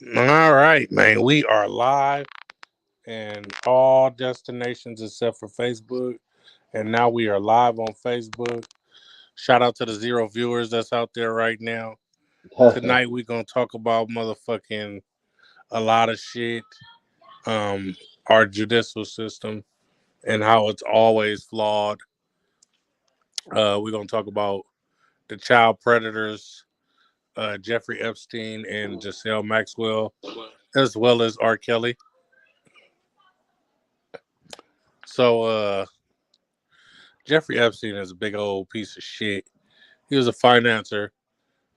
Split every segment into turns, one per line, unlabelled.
All right, man. We are live in all destinations except for Facebook. And now we are live on Facebook. Shout out to the zero viewers that's out there right now. Tonight we're gonna talk about motherfucking a lot of shit. Um, our judicial system and how it's always flawed. We're gonna talk about the child predators, Jeffrey Epstein and Giselle Maxwell, as well as R. Kelly. So Jeffrey Epstein is a big old piece of shit. He was a financer,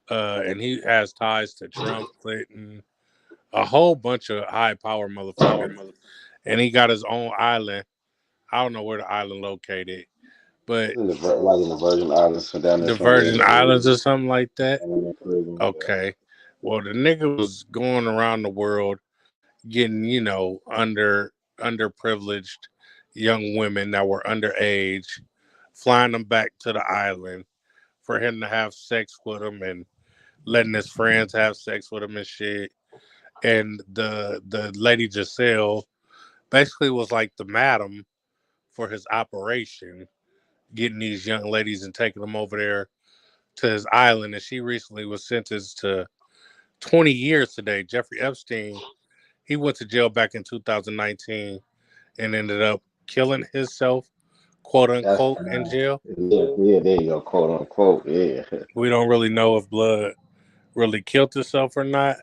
and he has ties to Trump, Clinton, a whole bunch of high power motherfuckers. And he got his own island. I don't know where the island located, but
Like in the Virgin Islands, so down there
the
somewhere in
Virgin
the
Islands
Caribbean.
or something like that.
Down in the Caribbean, yeah.
Okay. Well, the nigga was going around the world getting, underprivileged young women that were underage, flying them back to the island for him to have sex with them and letting his friends have sex with him and shit. And the lady Giselle basically was like the madam for his operation, getting these young ladies and taking them over there to his island. And she recently was sentenced to 20 years today. Jeffrey Epstein, he went to jail back in 2019 and ended up killing himself, quote
That's
unquote, in jail.
yeah, there you go, quote unquote, yeah.
We don't really know if Blood really killed himself or not.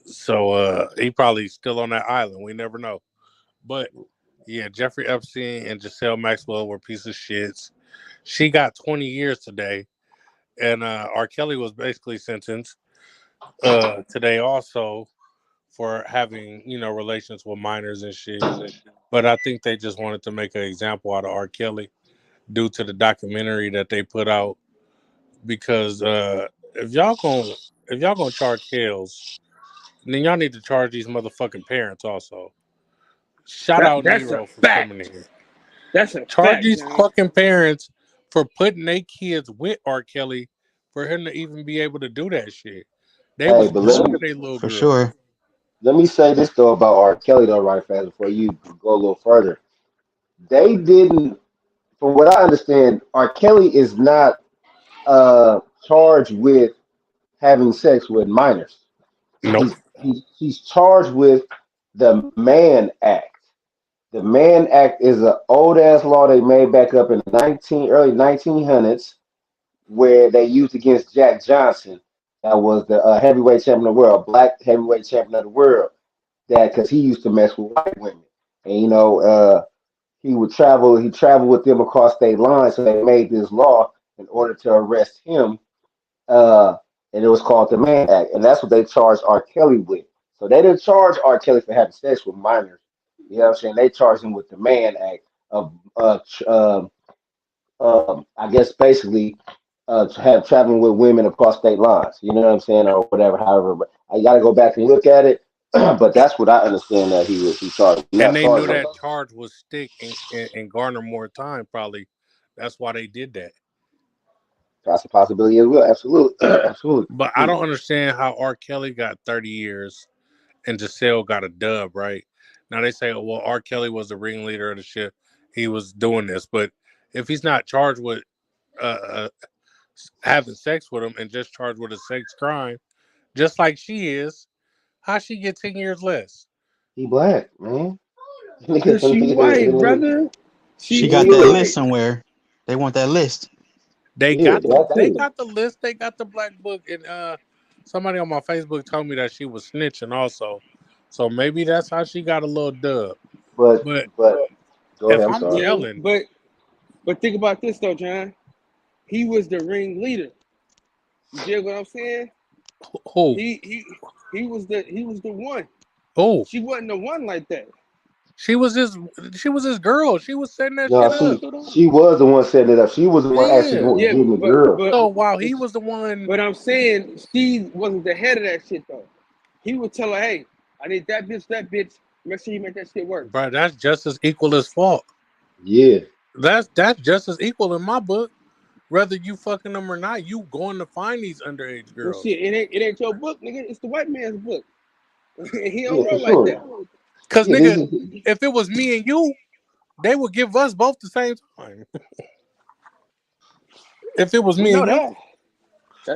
So he probably still on that island. We never know. But yeah, Jeffrey Epstein and Giselle Maxwell were pieces of shits. She got 20 years today. And R. Kelly was basically sentenced today also for having, relations with minors and shit. But I think they just wanted to make an example out of R. Kelly due to the documentary that they put out. Because if y'all gonna charge Kells, then y'all need to charge these motherfucking parents also. Shout out
That's a
Nero for coming
fact.
in.
That's a
Charge
fact,
these
John.
fucking parents for putting their kids with R. Kelly for him to even be able to do that shit. They
Hey,
was
but let
grooming
me
their little
For
girl.
sure.
let me say this though about R. Kelly though, right fast before you go a little further. They didn't, from what I understand, R. Kelly is not charged with having sex with minors.
Nope.
He's charged with the Mann Act. The Mann Act is an old ass law they made back up in the early 1900s, where they used against Jack Johnson, that was the heavyweight champion of the world, black heavyweight champion of the world. That because he used to mess with white women, and he traveled with them across state lines, so they made this law in order to arrest him, uh, and it was called the Mann Act, and that's what they charged R. Kelly with. So they didn't charge R. Kelly for having sex with minors. You know what I'm saying? They charged him with the Mann Act of I guess basically have traveling with women across state lines. You know what I'm saying, or whatever. However, but I got to go back and look at it. But that's what I understand that he charged.
And
Not
they knew
charged.
that charge would stick and garner more time, probably. That's why they did that.
That's a possibility as well. Absolutely, absolutely.
But I don't understand how R. Kelly got 30 years and Giselle got a dub, right? Now they say, well, R. Kelly was the ringleader of the shit. He was doing this. But if he's not charged with having sex with him and just charged with a sex crime, just like she is, how she get 10 years less?
He black, man.
Cause she white, brother.
She
She
got
she
that
Yeah,
list
white.
somewhere. They want that list.
They
yeah,
got the
that's
they
it.
got the list, they got the black book, and somebody on my Facebook told me that she was snitching also. So maybe that's how she got a little dub. But
But go ahead.
if
I'm
I'm
sorry.
Yeah,
yelling,
but think about this though, John. He was the ringleader. You get what I'm saying?
who,
He was the one.
who,
She wasn't the one like that.
she was his she was his girl. She was setting that
No,
shit
No,
up.
she was the one setting it up. She was the one actually
Yeah.
yeah,
getting the
but
girl.
but
So while
but
he was the one,
but I'm saying she wasn't the head of that shit though. He would tell her, "Hey, I need that bitch, that bitch. Make sure you make that shit work."
bro, that's just as equal as fault.
Yeah,
That's just as equal in my book. Whether you fucking them or not, you going to find these underage
Well,
girls.
shit, it ain't your book, nigga. It's the white man's book. He don't
Yeah, for
roll like that.
sure.
Cause
Yeah,
nigga,
this is
if it was me and you, they would give us both the same time. If it was
We
me
know
and you,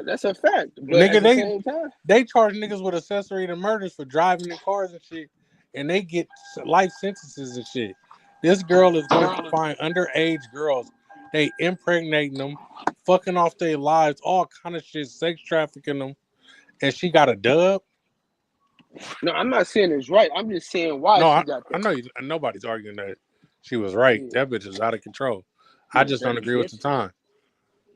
that's a fact. But
nigga,
at the same time,
they charge niggas with accessory to murders for driving in cars and shit, and they get life sentences and shit. This girl is going to find underage girls. They impregnating them, fucking off their lives, all kind of shit, sex trafficking them, and she got a dub.
no, I'm not saying it's right. I'm just saying why
No,
she got
I
that.
know nobody's arguing that she was right.
Yeah,
That bitch is out of control. I
yeah,
just don't agree with the
definitely.
time.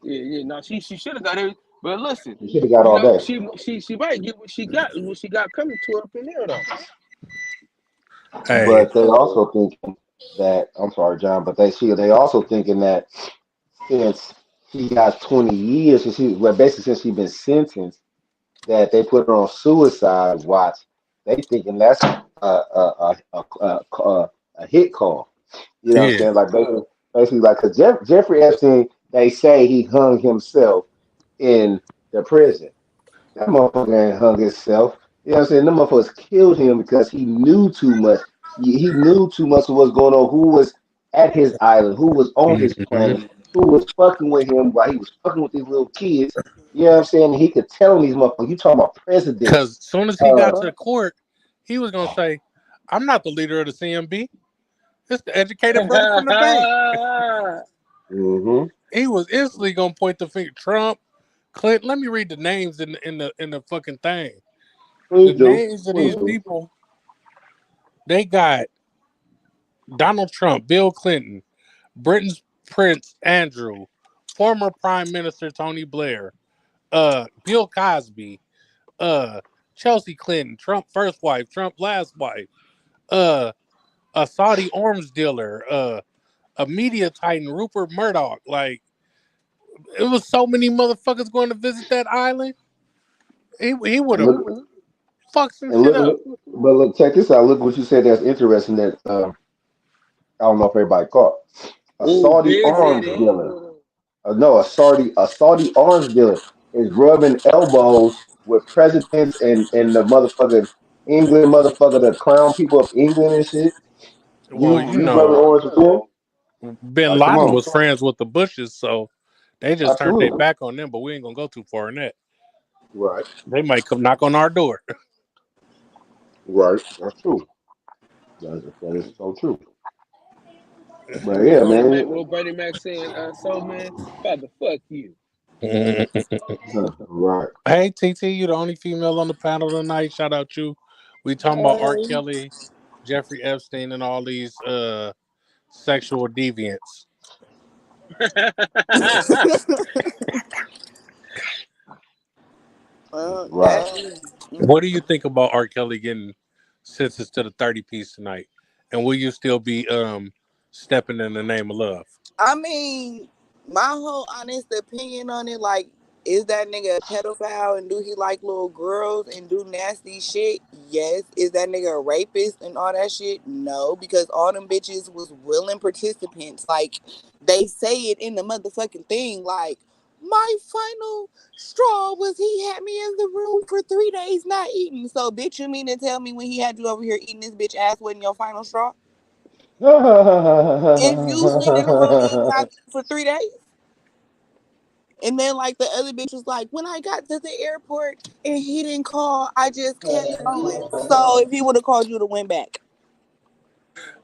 Yeah, yeah. No, she should have got it. But listen,
you should have got all day.
she might get what she got coming to her up in there though.
Hey,
But they also thinking that I'm sorry, John, but they also thinking that since she got 20 years, since she well basically since she's been sentenced, that they put her on suicide watch. They thinking that's a hit call. You know what I'm
yeah,
saying? Like basically like because Jeffrey Epstein, they say he hung himself in the prison. That motherfucker ain't hung himself. You know what I'm saying? Them motherfuckers killed him because he knew too much. He knew too much of what's going on. Who was at his island? Who was on his planet? Who was fucking with him while he was fucking with these little kids? You know what I'm saying? He could tell them these motherfuckers. You talking about
because
presidents?
as soon as he got to
Uh,
the court, he was gonna say, "I'm not the leader of the CMB. It's the educated brother from the bank."
hmm
He was instantly gonna point the finger. Trump, Clinton. Let me read the names in the fucking thing. The
Please do.
names of
Please
these
do.
people. They got Donald Trump, Bill Clinton, Britain's Prince Andrew, former Prime Minister Tony Blair, Bill Cosby, uh, Chelsea Clinton, Trump first wife, Trump last wife, uh, a Saudi arms dealer, a media titan, Rupert Murdoch. Like it was so many motherfuckers going to visit that island. He would
And
have
look
fucked some
and
shit
look,
up.
but look, check this out. Look what you said. That's interesting. That I don't know if everybody caught a
Oh,
Saudi arms
visiting.
dealer. No, a Saudi arms dealer is rubbing elbows with presidents and the motherfucking England motherfucker, the crown people of England and shit.
Well,
You rubbing orange with them?
Bin
Like, come
Laden
on,
was friends with the Bushes, so they just turned their
absolutely
back on them. But we ain't gonna go too far in that.
right,
They might come knock on our door.
right. That's true. That is so true. But
Will
yeah,
Bernie Mac,
man.
Will Bernie Mac saying, "So man, father, fuck you."
Hey,
Right.
TT, you the only female on the panel tonight. Shout out you. We talking about R.
Hey.
Kelly, Jeffrey Epstein, and all these sexual deviants.
Well,
Right.
that's you.
What do you think about R. Kelly getting sentenced to the 30 piece tonight? And will you still be stepping in the name of love?
I mean, my whole honest opinion on it, like, is that nigga a pedophile and do he like little girls and do nasty shit? Yes. Is that nigga a rapist and all that shit? No, because all them bitches was willing participants. Like, they say it in the motherfucking thing. Like, my final straw was he had me in the room for 3 days not eating. So, bitch, you mean to tell me when he had you over here eating this bitch ass wasn't your final straw? If you sitting in the room eating nothing for 3 days. And then like the other bitch was like, when I got to the airport and he didn't call, I just kept going. So if he would have called, you would have went back.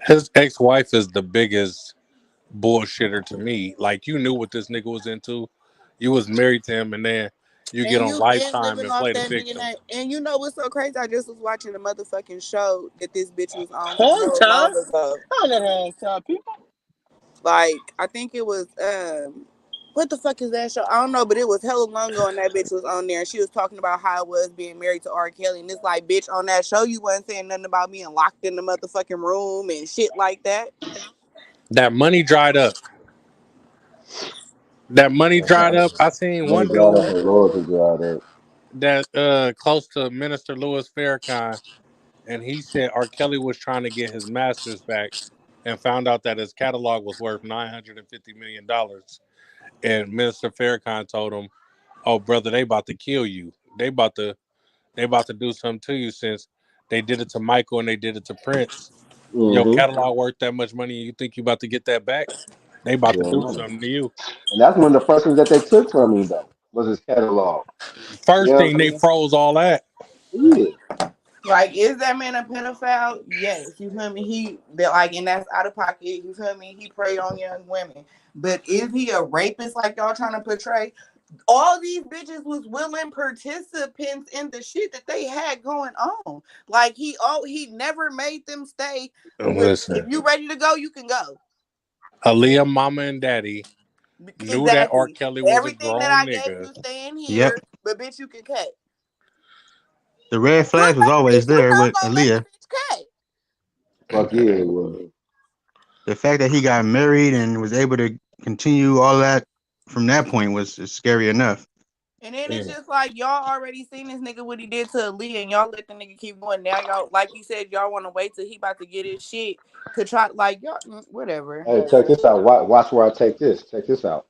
His ex wife is the biggest bullshitter to me. Like you knew what this nigga was into. You was married to him, and then you get
And
on
you been
Lifetime
living
and
off
play the
that
victim.
millionaire. And you know what's so crazy? I just was watching a motherfucking show that this bitch was on
Whole
hella
time,
long ago.
I never had time, people.
Like I think it was what the fuck is that show? I don't know, but it was hella long ago and that bitch was on there and she was talking about how it was being married to R. Kelly. And it's like, bitch, on that show you wasn't saying nothing about being locked in the motherfucking room and shit like that.
That money dried up. That money dried up. I seen
Money
one
dried up
dude
and loyalty dried up.
that close to Minister Louis Farrakhan, and he said R. Kelly was trying to get his masters back, and found out that his catalog was worth $950 million. And Minister Farrakhan told him, "Oh, brother, they about to kill you. They about to do something to you since They did it to Michael and they did it to Prince. Your
Mm-hmm.
catalog worth that much money, and you think you about to get that back? They about to
Yeah,
do
no.
something to you.
And that's one of the first things that they took from him though was his catalog. You
First
know
thing
what
they
I'm
froze all that.
saying?
Like, is that man a pedophile? Yes. You feel me? And that's out of pocket. You feel me? He preyed on young women. But is he a rapist like y'all trying to portray? All these bitches was willing participants in the shit that they had going on. Like he never made them stay with. If
Listen,
you ready to go, you can go.
Aaliyah, mama, and daddy knew that R.
Exactly.
Kelly was a
Everything that
grown
I gave
nigga.
you staying
Yep.
here, but bitch, you can cut.
The red
What
flag was always
bitch you
there
not
with
gonna let the
Aaliyah.
bitch cut?
Fuck yeah, it was.
The fact that he got married and was able to continue all that from that point was scary enough.
And then it's
Yeah.
just like y'all already seen this nigga what he did to Aaliyah, and y'all let the nigga keep going. Now y'all, like you said, y'all want to wait till he about to get his shit to try, like y'all, whatever.
Hey, check this out. Watch where I take this. Check this out.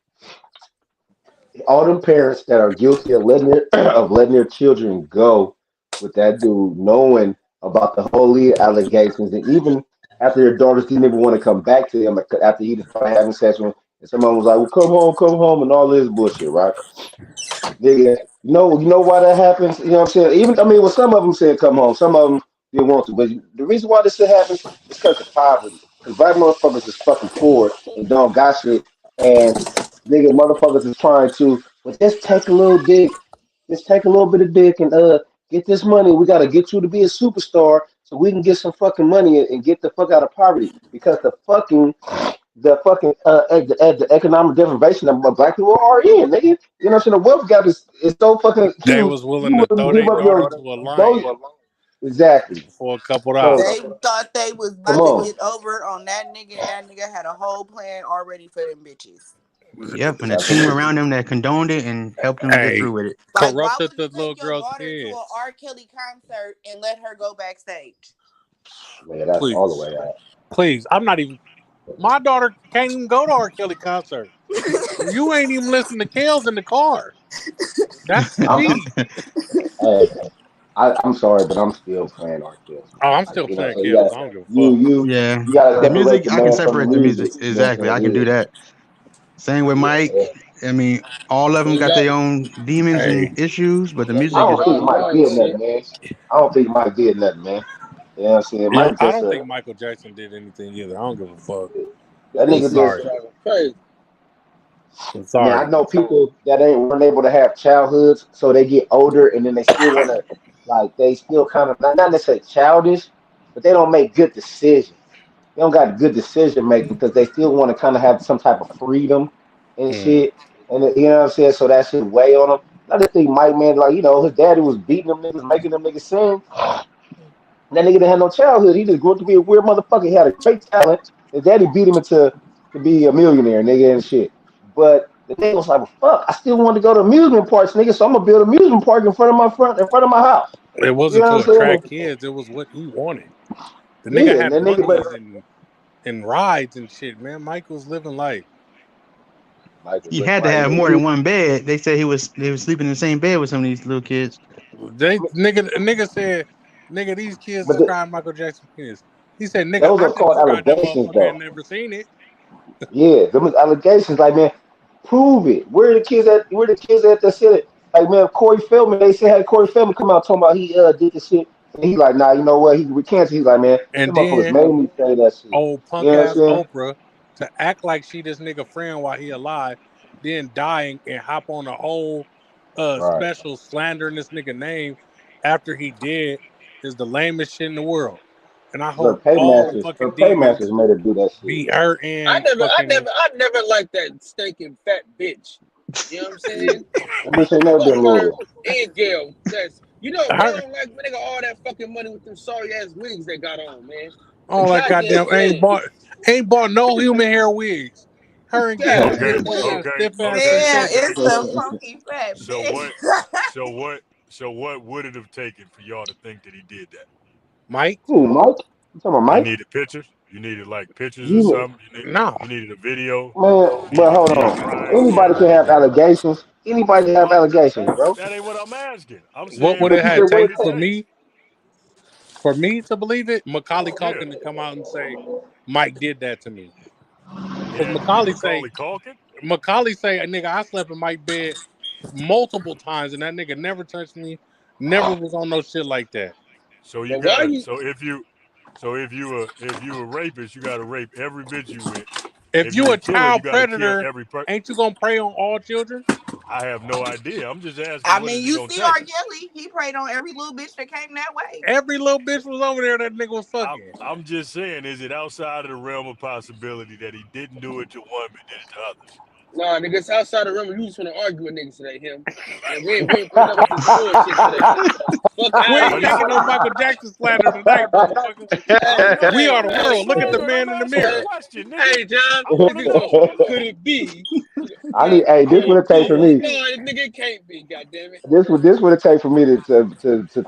All them parents that are guilty of letting their of letting their children go with that dude, knowing about the whole Leah allegations, and even after their daughters didn't even want to come back to him after he started having sex with them, and someone was like, "Well, come home," and all this bullshit, right? Nigga, you know why that happens? You know what I'm saying? Even I mean, well, some of them said come home, some of them didn't want to. But the reason why this shit happens is because of poverty. Because black motherfuckers is fucking poor and don't got shit, and nigga motherfuckers is trying to, well, just take a little dick, just take a little bit of dick and get this money. We gotta get you to be a superstar so we can get some fucking money and get the fuck out of poverty. Because the economic deprivation that black people are in, nigga. You know what I'm saying? The wealth gap is so fucking
They
huge.
was
You
willing to
wouldn't
throw
give
their
up
daughter
your
to a
those
lion
exactly.
for a couple
So
They
dollars.
thought they was
come
about to
on,
get over on that nigga, and that nigga had a whole plan already for them bitches.
Yep, and a team
absolutely,
around him that condoned it and helped him get
Hey,
through with it.
Like, why
corrupted
would
the
you
little
take your
girl's
daughter to a
kids.
R. Kelly concert and let her go backstage?
man. That's all the
Please,
way out.
please. I'm not even. My daughter can't even go to R. Kelly concert. You ain't even listen to Kales in the car. That's the
I'm,
key.
hey, I'm sorry, but I'm still playing R. Kelly,
Oh,
man.
I'm
Like
still
you know,
playing
so
Kales. I don't give a fuck.
Yeah,
you gotta
the
separate
music
the
I can
man from the
separate the music
music. You know what
exactly.
I'm
I can do
saying?
that. Same with Mike.
Yeah.
I mean, all of them got their
Exactly.
own demons
Hey,
and issues, but the
That
I
music
nigga
don't
is
think
Bob
Mike
Marley
did nothing,
shit.
man. I don't think Mike did nothing, man. You know what I'm saying? Mike
I
just
don't think Michael Jackson did anything either. I don't give a fuck.
that
I'm
nigga just
sorry.
Driving crazy.
I'm
I mean, I
sorry.
know people that ain't weren't able to have childhoods, so they get older and then they still want to, like, they still kind of not necessarily childish, but they don't make good decisions. They don't got good decision making because they still want to kind of have some type of freedom and
Mm.
shit. And you know what I'm saying? So that shit weigh on them. I just think Mike, man, like, his daddy was beating them niggas, making them niggas sing. That nigga didn't have no childhood. He just grew up to be a weird motherfucker. He had a great talent. His daddy beat him into to be a millionaire, nigga, and shit. But the nigga was like, well, fuck, I still want to go to amusement parks, nigga, so I'm gonna build an amusement park in front of my house.
It
You
wasn't
know
to
what I'm
attract
saying?
kids. It was what he wanted. The nigga
Yeah, and
had
that nigga, but
buggies and rides and shit. Man, Michael's living life.
Michael,
he
but
had to
like,
have
man,
more than one bed. They said they was sleeping in the same bed with some of these little kids.
Nigga said, nigga, these kids
but
describe Michael Jackson penis. He said, nigga,
those
I
are
could
called
describe that
allegations,
motherfucker and
though.
never seen it.
Yeah, them is allegations. Like, man, prove it. Where the kids at? Where the kids at that said it? Like, man, Corey Feldman. They said had Corey Feldman come out talking about he did the shit, and he like, nah, you know what? He recanted. He's like, man,
And
them motherfuckers
then
made me say that shit.
old
You
punk
know what I'm
ass
saying?
Oprah to act like she this nigga friend while he alive, then dying and hop on a whole
Right.
special slandering this nigga name after he did is the lamest shit in the world. And I hope all
Her
fucking demons
paymasters made her do that shit.
beat her and fucking
I never liked that stinking fat bitch. You know what I'm
Yeah.
saying?
That bitch ain't never been
Fuck her
loyal.
and Gail. That's they
her
don't like when they got all that fucking money with them sorry ass wigs they got on, man. A
all that
goddamn
goddamn
plan.
ain't bought no human hair wigs. Her and Gail
Goddamn
Okay,
still both
plan.
got
okay,
stiff ass
okay.
Damn,
extensions.
it's the funky fat
So
bitch.
what? So what? So what would it have taken for y'all to think that he did that?
Mike?
Who, Mike? You talking about
You
Mike?
needed pictures. You needed like pictures or
You
something.
No.
You needed a video.
man,
You
but
needed to
hold
see him
on.
crying. You
Anybody
had
can have allegations. Anybody can have
I'm
allegations, bro.
that ain't what I'm asking. I'm
What
saying
would
But
it
you
what
said
have
would
what?
take
it
for
take?
me? For me to believe it, Macaulay
Yeah.
Culkin to come out and say, Mike did that to me. Because
Yeah, Macaulay Culkin.
Macaulay say, nigga, I slept in Mike's bed multiple times and that nigga never touched me, never was on no shit like that.
So you
But why
gotta.
you?
So if you a rapist, you gotta rape every bitch you with.
If
If you
you
a
a
killer, you
child
gotta kill
predator,
every person.
ain't you gonna prey on all children?
I have no idea. I'm just asking,
I
what
mean,
is it
you
gonna
see R.
take?
Kelly, he preyed on every little bitch that came that way.
Every little bitch was over there that nigga was
I'm,
fucking.
I'm just saying, is it outside of the realm of possibility that he didn't do it to one but did it to others?
Nah, nigga, it's outside the realm. You just want to argue with niggas today, him. And we ain't putting up with this bullshit today. Fuck
We
out of
ain't
But it's
here.
taking no Michael Jackson slander tonight, motherfucker.
Hey,
We are the
no
hey,
world. Look at the
slander. I'm
man in the
asking a
hey,
mirror.
question, nigga.
hey, John.
I want to know.
Could it be?
I need. Hey,
Could
this
it
what it takes for
be?
me.
No, nigga, it can't be. Goddamn it.
This what it takes for me to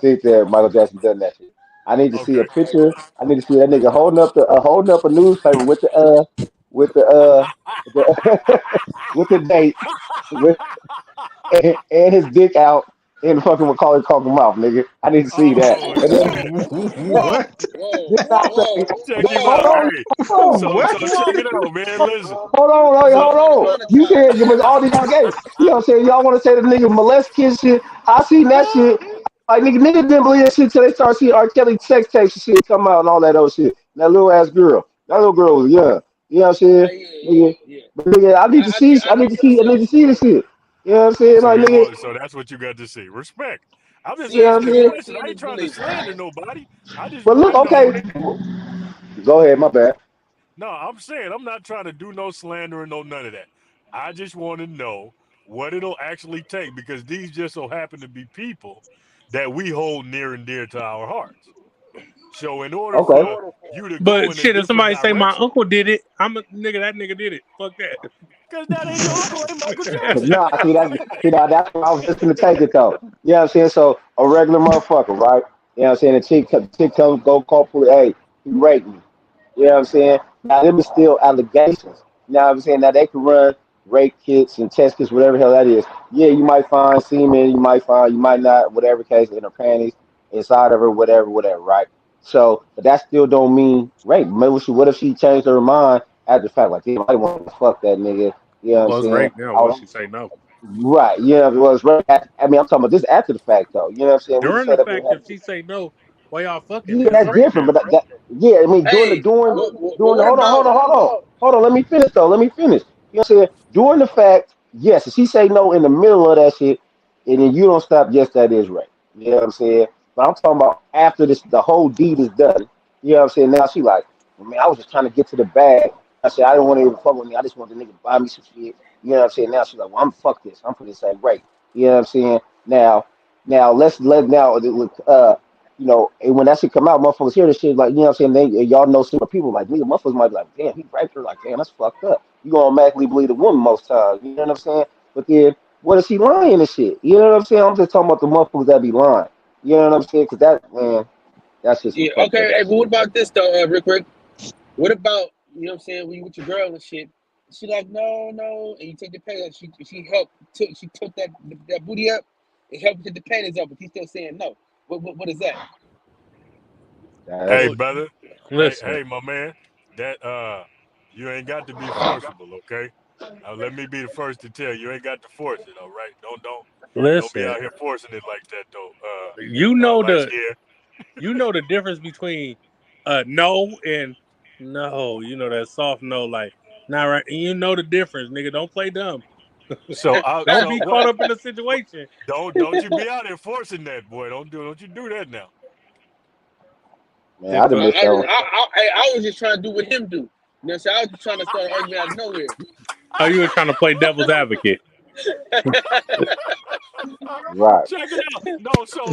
think that Michael Jackson done that shit. I need to see a
Okay.
picture. I need to see that nigga holding up a newspaper with the with the date with and his dick out in fucking Macaulay Culkin mouth, nigga. I need to see that.
Oh
And then,
shit.
What?
Whoa,
then I say,
whoa,
Check him
hold
out.
whoa.
on,
Hey.
hold on,
So
What?
check it out, man. Listen.
This
So
hold
nigga
on. You
monetized.
said give us all these allegations. You know what I'm saying? Y'all want to say the nigga molest kids shit. I seen that shit. Like niggas didn't believe that shit till they started seeing R. Kelly sex tapes and shit come out and all that other shit. And that little ass girl. That little girl was young. You know what I'm saying?
Yeah.
Nigga. But nigga, I need to see the shit. You know what I'm saying?
so
Like
you
nigga,
want so that's what you got to see. Respect. I'm just
you know what I'm
asking a
saying?
question. I ain't trying to
Believe it.
slander nobody. I just
But
want
look,
to know.
okay. Go ahead, my bad.
No, I'm saying I'm not trying to do no slandering, no none of that. I just want to know what it'll actually take, because these just so happen to be people that we hold near and dear to our hearts. So in order
Okay.
for you to go
But
in a
shit, if
different
somebody say my
direction,
uncle did it, I'm a nigga. That nigga did it. Fuck
because that ain't your uncle, ain't Michael
But
Jackson.
nah, that's what I was just gonna take it though. You know what I'm saying? So a regular motherfucker, right? You know what I'm saying? The chick comes go call police, hey, he raped me. You know what I'm saying? Now them is still allegations. You know what I'm saying? Now they can run rape kits and test kits, whatever the hell that is. Yeah, you might find semen, you might not, whatever case, in her panties, inside of her, whatever, right? So, but that still don't mean rape. Maybe what if she changed her mind after the fact? Like, damn, I want to fuck that nigga. You know what I'm
well, it's
saying?
rape now. What she say no?
Right. Yeah, it was right. I mean, I'm talking about this after the fact, though. You know what I'm saying? We can
During
say
the
that.
fact, if she say no, why y'all fucking?
Yeah,
Then it's
that's
rape
different.
now.
But yeah, I mean,
Hey,
during the,
what about?
hold on. Let me finish though. Let me finish. You know what I'm saying? During the fact, yes. If she say no in the middle of that shit, and then you don't stop, yes, that is rape. You know what I'm saying? But I'm talking about after the whole deed is done. You know what I'm saying? Now she like, well, man, I was just trying to get to the bag. I said I didn't want to even fuck with me. I just want the nigga to buy me some shit. You know what I'm saying? Now she's like, well, I'm fuck this. I'm for this say rape. You know what I'm saying? Now let's let now you know, and when that shit come out, motherfuckers hear this shit like, you know what I'm saying? They y'all know some people like me, motherfuckers might be like, damn, he raped her, like, damn, that's fucked up. You gonna automatically believe the woman most times, you know what I'm saying? But then what is he lying and shit? You know what I'm saying? I'm just talking about the motherfuckers that be lying. You know what I'm saying? Cause that man, that's just some
Yeah,
fucked up
okay. Hey,
ass
but what
shit.
about this though, Rick? What about you know what I'm saying? When you with your girl and shit, she like no, and you take the panties. She took that booty up and helped take the panties up, but he's still saying no. What is that?
Hey,
That's
Well,
brother. Hey,
listen,
hey, my man. That you ain't got to be forcible, okay? Let me be the first to tell you, you ain't got to force it, all right? Don't be
listen.
out here forcing it like that, though.
You know
Light
the
skin.
difference between no and no. You know that soft no, like not right. And you know the difference, nigga. Don't play dumb. Don't
So
be caught
what?
up in the situation.
Don't you be out here forcing that, boy? Don't you do that now?
man,
If
I'd have missed that one.
I was just trying to do what him do. You know what I'm saying? I was just trying to start an argument out of nowhere.
oh, you were trying to play devil's advocate.
Right.
Check it out. No, so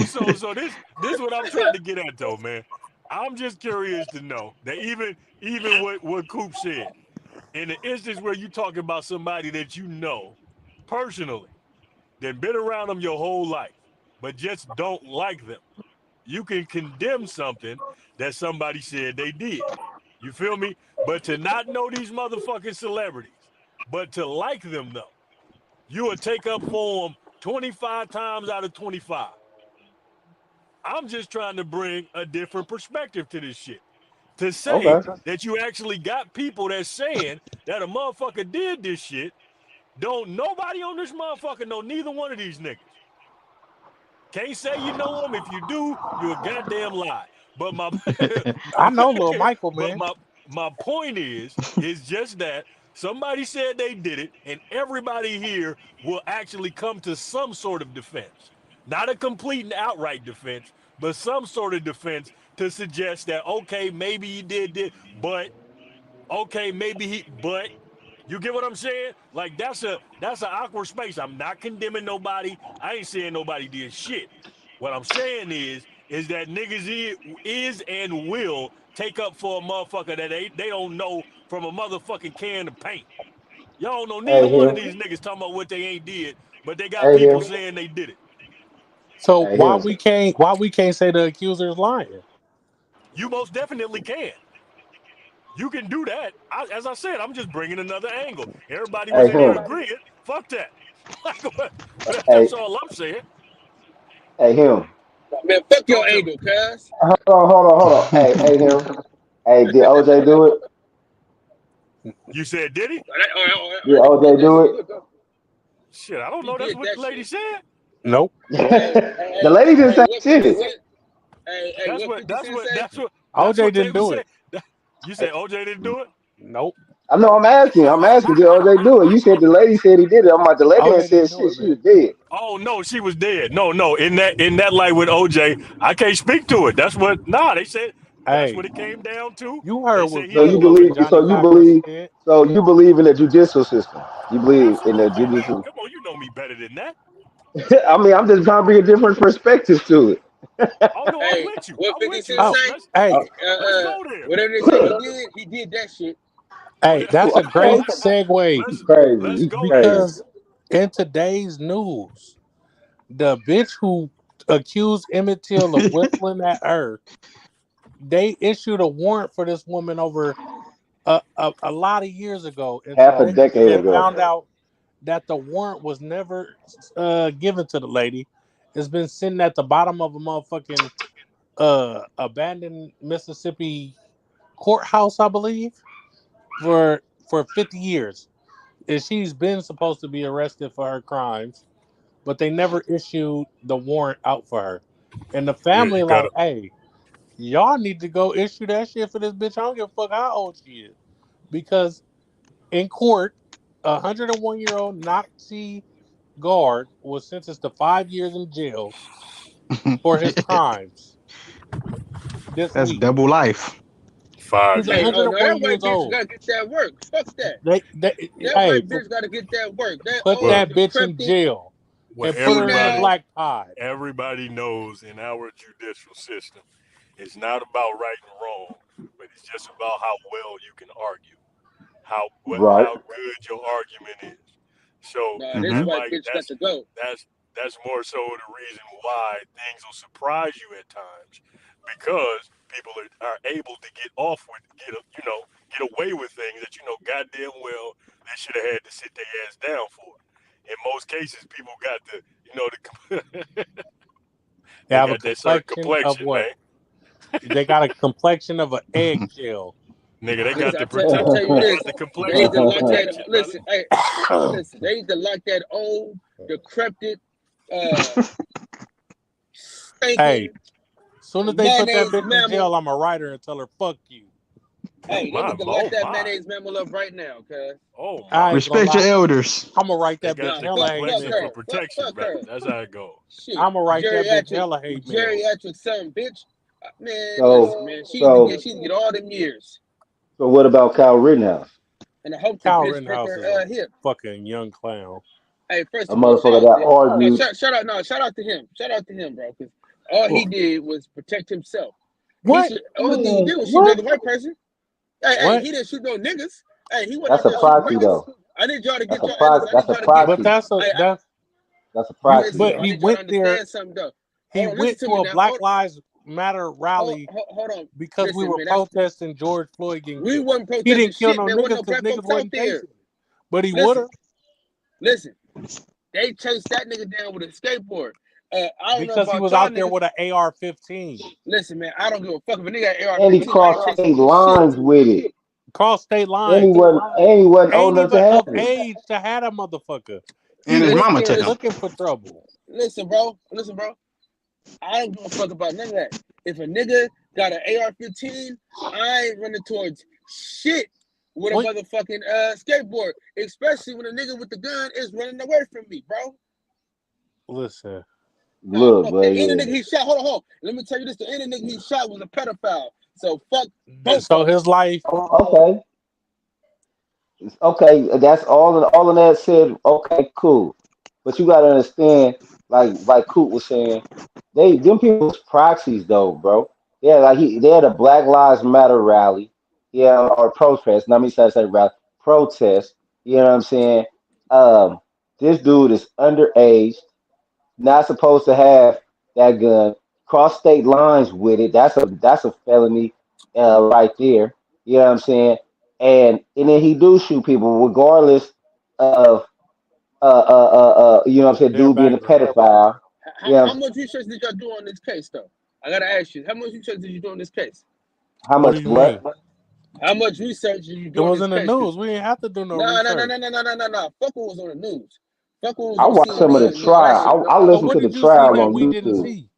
this what I'm trying to get at, though, man. I'm just curious to know that even what Coop said, in the instance where you talk about somebody that you know personally, that been around them your whole life, but just don't like them, you can condemn something that somebody said they did. You feel me? But to not know these motherfucking celebrities, but to like them though, you would take up for them 25 times out of 25. I'm just trying to bring a different perspective to this shit. To say
Okay.
that you actually got people that's saying that a motherfucker did this shit. Don't nobody on this motherfucker know neither one of these niggas. Can't say you know them. If you do, you a goddamn lie. But my
I know little Michael,
but
man.
my point is just that somebody said they did it, and everybody here will actually come to some sort of defense. Not a complete and outright defense, but some sort of defense to suggest that okay, maybe he did it, but okay, maybe he but you get what I'm saying? Like that's an awkward space. I'm not condemning nobody. I ain't saying nobody did shit. What I'm saying is that niggas is and will take up for a motherfucker that they don't know from a motherfucking can of paint. Y'all don't know neither
Hey
one of
him.
these niggas talking about what they ain't did, but they got
Hey
people
him.
saying they did it.
So
Hey him.
why we can't say the accuser is lying?
You most definitely can. You can do that. As I said, I'm just bringing another angle. Everybody was
Hey
in here
him.
agreeing. Fuck that.
Hey
That's all I'm saying.
hey him.
Man, fuck your
Talk to me.
angle, cuz.
Hold on. Hey him. Hey, did OJ do it?
You said, did he?
Did
Nigga did
OJ
that
do
shit.
it?
Look,
Shit, I don't
he
know. That's
did
what
that
the lady
shit.
said.
Nope.
The lady didn't say
What 50
shit.
Cent? Hey,
That's
what
what
50
that's
Cent
what
say?
that's
OJ
what they
didn't
was
do
saying.
it.
You said OJ didn't do it?
Nope.
I know. I'm asking. Did OJ do it? You said the lady said he did it. I'm like, the lady ain't
OJ
said
didn't do
shit.
it,
She was
man.
dead.
Oh no, she was dead. No. In that light with OJ, I can't speak to it. That's what they said that's what
Hey,
it came down to.
you
They
heard
said
what
he didn't do it.
Johnny Cochran said.
So you believe in the judicial system. You believe in the
Absolutely, man.
judicial.
Come on, you know me better than that.
I mean, I'm just trying to bring a different perspective to it.
Oh no, I'm
Hey,
with you.
what
I'm
50
with you.
Cent
Oh,
say?
hey,
Let's go there.
Whatever they say he did that shit.
hey, that's a
Okay.
great segue
You
Let's
crazy.
let's
You
go there.
crazy.
because in today's news, the bitch who accused Emmett Till of whistling at her, they issued a warrant for this woman over a lot of years ago, and
Half a decade
and
ago.
found out that the warrant was never given to the lady. It's been sitting at the bottom of a motherfucking abandoned Mississippi courthouse, I believe, for 50 years. And she's been supposed to be arrested for her crimes, but they never issued the warrant out for her. And the
Yeah,
family
you gotta.
like, hey, y'all need to go issue that shit for this bitch. I don't give a fuck how old she is. Because in court, a 101-year-old Nazi guard was sentenced to 5 years in jail for his crimes this
That's
week.
double life.
Five
He's
Hey,
years.
oh no,
101
that
years
white bitch
old.
gotta get that work. Fuck that.
They
That
hey,
white bitch gotta get that work. That
put
Well,
old
that bitch in
decrepit
jail
well,
and put her in a
everybody
senile.
black pod.
everybody knows in our judicial system, it's not about right and wrong, but it's just about how well you can argue,
Right.
how good your argument is. So
Nah, this
Hmm.
that
white
might
bitch got to go.
that's more so the reason why things will surprise you at times, because people are able to get off with get away with things that goddamn well they should have had to sit their ass down for. In most cases, people got
They
they
have a
got that certain
complexion of
complexion,
what?
man.
They got a complexion of an eggshell.
Nigga, they got
Listen,
the
I
protection.
tell you
They
this.
got the
They
complexion
need to
for
lock that.
protection, brother.
Listen, hey, listen. They need to lock that old, decrepit, uh,
Hey,
stinking
soon as they put that
mayonnaise
bitch in
mammal.
jail, I'm a writer and tell her fuck you.
Oh
Hey, they
my,
need to lock
oh
that
my,
mayonnaise mammal up right now, cuz.
oh
I
my.
ain't gonna
Respect your
lie.
elders.
I'm gonna write
They
that
got
bitch
Nah,
the
hella hate
fuck
complexion
mail.
for
her.
protection,
Fuck
brother.
her.
That's how it goes.
Shit,
I'm gonna write that bitch
geriatric,
hella hate mail.
geriatric son, bitch. Man,
So
listen, man.
so
She need to get all them years.
so what about Kyle Rittenhouse?
And I hope the
Kyle
bitch break
Rittenhouse is a
her hip.
fucking young clown.
Hey, first
A
of all,
motherfucker that argued.
shout out to him. Shout out to him, bro. Because all he did was protect himself. He
What?
should only thing he did was shoot
What?
another white person. Hey,
What?
he didn't shoot no niggas. Hey, he went
That's
out
a
there shooting
proxy
niggas.
though.
I need y'all to
That's
get
a
y'all. Hey, listen,
proxy.
I
That's
need
a
y'all to get.
But
proxy.
that's
That's a
you.
proxy
Listen,
But
I
though.
he
need y'all to
went there.
understand something though.
He
Hold on, listen
went
to
to
me
a
now.
Black Lives Matter rally
Hold on.
because we
Listen,
were
man. That's
protesting George Floyd getting
we
killed.
wasn't
He
protesting
didn't kill
shit,
no
man. Wasn't
niggas
no
because
black
niggas
folks out
wasn't
there.
chasing him. But he would
Listen,
have.
listen. They chased that nigga down with a skateboard. I don't know
because he
about
was
y'all
out there
niggas.
with an AR-15.
Listen, man, I don't give a fuck if a nigga got
And he
AR-15. I ain't
crossed
chasing
state
him for shit.
lines with it.
Cross state
And
lines.
he wasn't old
Ain't
enough to
even
have
of
it.
age to have that motherfucker. He
And his
went
mama
there
took him.
looking for trouble.
Listen, bro. I don't give a fuck about none of that. If a nigga got an AR-15, I ain't running towards shit with a
What?
motherfucking skateboard. Especially when a nigga with the gun is running away from me, bro.
Listen,
Nah,
Look,
fuck
but
that. Any
yeah.
nigga he shot, hold on. Let me tell you this: the any nigga he shot was a pedophile. So fuck both
so
of them.
his life.
Okay. Okay, that's all of that said, okay, cool. But you gotta understand, like Coop was saying, them people's proxies though, bro. Yeah, like they had a Black Lives Matter rally, yeah, or protest. Not me say rally, protest. You know what I'm saying? Um, this dude is underage, not supposed to have that gun. Cross state lines with it. That's a felony, right there. You know what I'm saying? And then he do shoot people regardless of you know what I'm saying,
Their
dude being a
background.
pedophile. You know what
How
I'm
much research did y'all do on this case, though? I gotta ask you, how much research did you do on this case?
How
What do
much
you
what?
mean?
How much research did you
It
do on
was
this
in the
case?
news. We didn't have to do no
No, no, no,
research.
no, no, no, no, no, no. Fuck what was on the news. Fuck what was
I
on
watched some of the
CNN and all that shit,
trial.
dog.
I
So
listened
what
to the
did you see
trial
that
on
we didn't
YouTube.
see?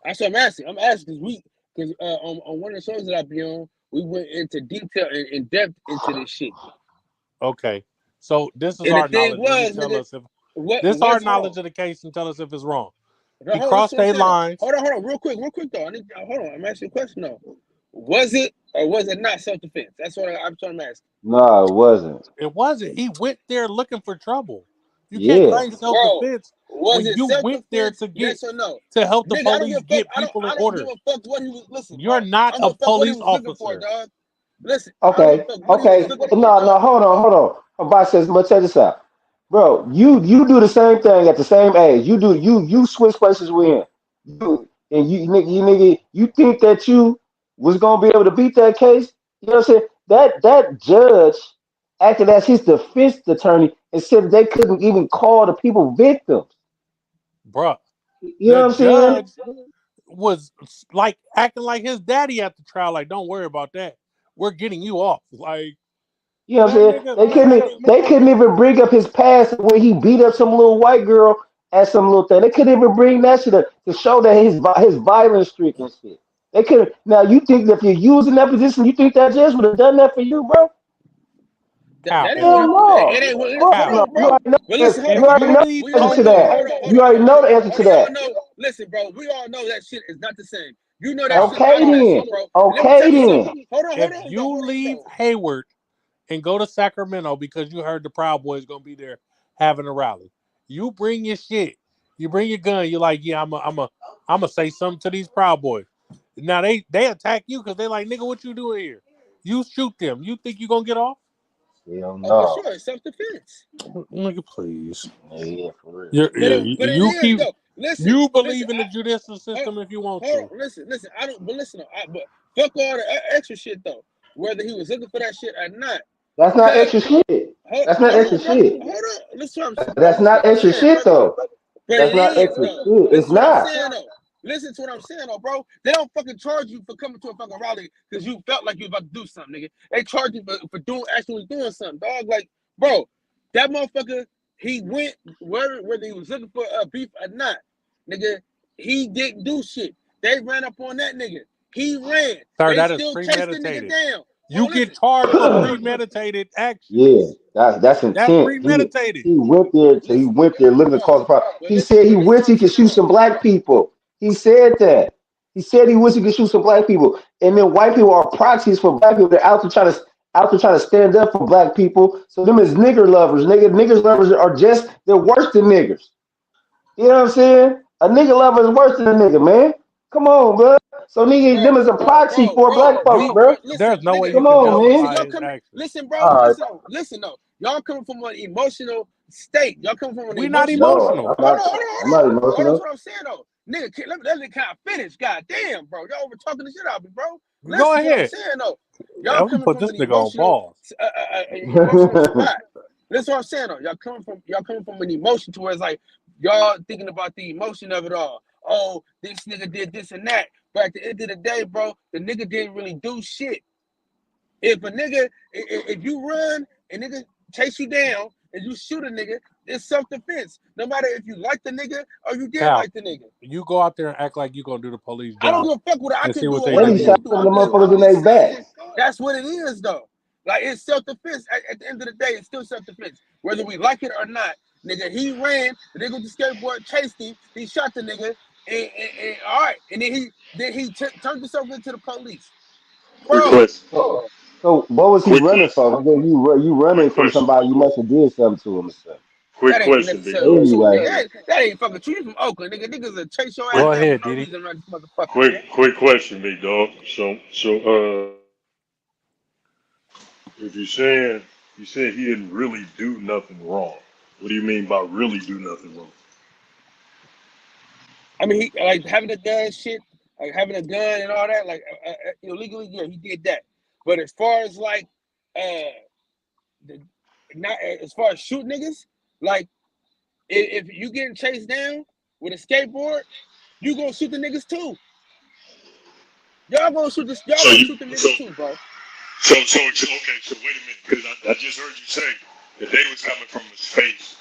That's what I'm asking. I'm asking because on one of the shows that I be on, we went into detail and in depth into this shit.
Okay. So this is
And the
our
thing
knowledge, and you
was,
tell
nigga,
us if
what
this our
was hold
knowledge
on.
of the case and tell us if it's wrong.
No,
He
hold on,
crossed
listen what I'm
state
saying though.
lines.
Hold on, real quick though. Hold on. I'm asking you a question though. Was it or was it not self defense? That's what I'm trying to ask.
No, it wasn't.
It wasn't. He went there looking for trouble. You can't
Yeah.
claim self
Bro,
defense
was
when
it
you
self
went there
defense? Yes or no?
to help the
Nigga, I don't give
police
a fuck.
get people in
I don't give
order.
a fuck what he was. Listen,
You're
bro.
not
I don't
a
give a fuck what he
police
was looking for,
officer.
dog. Listen, I don't give
Okay,
a fuck what he was
okay.
looking for,
No, no,
dog.
hold on. Somebody says, let's check this out, bro. You do the same thing at the same age. You switch places with him. You think that you was gonna be able to beat that case? You know what I'm saying? That judge acted as his defense attorney and said they couldn't even call the people victims.
Bruh.
You know
The
what I'm saying?
judge was like acting like his daddy at the trial. Like, don't worry about that. We're getting you off. Like
You know what I'm
that
saying?
nigga,
They couldn't even bring up his past when he beat up some little white girl at some little thing. They couldn't even bring that shit up to show that his violence streak and shit. They could. Now you think that if you're using that position, you think that judge would have done that for you, bro?
how?
That ain't what
Hell
it
no.
ain't what. Hold
How?
No,
on,
you
bro.
already know.
But listen, hold
If
on,
You
hold
already
on.
know
you leave
the
We
answer
all
to
know.
Hayward,
that.
Hold on, hold
You
on,
already
hold
know
on.
the answer to
We all
that.
know. Listen, bro. We all know that shit is not the same. You know that shit.
how?
I
Okay
know that
then.
shit, bro. And let me tell
Okay
you something.
then.
If
Hold on,
you
though. Hold on,
leave
though.
Hayward and go to Sacramento because you heard the Proud Boys gonna be there having a rally, you bring your shit. You bring your gun. You're like, yeah, I'm a say something to these Proud Boys. Now they attack you because they like, nigga, what you doing here? You shoot them. You think you gonna get off?
Hell
Oh, for
no.
sure, it's self defense.
Nigga, please.
Yeah, for real.
But it
You
is
keep
though. Listen,
you
listen.
believe in the judicial system if you want
Hold
to.
on, listen. I don't. But listen, but fuck all the extra shit though. Whether he was looking for that shit or not,
That's not
cause
extra shit. That's not
hold
extra
on, brother.
shit.
Hold on.
That's
Listen to
not
what I'm
extra
saying,
shit
brother.
though.
But
That's
it
not
is
extra
though.
shit. It's
Listen to what I'm
not.
saying though. Listen to what I'm saying though, bro. They don't fucking charge you for coming to a fucking rally because you felt like you was about to do something, nigga. They charge you for actually doing something, dog. Like, bro, that motherfucker, he went whether he was looking for a beef or not, nigga. He didn't do shit. They ran up on that nigga. He ran.
Sir,
They
that is
still chased the nigga
premeditated.
down.
You
Oh,
get
listen.
charged for premeditated
Yeah,
actions.
that's
That's
intent.
premeditated.
He went there. He
Listen,
went there looking to
bro.
cause a problem.
But
He
listen,
said he
but listen to
wished
what I'm
he could
saying
shoot
though.
some black people. He said that. He said he wished he could shoot some black people. And then white people are proxies for black people. They're out to try to stand up for black people. So them is nigger lovers. Niggers lovers are just they're worse than niggers. You know what I'm saying? A nigga lover is worse than a nigga, man. Come on, bro. So nigga, them
Bro,
is a proxy for black folks, bro.
There's
listen,
no way
nigga,
you
Come
can
on, man.
listen,
justify
y'all
his
coming,
actions.
listen, bro,
All right.
listen, though, y'all coming from an emotional state. Y'all coming from an
We not
emotional.
No,
emotional.
I'm not
That's
emotional.
what I'm saying, though, nigga. Let me kind of finish. God damn, bro, y'all over talking the shit out of me, bro.
Go
Listen to what I'm
ahead.
saying, though. Y'all
I'm gonna
coming
put
from
this
an
nigga on
emotional,
pause.
emotional spot. Listen what I'm saying, though. Y'all coming from an emotion to where it's like, y'all thinking about the emotion of it all. Oh, this nigga did this and that. But at the end of the day, bro, the nigga didn't really do shit. If a nigga, if you run and nigga chase you down and you shoot a nigga, it's self-defense. No matter if you like the nigga or you didn't
Cal,
like the nigga.
you go out there and act like you gonna do the police
I don't
job
give a fuck what I
and see
can do
what
or
they
what
And
I
he
do to
shot
didn't
you.
do.
some of the
I'm
motherfuckers in
just
their back.
saying that's what it is though. Like it's self-defense. At the end of the day, it's still self-defense. Whether we like it or not. Nigga, he ran, the nigga with the skateboard chased him, he shot the nigga, and all right. And then he turned himself into the police.
Quick
Bro,
question.
So what was he
Quick
running
question.
from? Then you running
Quick
from
question.
somebody, you must have did something to him or something.
Quick
that ain't
question, big
necessarily
dog.
true,
Anyway,
nigga. That ain't fucking true. You from Oakland, nigga. Niggas will chase your ass
Go
down for
ahead,
no
Diddy.
reason around this motherfucker, nigga.
Quick question, big dog. If you said he didn't really do nothing wrong, what do you mean by really do nothing wrong?
I mean, he like having a gun, shit, like having a gun and all that, like illegally, yeah, he did that. But as far as like, uh, the not as far as shoot niggas, like if you getting chased down with a skateboard, you gonna shoot the niggas too. Y'all gonna shoot this. Y'all
So
gonna
you
shoot the
so
niggas too, bro.
okay. So wait a minute, because I just heard you say that they was coming from a space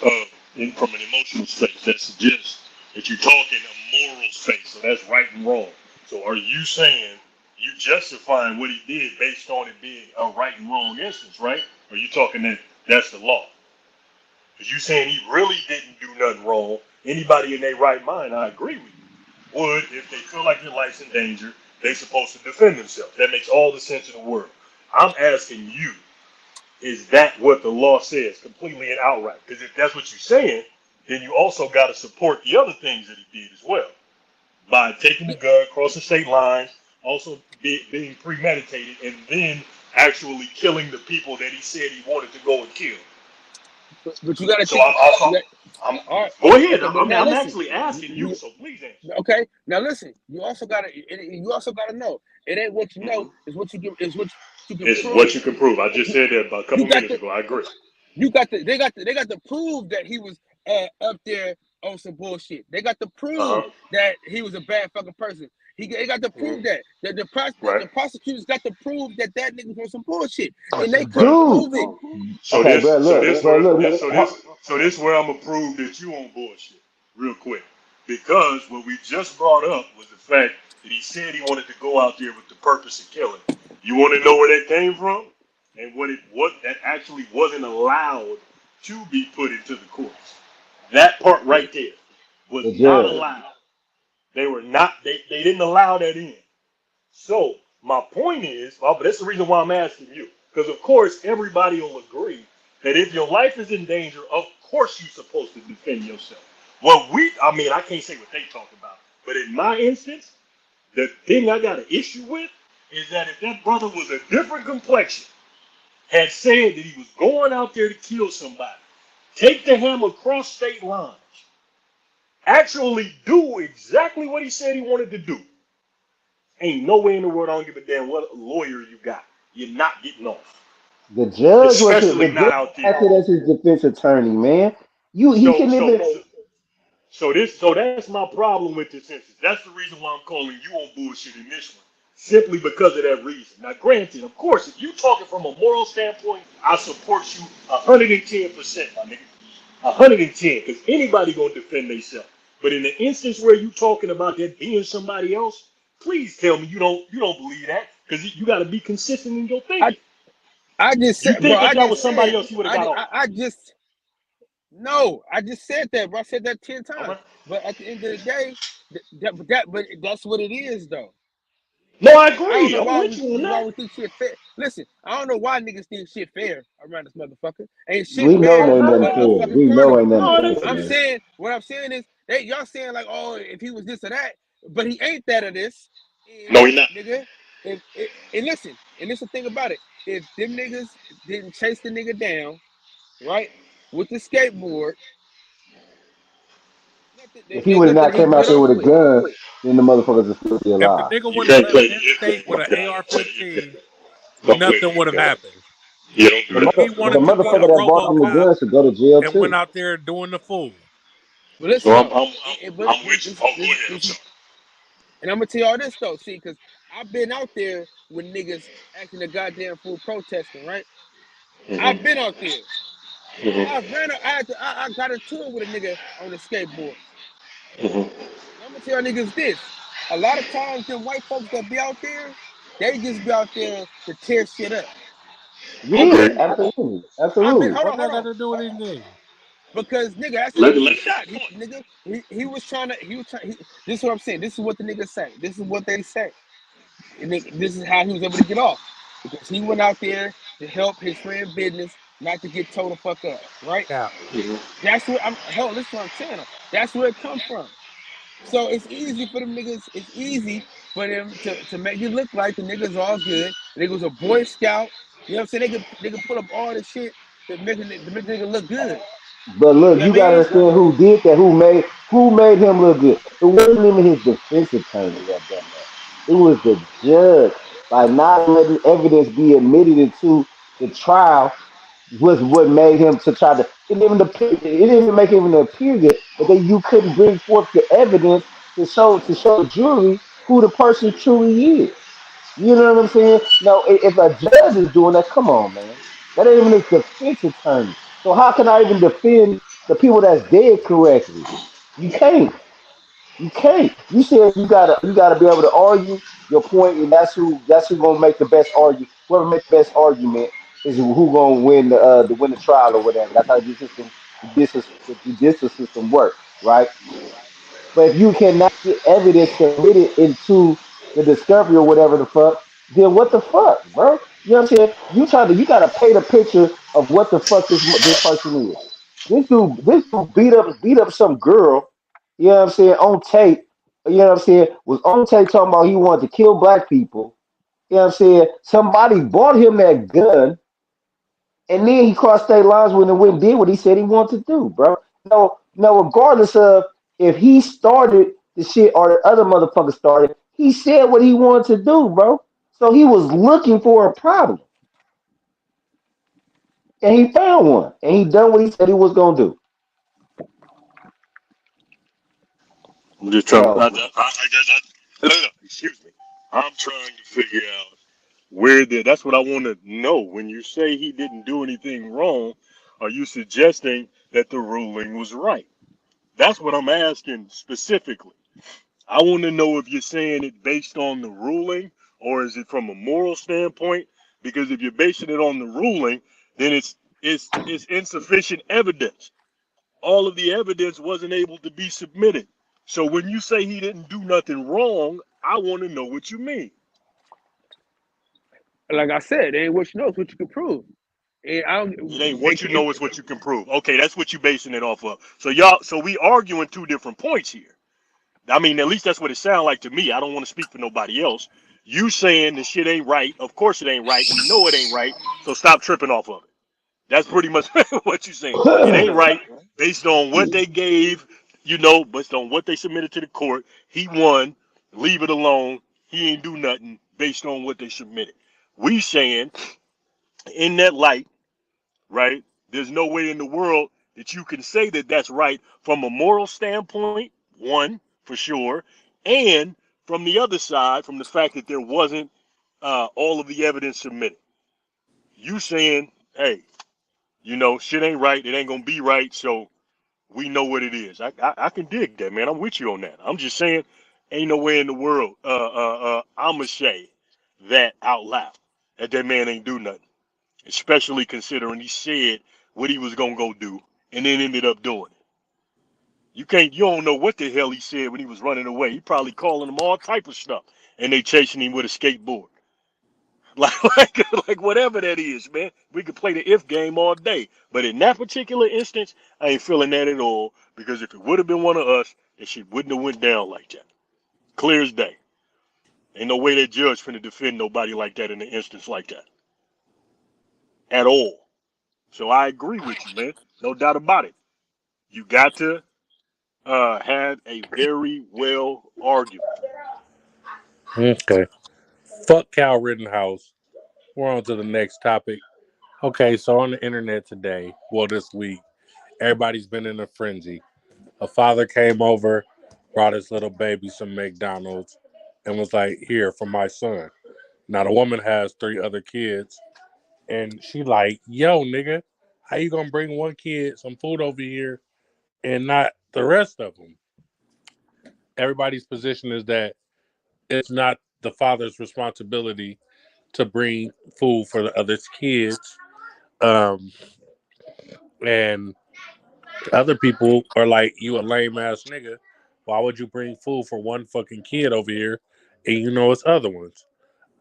from an emotional space that suggests that you're talking a moral space. So that's right and wrong. So are you saying you justifying what he did based on it being a right and wrong instance, right? Or you talking that that's the law? Because you saying he really didn't do nothing wrong. Anybody in their right mind, I agree with you, would, if they feel like their life's in danger, they supposed to defend themselves. That makes all the sense in the world. I'm asking you, is that what the law says, completely and outright? Because if that's what you're saying, then you also got to support the other things that he did as well. By taking the gun across the state lines, also being premeditated, and then actually killing the people that he said he wanted to go and kill.
But you gotta
So
think. You got,
I'm
all right.
go ahead.
Okay, but now
I'm
listen.
actually asking you,
You
so please answer.
okay? Now listen. You also gotta know. It ain't what you know. It's what you can. It's what you can
It's
prove.
what you can prove. I just
You,
said that about a
you
couple
got
minutes
the.
ago. I agree.
You got the. They got to prove that he was up there on some bullshit. They got to
Uh
prove
huh.
that he was a bad fucking person. They got to prove that.
Right.
The prosecutors got to prove that nigga was on some bullshit, and they couldn't
Right.
dude.
prove it.
So
Okay,
this,
bro,
so
look,
this
bro,
where,
look,
this,
look.
so this where I'm gonna prove that you on bullshit, real quick, because what we just brought up was the fact that he said he wanted to go out there with the purpose of killing. You want to know where that came from, and what that actually wasn't allowed to be put into the courts. That part right there was
The
not
judge.
allowed. They were not. They didn't allow that in. So my point is, well, but that's the reason why I'm asking you, because of course everybody will agree that if your life is in danger, of course you're supposed to defend yourself. I mean, I can't say what they talk about, but in my instance, the thing I got an issue with is that if that brother was a different complexion, had said that he was going out there to kill somebody, take the hammer across state lines, actually do exactly what he said he wanted to do, ain't no way in the world I don't give a damn what lawyer you got. You're not getting off.
The
Especially not
judge
out there.
acted as his defense attorney, man. He
So
couldn't
so
even.
so so that's my problem with this instance. That's the reason why I'm calling you on bullshit in this one. Simply because of that reason. Now granted, of course, if you talking from a moral standpoint, I support you 110%, my nigga. 110, because anybody gonna defend themselves. But in the instance where you talking about that being somebody else, please tell me you don't believe that, because you got to be consistent in your
I
thinking.
I just
You
said, bro.
think if
I
that
just
was somebody
said.
else, you would have got off.
I just no. I just said that, bro. I said that 10 times.
Okay.
But at the end of the day, but that's what it is, though.
No, I
I don't
agree.
know
I'm with you on
why
that.
we think shit fair. Listen, I don't know why niggas think shit fair around this motherfucker. Ain't shit
We know
fair
ain't nothing
but a
fair.
fucking
We know ain't
carnival.
nothing
No,
fair,
that's
I'm
man.
saying what I'm saying is y'all saying like, oh, if he was this or that, but he ain't that or this. And
no, he not.
nigga, and listen, and this the thing about it. If them niggas didn't chase the nigga down, right, with the skateboard,
If he
there's
would have
nothing
not
he
came
can
out
get
there
off
with a
with.
gun, then the motherfuckers would still be
If the
alive.
nigga
You
would have
can't
left
play.
Penn
You
State with
can't.
an
You can't.
AR-15,
Don't play
nothing would
with
have
me, God.
happened.
You don't do
The
If
that.
he
mother, the
wanted to be
motherfucker
a
that bought him the
RoboCop
gun should go to jail
and went
too.
out there doing the fool,
But
So
listen though, but
I'm with you. Oh, go ahead. I'm sorry.
and I'm gonna tell y'all this though. See, because I've been out there with niggas acting a goddamn fool protesting, right? I've been out there. I ran. I got a tour with a nigga on the skateboards. And I'm gonna tell niggas this: a lot of times, them white folks that be out there, they just be out there to tear shit up. I've
Yeah,
Okay.
been,
absolutely,
I've been.
absolutely.
Hold
What
on,
that
hold
got
on.
to do with anything?
Because nigga, that's the
Let
nigga
let
who
him make
shot.
his point.
He was trying to. He was trying. This is what I'm saying. This is what the niggas say. This is what they say. And this is how he was able to get off because he went out there to help his friend business, not to get towed the fuck up. Right?
Yeah.
That's where I'm. Hell, listen to what I'm saying. That's where it come from. So it's easy for them niggas. It's easy for them to make it look like the niggas all good. The niggas a Boy Scout. You know what I'm saying? They can pull up all the shit to make the nigga look good.
But look,
You know
you
what I
gotta
mean?
understand who did that, who made him look good. It wasn't even his defense attorney that done that. It was the judge. By not letting evidence be admitted into the trial was what made him to try to it didn't even make him appear good, but then you couldn't bring forth the evidence to show the jury who the person truly is. You know what I'm saying? No, if a judge is doing that, come on, man. That ain't even his defense attorney. So how can I even defend the people that's dead correctly? You can't. You can't. You said you gotta be able to argue your point, and that's who gonna make the best argue. Whoever make the best argument is who gonna win the trial or whatever. That's how the judicial system work, right? But if you cannot get evidence submitted into the discovery or whatever the fuck, then what the fuck, bro? You know what I'm saying? You gotta paint a picture of what the fuck this person is. This dude beat up some girl, you know what I'm saying, on tape. You know what I'm saying? Was on tape talking about he wanted to kill black people. You know what I'm saying? Somebody bought him that gun, and then he crossed state lines when he went and did what he said he wanted to do, bro. No, regardless of if he started the shit or the other motherfucker started, he said what he wanted to do, bro. So he was looking for a problem, and he found one, and he done what he said he was gonna do.
I'm just trying.
So,
I guess excuse me. I'm trying to figure out where the. That's what I want to know. When you say he didn't do anything wrong, are you suggesting that the ruling was right? That's what I'm asking specifically. I want to know if you're saying it based on the ruling or is it from a moral standpoint? Because if you're basing it on the ruling, then it's insufficient evidence. All of the evidence wasn't able to be submitted. So when you say he didn't do nothing wrong, I want to know what you mean.
Like I said, it ain't what you know, it's what you can prove. And I don't.
It ain't what you know, it's what you can prove. Okay, that's what you basing it off of. So we arguing two different points here. I mean, at least that's what it sounds like to me. I don't want to speak for nobody else. You saying the shit ain't right. Of course it ain't right. We know it ain't right. So stop tripping off of it. That's pretty much what you're saying. It ain't right based on what they gave, based on what they submitted to the court. He won. Leave it alone. He ain't do nothing based on what they submitted. We saying in that light, right? There's no way in the world that you can say that that's right from a moral standpoint, one, for sure, and from the other side, from the fact that there wasn't all of the evidence submitted. You saying, hey, shit ain't right. It ain't gonna be right. So we know what it is. I can dig that, man. I'm with you on that. I'm just saying, ain't no way in the world I'ma say that out loud that man ain't do nothing. Especially considering he said what he was gonna go do and then ended up doing it. You don't know what the hell he said when he was running away. He probably calling them all type of stuff, and they chasing him with a skateboard. Like whatever that is, man. We could play the if game all day, but in that particular instance, I ain't feeling that at all because if it would have been one of us, that shit wouldn't have went down like that. Clear as day. Ain't no way that judge finna defend nobody like that in an instance like that at all. So I agree with you, man. No doubt about it. You got to have a very well argument.
Okay. Fuck Cal Rittenhouse. We're on to the next topic. Okay, so on the internet today, well, this week, everybody's been in a frenzy. A father came over, brought his little baby some McDonald's, and was like, "Here for my son." Now the woman has three other kids, and she like, "Yo, nigga, how you gonna bring one kid some food over here and not the rest of them?" Everybody's position is that it's not the father's responsibility to bring food for the other kids. Um, and other people are like, "You a lame ass nigga. Why would you bring food for one fucking kid over here and you know it's other ones?"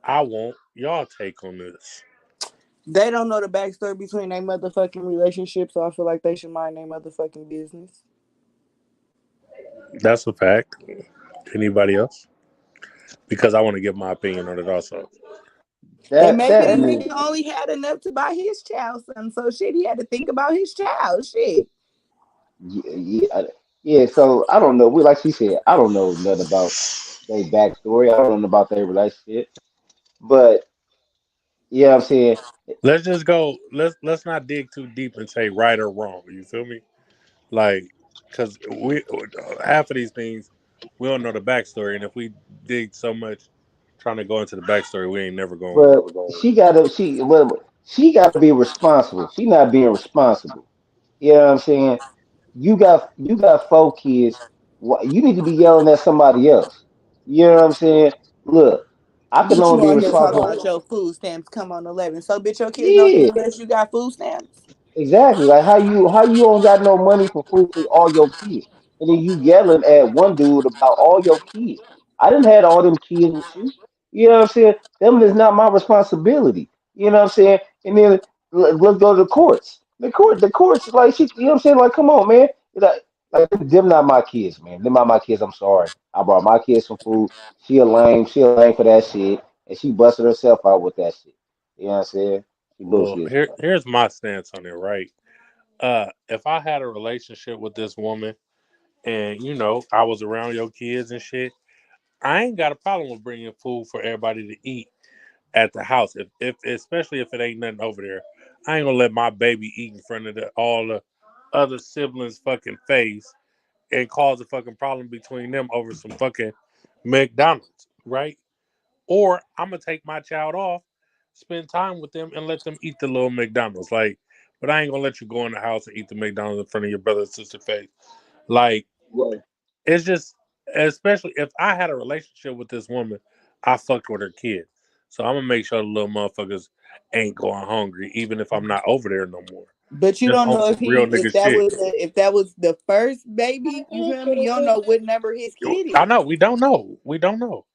I want y'all take on this.
They don't know the backstory between their motherfucking relationship, so I feel like they should mind their motherfucking business.
That's a fact. Anybody else? Because I want to give my opinion on it also.
And
That
maybe
that
the
me.
nigga only had enough to buy his child something, so shit, he had to think about his child. Shit.
Yeah. So I don't know. We like she said, I don't know nothing about their backstory. I don't know about their relationship. But yeah, I'm saying,
Let's just go. Let's not dig too deep and say right or wrong. You feel me? Like, because we half of these things we don't know the backstory, and if we dig so much trying to go into the backstory, we ain't never going.
but she gotta be responsible. She not being responsible. You know what I'm saying? You got four kids. You need to be yelling at somebody else. You know what I'm saying? Look, I can
But you
only be
out here talking
responsible.
about your food stamps come on 11. So, bitch, your kids don't eat
Yeah,
unless you got food stamps.
exactly. Like how you don't got no money for food for all your kids, and then you yelling at one dude about all your kids. I didn't have all them kids with you. You know what I'm saying? Them is not my responsibility. You know what I'm saying? And then let's go to the courts. The courts, like she, you know what I'm saying? Like, come on, man. Like them not my kids, man. Them not my kids. I'm sorry. I brought my kids some food. She a lame. She a lame for that shit, and she busted herself out with that shit. You know what I'm saying? She
Well,
bullshit herself.
here's my stance on it. Right. If I had a relationship with this woman, and I was around your kids and shit, I ain't got a problem with bringing food for everybody to eat at the house. If especially if it ain't nothing over there, I ain't gonna let my baby eat in front of all the other siblings' fucking face and cause a fucking problem between them over some fucking McDonald's, right? Or I'm gonna take my child off, spend time with them, and let them eat the little McDonald's. Like, but I ain't gonna let you go in the house and eat the McDonald's in front of your brother and sister face. Like, it's just, especially if I had a relationship with this woman, I fucked with her kid. So I'm gonna make sure the little motherfuckers ain't going hungry, even if I'm not over there no more.
But you
Just
don't
on
know
some
if
real nigga shit.
if that was the first baby. You feel me? You don't know what number his kid
I
is.
know we don't know. We don't know.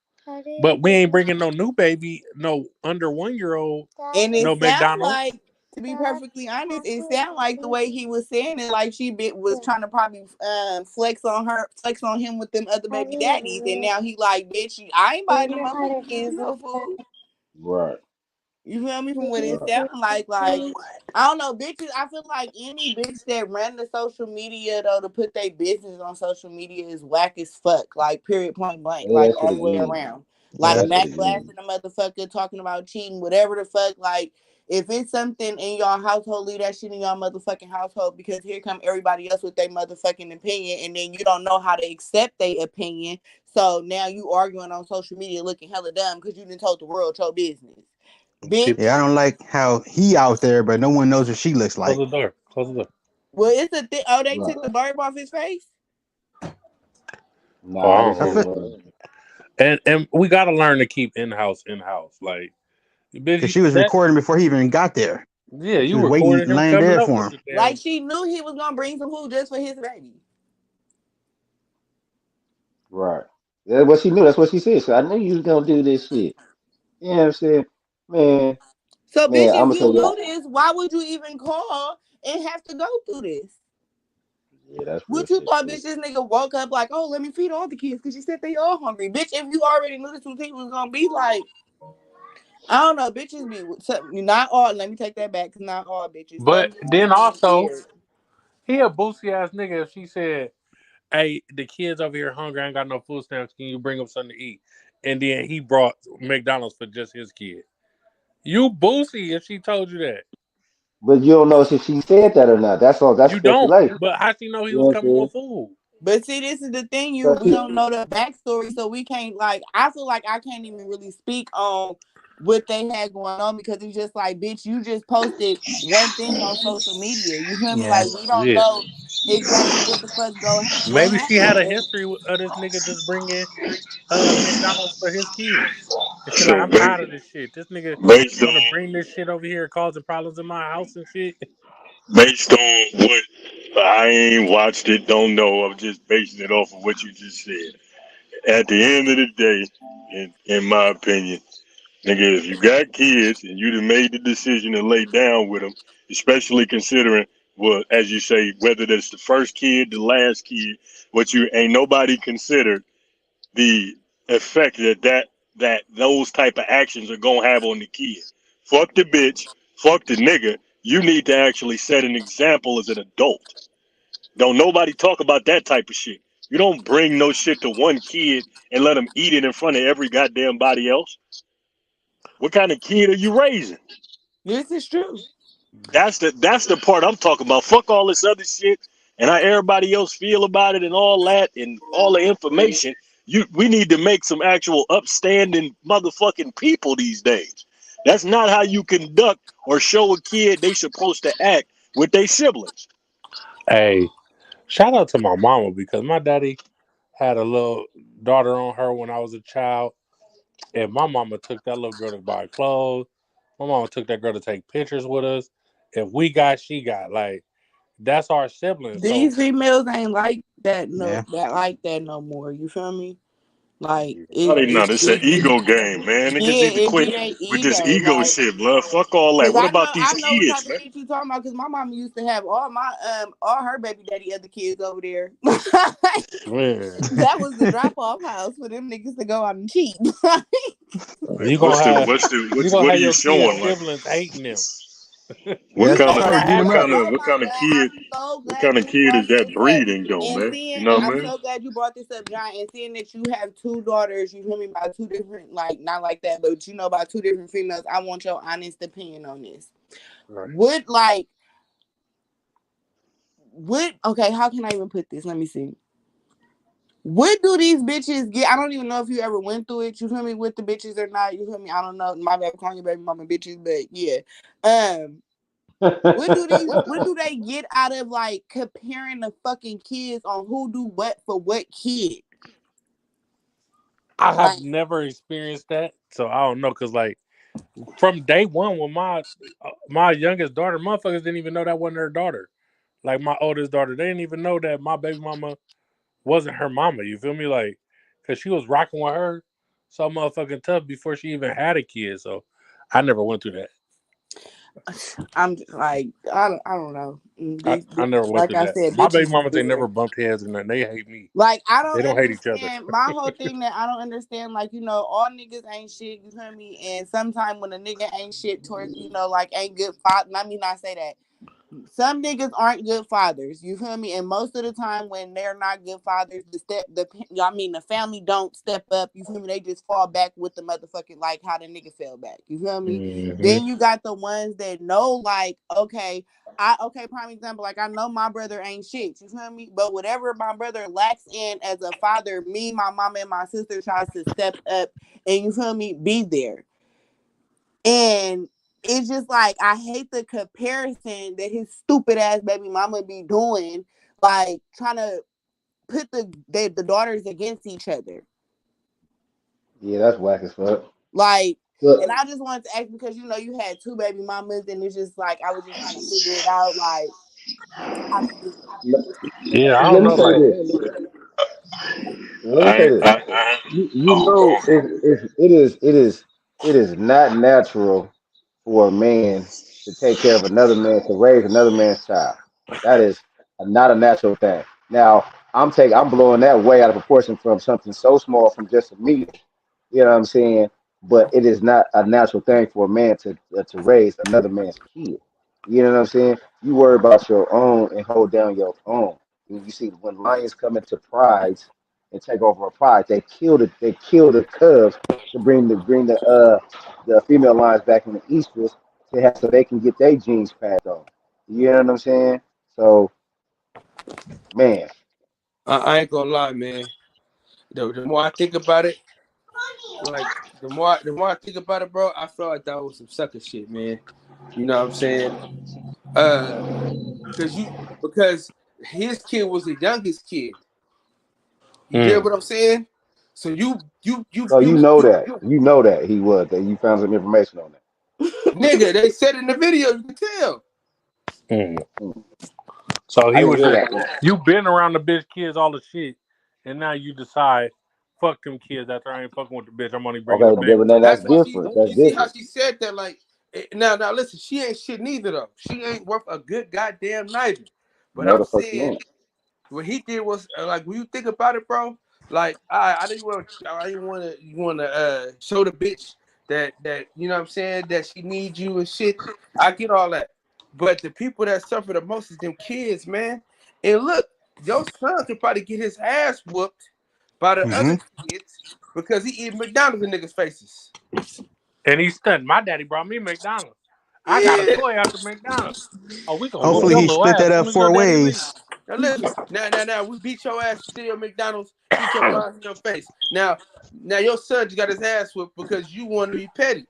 But we ain't bringing no new baby, no under 1 year old,
And
no
it sound
McDonald's.
like, to be perfectly honest, it sound like the way he was saying it, like was trying to probably flex on him with them other baby daddies, and now he like, bitch, I ain't buying them motherfucking kids no food.
Right.
You feel me? From what it
Right.
sounds like I don't know, bitches. I feel like any bitch that ran the social media though to put their business on social media is whack as fuck. Like period, point blank.
Yeah,
Like
that shit
all the way
again.
around. Like
Yeah.
That shit
Mac
again.
blasting a motherfucker, talking about cheating, whatever the fuck. Like if it's something in y'all household, leave that shit in y'all motherfucking household because here come everybody else with their motherfucking opinion, and then you don't know how to accept their opinion. So now you arguing on social media looking hella dumb because you didn't told the world your business.
See,
Bitch.
Yeah, I don't like how he out there, but no one knows what she looks
close
like.
the door. Close the door.
Well, it's a thing. Oh, they
Right.
took the barb off his face.
Oh,
Nah,
I
this
don't
I
know.
shit
feel
was.
And we gotta learn to keep in house in house. Like, bitch,
because she was
that
recording before he even got there.
yeah,
She
you
was waiting,
recorded him
laying
coming
there
up
for
with
him.
the
Like
damn.
she knew he was gonna bring some food just for his baby.
Right. That's what she knew. That's what she said. So I knew you was gonna do this shit. You know what I'm saying? Man,
So, bitch,
man,
if
I'm gonna
you
tell you.
knew this, why would you even call and have to go through this?
Yeah, that's real
What you
shit
thought,
too.
bitch? This nigga woke up like, oh, let me feed all the kids because she said they all hungry, bitch. If you already knew this was he was gonna be like, I don't know, bitches be not all. Let me take that back, cause not all bitches. Some
But
bitches
then
be
also,
weird.
he a boosty ass nigga. If she said, "Hey, the kids over here hungry, I ain't got no food stamps. Can you bring them something to eat?" And then he brought McDonald's for just his kid. You boosty if she told you that.
But you don't know if she said that or not. That's all. That's
You don't.
speculation.
But how she know he
You know
was
what I'm
coming
saying?
with food?
But see, this is the thing,
Cause
we
see,
don't know the backstory, so we can't like. I feel like I can't even really speak on what they had going on because it's just like, bitch, you just posted one thing on social media. You feel me?
Yeah.
Like we don't
Yeah.
know exactly what the fuck what
Maybe she had a
happened.
history of this nigga just bringing McDonald's for his kids. And she like,
So
I'm tired of this shit. This nigga
based
want to
on
bring this shit over here causing problems in my house and shit.
based on what I ain't watched it, don't know. I'm just basing it off of what you just said. At the end of the day, in my opinion, nigga, if you got kids and you done made the decision to lay down with them, especially considering, well, as you say, whether that's the first kid, the last kid, what you ain't nobody considered the effect that those type of actions are gonna have on the kid. Fuck the bitch, fuck the nigga. You need to actually set an example as an adult. Don't nobody talk about that type of shit. You don't bring no shit to one kid and let them eat it in front of every goddamn body else. What kind of kid are you raising?
This is true.
That's the part I'm talking about. Fuck all this other shit and how everybody else feel about it and all that and all the information. We need to make some actual upstanding motherfucking people these days. That's not how you conduct or show a kid they supposed to act with their siblings.
Hey, shout out to my mama because my daddy had a little daughter on her when I was a child. And my mama took that little girl to buy clothes. My mama took that girl to take pictures with us. If we got, she got. Like, that's our siblings. So,
These females ain't like that
Yeah.
no more. You feel me? Like
No, they not. It's an
it's
ego game, man. Niggas
yeah,
need to
it
quit
be their
with this
ego.
ego
Like,
shit, blood. Fuck all that.
cause
What about these
I know what type
kids,
of
man?
shit you talking about. Cause my mama used to have all her baby daddy other kids over there.
man,
That was the drop off house for them niggas to go out and cheat.
you
What's
gonna
the
have
what's the
you
what's
gonna
what are
have
you
your kids'
showing? Like
siblings hating them.
what
Yeah,
kind
that's
of
how you beat them
what
up.
kind of
Oh
what
my
kind of
god,
kid
I'm so
what
glad
kind of
you
kid
brought
is that
this up.
breeding though,
And
man? You
seeing,
know what I
I'm
mean?
so glad you brought this up, John. And seeing that you have two daughters, you feel me, by two different, like not like that, but you know, about two different females. I want your honest opinion on this.
Right.
Would like, would okay? How can I even put this? Let me see. What do these bitches get? I don't even know if you ever went through it. You feel me with the bitches or not? You feel me? I don't know. My baby calling your baby mama bitches, but yeah. Um, what do they get out of like comparing the fucking kids on who do what for what kid?
I have
Like
never experienced that, so I don't know. Cause like from day one, when my youngest daughter, motherfuckers didn't even know that wasn't her daughter. Like my oldest daughter, they didn't even know that my baby mama wasn't her mama. You feel me? Like, cause she was rocking with her so motherfucking tough before she even had a kid. So I never went through that.
I'm just like I don't know.
I never went
Like
through
I
that.
said,
My
bitches
baby
is
mamas ain't never
different.
bumped heads and nothing. They hate me.
Like I
They
don't
don't hate each other.
understand my whole thing that I don't understand. Like you know, all niggas ain't shit. You feel me? And sometimes when a nigga ain't shit towards like ain't good father. I mean, I say that some niggas aren't good fathers. You feel me? And most of the time, when they're not good fathers, the family don't step up. You feel me? They just fall back with the motherfucking like how the nigga fell back. You feel me?
Hmm.
Then you got the ones that know, like, okay, prime example, like I know my brother ain't shit. You feel me? But whatever my brother lacks in as a father, me, my mama, and my sister tries to step up and you feel me, be there. And it's just like I hate the comparison that his stupid ass baby mama be doing, like trying to put the daughters against each other.
Yeah, that's whack as fuck.
Like, and
Look,
I just wanted to ask because you had two baby mamas, and it's just like I was just trying to figure it out. Like, how can this
let,
Yeah, I
let
don't
me
know.
say
Like,
this. Let me say
I,
this.
I, I
You
oh,
know,
go
it is not natural for a man to take care of another man to raise another man's child. That is not a natural thing. Now, I'm blowing that way out of proportion from something so small from just a meter. You know what I'm saying? But it is not a natural thing for a man to raise another man's kid. You know what I'm saying? You worry about your own and hold down your own. You see, when lions come into prides and take over a pride, they kill the cubs to bring the female lions back in the estrus so they can get their genes passed on. You know what I'm saying? So man,
I ain't gonna lie, man. The more I think about it, like the more I think about it, bro, I feel like that was some sucker shit, man. You know what I'm saying? Uh, because his kid was the youngest kid. You get what I'm saying? So
So you know that he was that you found some information on that.
nigga, they said in the video, you can tell.
Mm.
So
I
he
didn't
was
hear
just
that.
you been around the bitch kids all the shit, and now you decide fuck them kids after I ain't fucking with the bitch. I'm only bringing the
Okay,
baby
but
to
then
the
that's
That's
family.
why she.
different. That's
You see how
different.
she said that? Like now, listen. She ain't shit neither though. She ain't worth a good goddamn neither. But
No,
I'm
the fuck you
saying
ain't.
what he did was like when you think about it, bro. Like I didn't want to. You want to show the bitch that you know what I'm saying that she needs you and shit. I get all that. But the people that suffer the most is them kids, man. And look, your son could probably get his ass whooped by the
Mm-hmm.
other kids because he eat McDonald's in niggas' faces.
And he's stunned. My daddy brought me McDonald's. I got a
Yeah.
toy after McDonald's. Oh, we gonna whoop
Hopefully
your
he
little
split
ass
that
as
up
soon as your
4
daddy leaves.
ways.
Now listen. Now. We beat your ass still McDonald's. Get your behind in your face. Now your son just got his ass whooped because you want to be petty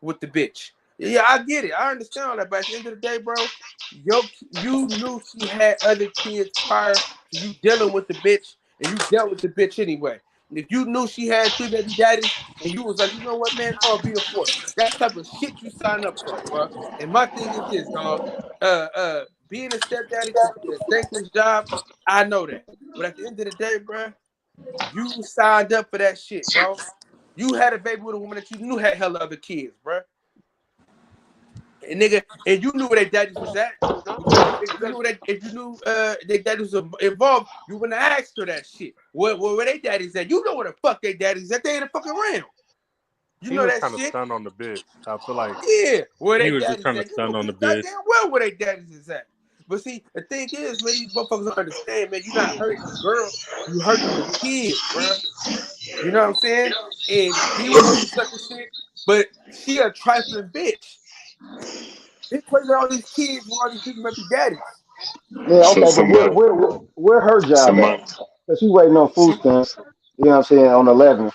with the bitch. Yeah, I get it. I understand all that. But at the end of the day, bro, you knew she had other kids prior to you dealing with the bitch, and you dealt with the bitch anyway. And if you knew she had 3 baby daddies, and you was like, you know what, man, I'll be a force. That's the type of shit you sign up for, bro. And my thing is this, dog. Being a stepdaddy could be a thankless job. I know that. But at the end of the day, bro, you signed up for that shit, bro. You had a baby with a woman that you knew had hella other kids, bro. And nigga, and you knew where their daddies was at. Because if you knew their daddies was involved, you wouldn't have asked her that shit. Where their daddies at? You know where the fuck their daddies at. They ain't a fucking around. You
He
know
was
that
trying to
shit?
stun on the bitch. I feel like
Yeah. Where
he
they
was just
daddies
trying to
at? You
stun
know
on the
good
bitch.
goddamn well where they daddies is at. But see, the thing is, man, these motherfuckers don't understand, man. You're not hurting the girl, you hurting the kid, bro. You know what I'm saying? And he was on some sucker shit, but she a trifling bitch. Bitch raising all these kids with all these people might be daddies.
Yeah,
So
okay, but where her job at?
somebody,
Cause she waiting on food
some,
stamps. You know what I'm saying on 11.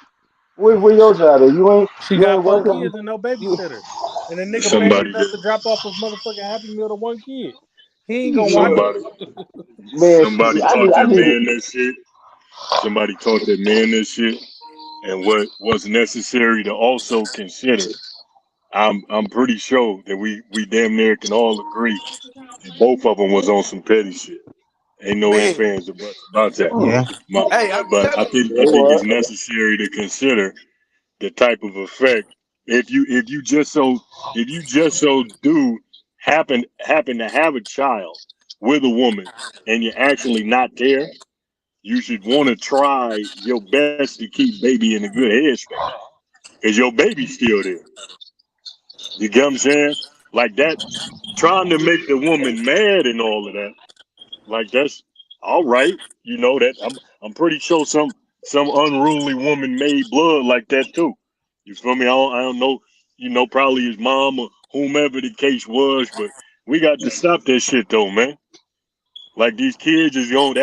Where your job at?
She
You
got
ain't
4 kids
working.
and no
You,
babysitter. And the nigga paying
somebody,
enough to drop off a motherfucking Happy Meal to one kid. He ain't gonna watch
shit,
it.
somebody,
man.
somebody
I
taught
need. I
that
need.
man that shit. Somebody taught that man that shit. And what was necessary to also consider, I'm pretty sure that we damn near can all agree that both of them was on some petty shit. Ain't no ifs,
Man,
ands, or buts about that.
Mm,
Yeah.
hey, I'm
But
telling you,
I
it
think it's
was.
necessary to consider the type of effect if you just so do happen to have a child with a woman and you're actually not there, you should want to try your best to keep baby in a good headspace because your baby's still there. You get what I'm saying? Like that, trying to make the woman mad and all of that. Like that's all right. You know that I'm pretty sure some unruly woman made blood like that too. You feel me? I don't know. You know, probably his mom or whomever the case was, but we got to stop that shit though, man. Like these kids is going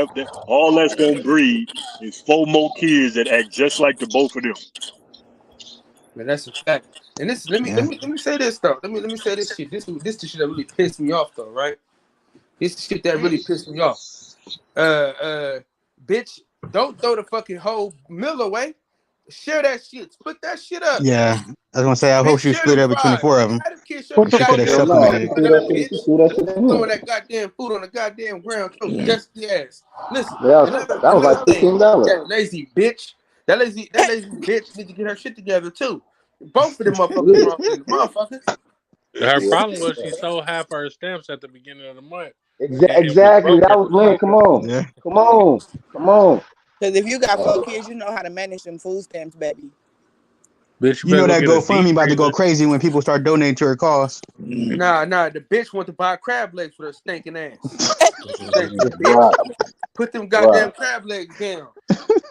all that's gonna breed is 4 more kids that act just like the both of them.
man, that's a fact. And this, let me let
Yeah.
me let me say this though. Let me say this shit. This the shit that really pissed me off though, right? This the shit that really pissed me off. Bitch, don't throw the fucking whole meal away. Share that shit. Split that shit up.
Yeah. I was gonna say I hope
Bitch,
she
share
split
them
up between the
fries.
4 of
Bitch,
them.
have them kids share
What
them
the
She could
fuck
have
is
goddamn
Hell
wrong
no.
with
fries.
She
supplemented.
you?
threw
Shut
that
up,
shit. She
bitch.
threw that shit in
Throwing
there.
that goddamn food on the goddamn ground. Your dusty ass. Listen,
That was
another
like
thing.
$15.
That lazy bitch. That lazy bitch need to get her shit together too. Both of them motherfuckers
Yeah.
wrong than the motherfuckers.
Her
Yeah.
problem was she sold half her stamps at the beginning of the month and was
Exactly.
broke
That was
every
man.
month.
Come on.
Yeah.
Come on. Come on.
Because if you got 4 kids, you know how to manage them food stamps, baby.
Bitch, you
You
better
know
go
that
get a deep
GoFundMe about to go
freezer.
crazy when people start donating to her cause.
Nah, the bitch want to buy crab legs with her stinking ass. Lazy bitch.
Right.
Put them
Right.
goddamn crab legs down.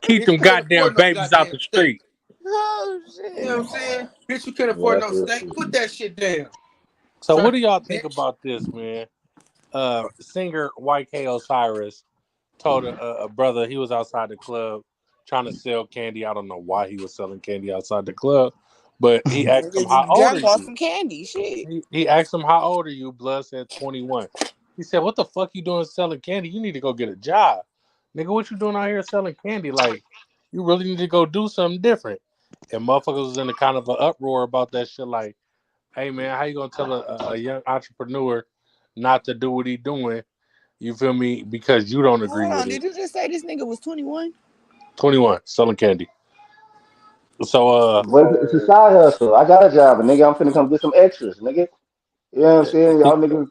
Keep
Bitch,
them
you can't
goddamn
afford no
babies out
goddamn
the
steak.
street.
Oh
You know what
shit.
I'm saying? Bitch, you can't
Yeah,
afford
that's
no
real
steak.
shit.
Put that shit down.
So what do
Trifling
y'all think
bitch.
about this, man? Singer YK Osiris told a brother he was outside the club trying to sell candy. I don't know why he was selling candy outside the club, but he asked him, "How
Niggas
old are
Jack bought
you?"
some candy. Shit.
He asked him, "How old are you?" Blood said 21. He said, "What the fuck you doing selling candy? You need to go get a job, nigga. What you doing out here selling candy? Like, you really need to go do something different." And motherfuckers was in a kind of an uproar about that shit. Like, hey man, how you gonna tell a young entrepreneur not to do what he doing? You feel me? Because you don't agree
Hold
with
on.
it.
Did you just say this nigga was 21?
21, selling candy. So
But it's a side hustle. I got a job, and nigga, I'm finna come get some extras, nigga. You know what I'm saying? Y'all niggas,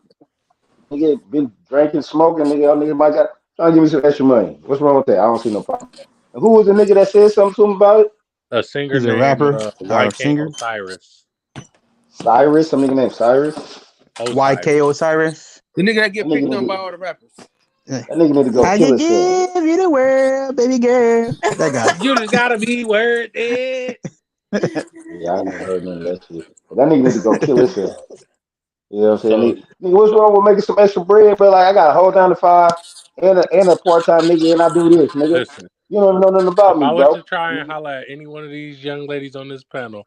nigga, been drinking, smoking, nigga. Y'all niggas might got trying to give me some extra money. What's wrong with that? I don't see no problem. And who was the nigga that said something to him about it?
a singer
He's a
named
rapper or a
YK
singer.
Osiris.
Cyrus, some nigga named Cyrus.
YK
Osiris.
Osiris.
The nigga that
That
get
nigga
picked
need
on by
to,
all the rappers.
that nigga need to go
I
kill
could
himself.
give you the world, baby girl. That guy.
You just gotta be worth it.
Yeah, I never heard none of that shit. But that nigga need to go kill himself. You know what I'm saying?
So
Nigga, what's wrong with making some extra bread? But like, I got to hold down the five and a part time nigga, and I do this, nigga.
listen,
You don't know nothing
if
about me,
I was
bro.
to try and holler at any one of these young ladies on this panel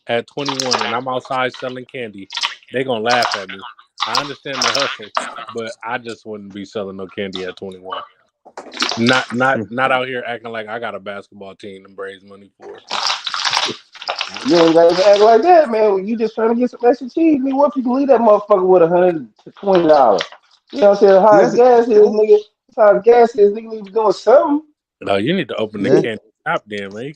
at 21 and I'm outside selling candy, they gonna laugh at me. I understand the hustle, but I just wouldn't be selling no candy at 21. Not out here acting like I got a basketball team to raise money for.
You ain't got to act like that, man. You just trying to get some extra cheese. Nigga, what if you can leave that motherfucker with $120? You know what I'm saying?
See,
How his
that's
gas is, nigga. How his gas is, nigga. Need to be doing something.
No, you need to open the
yeah.
candy shop, then, man.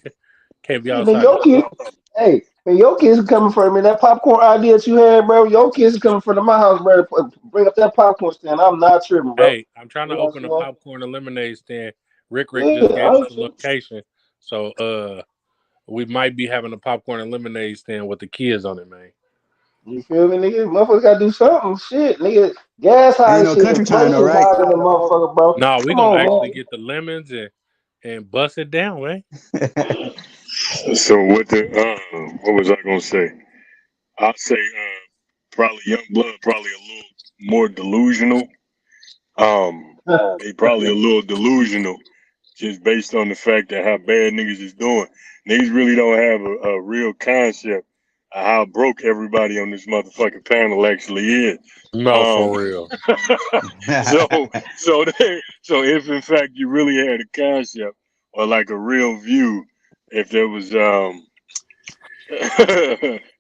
Can't be
Shit, nigga,
outside the
your kids.
club.
Hey, man, your kids are coming from me. That popcorn idea that you had, bro. Your kids are coming from my house, bro. Bring up that popcorn stand. I'm not tripping, bro.
Hey, I'm trying to
You know
open a
what
popcorn and lemonade stand. Rick
I'm saying?
just
Yeah,
gave
I
us
ain't
a
tripping.
location, so we might be having a popcorn and lemonade stand with the kids on it, man.
You feel me, nigga? Motherfuckers gotta do something. Shit, nigga. Gas high
Ain't
as
no
shit.
country time though,
Inflation's
right?
higher than a motherfucker, bro.
No, we
Come
gonna
on,
actually
man.
get the lemons and bust it down, man.
So what was I gonna say? I'd say probably young blood, probably a little more delusional. They probably a little delusional just based on the fact that how bad niggas is doing. Niggas really don't have a real concept of how broke everybody on this motherfucking panel actually is.
No,
Um,
for real.
so so if in fact you really had a concept or like a real view, if there was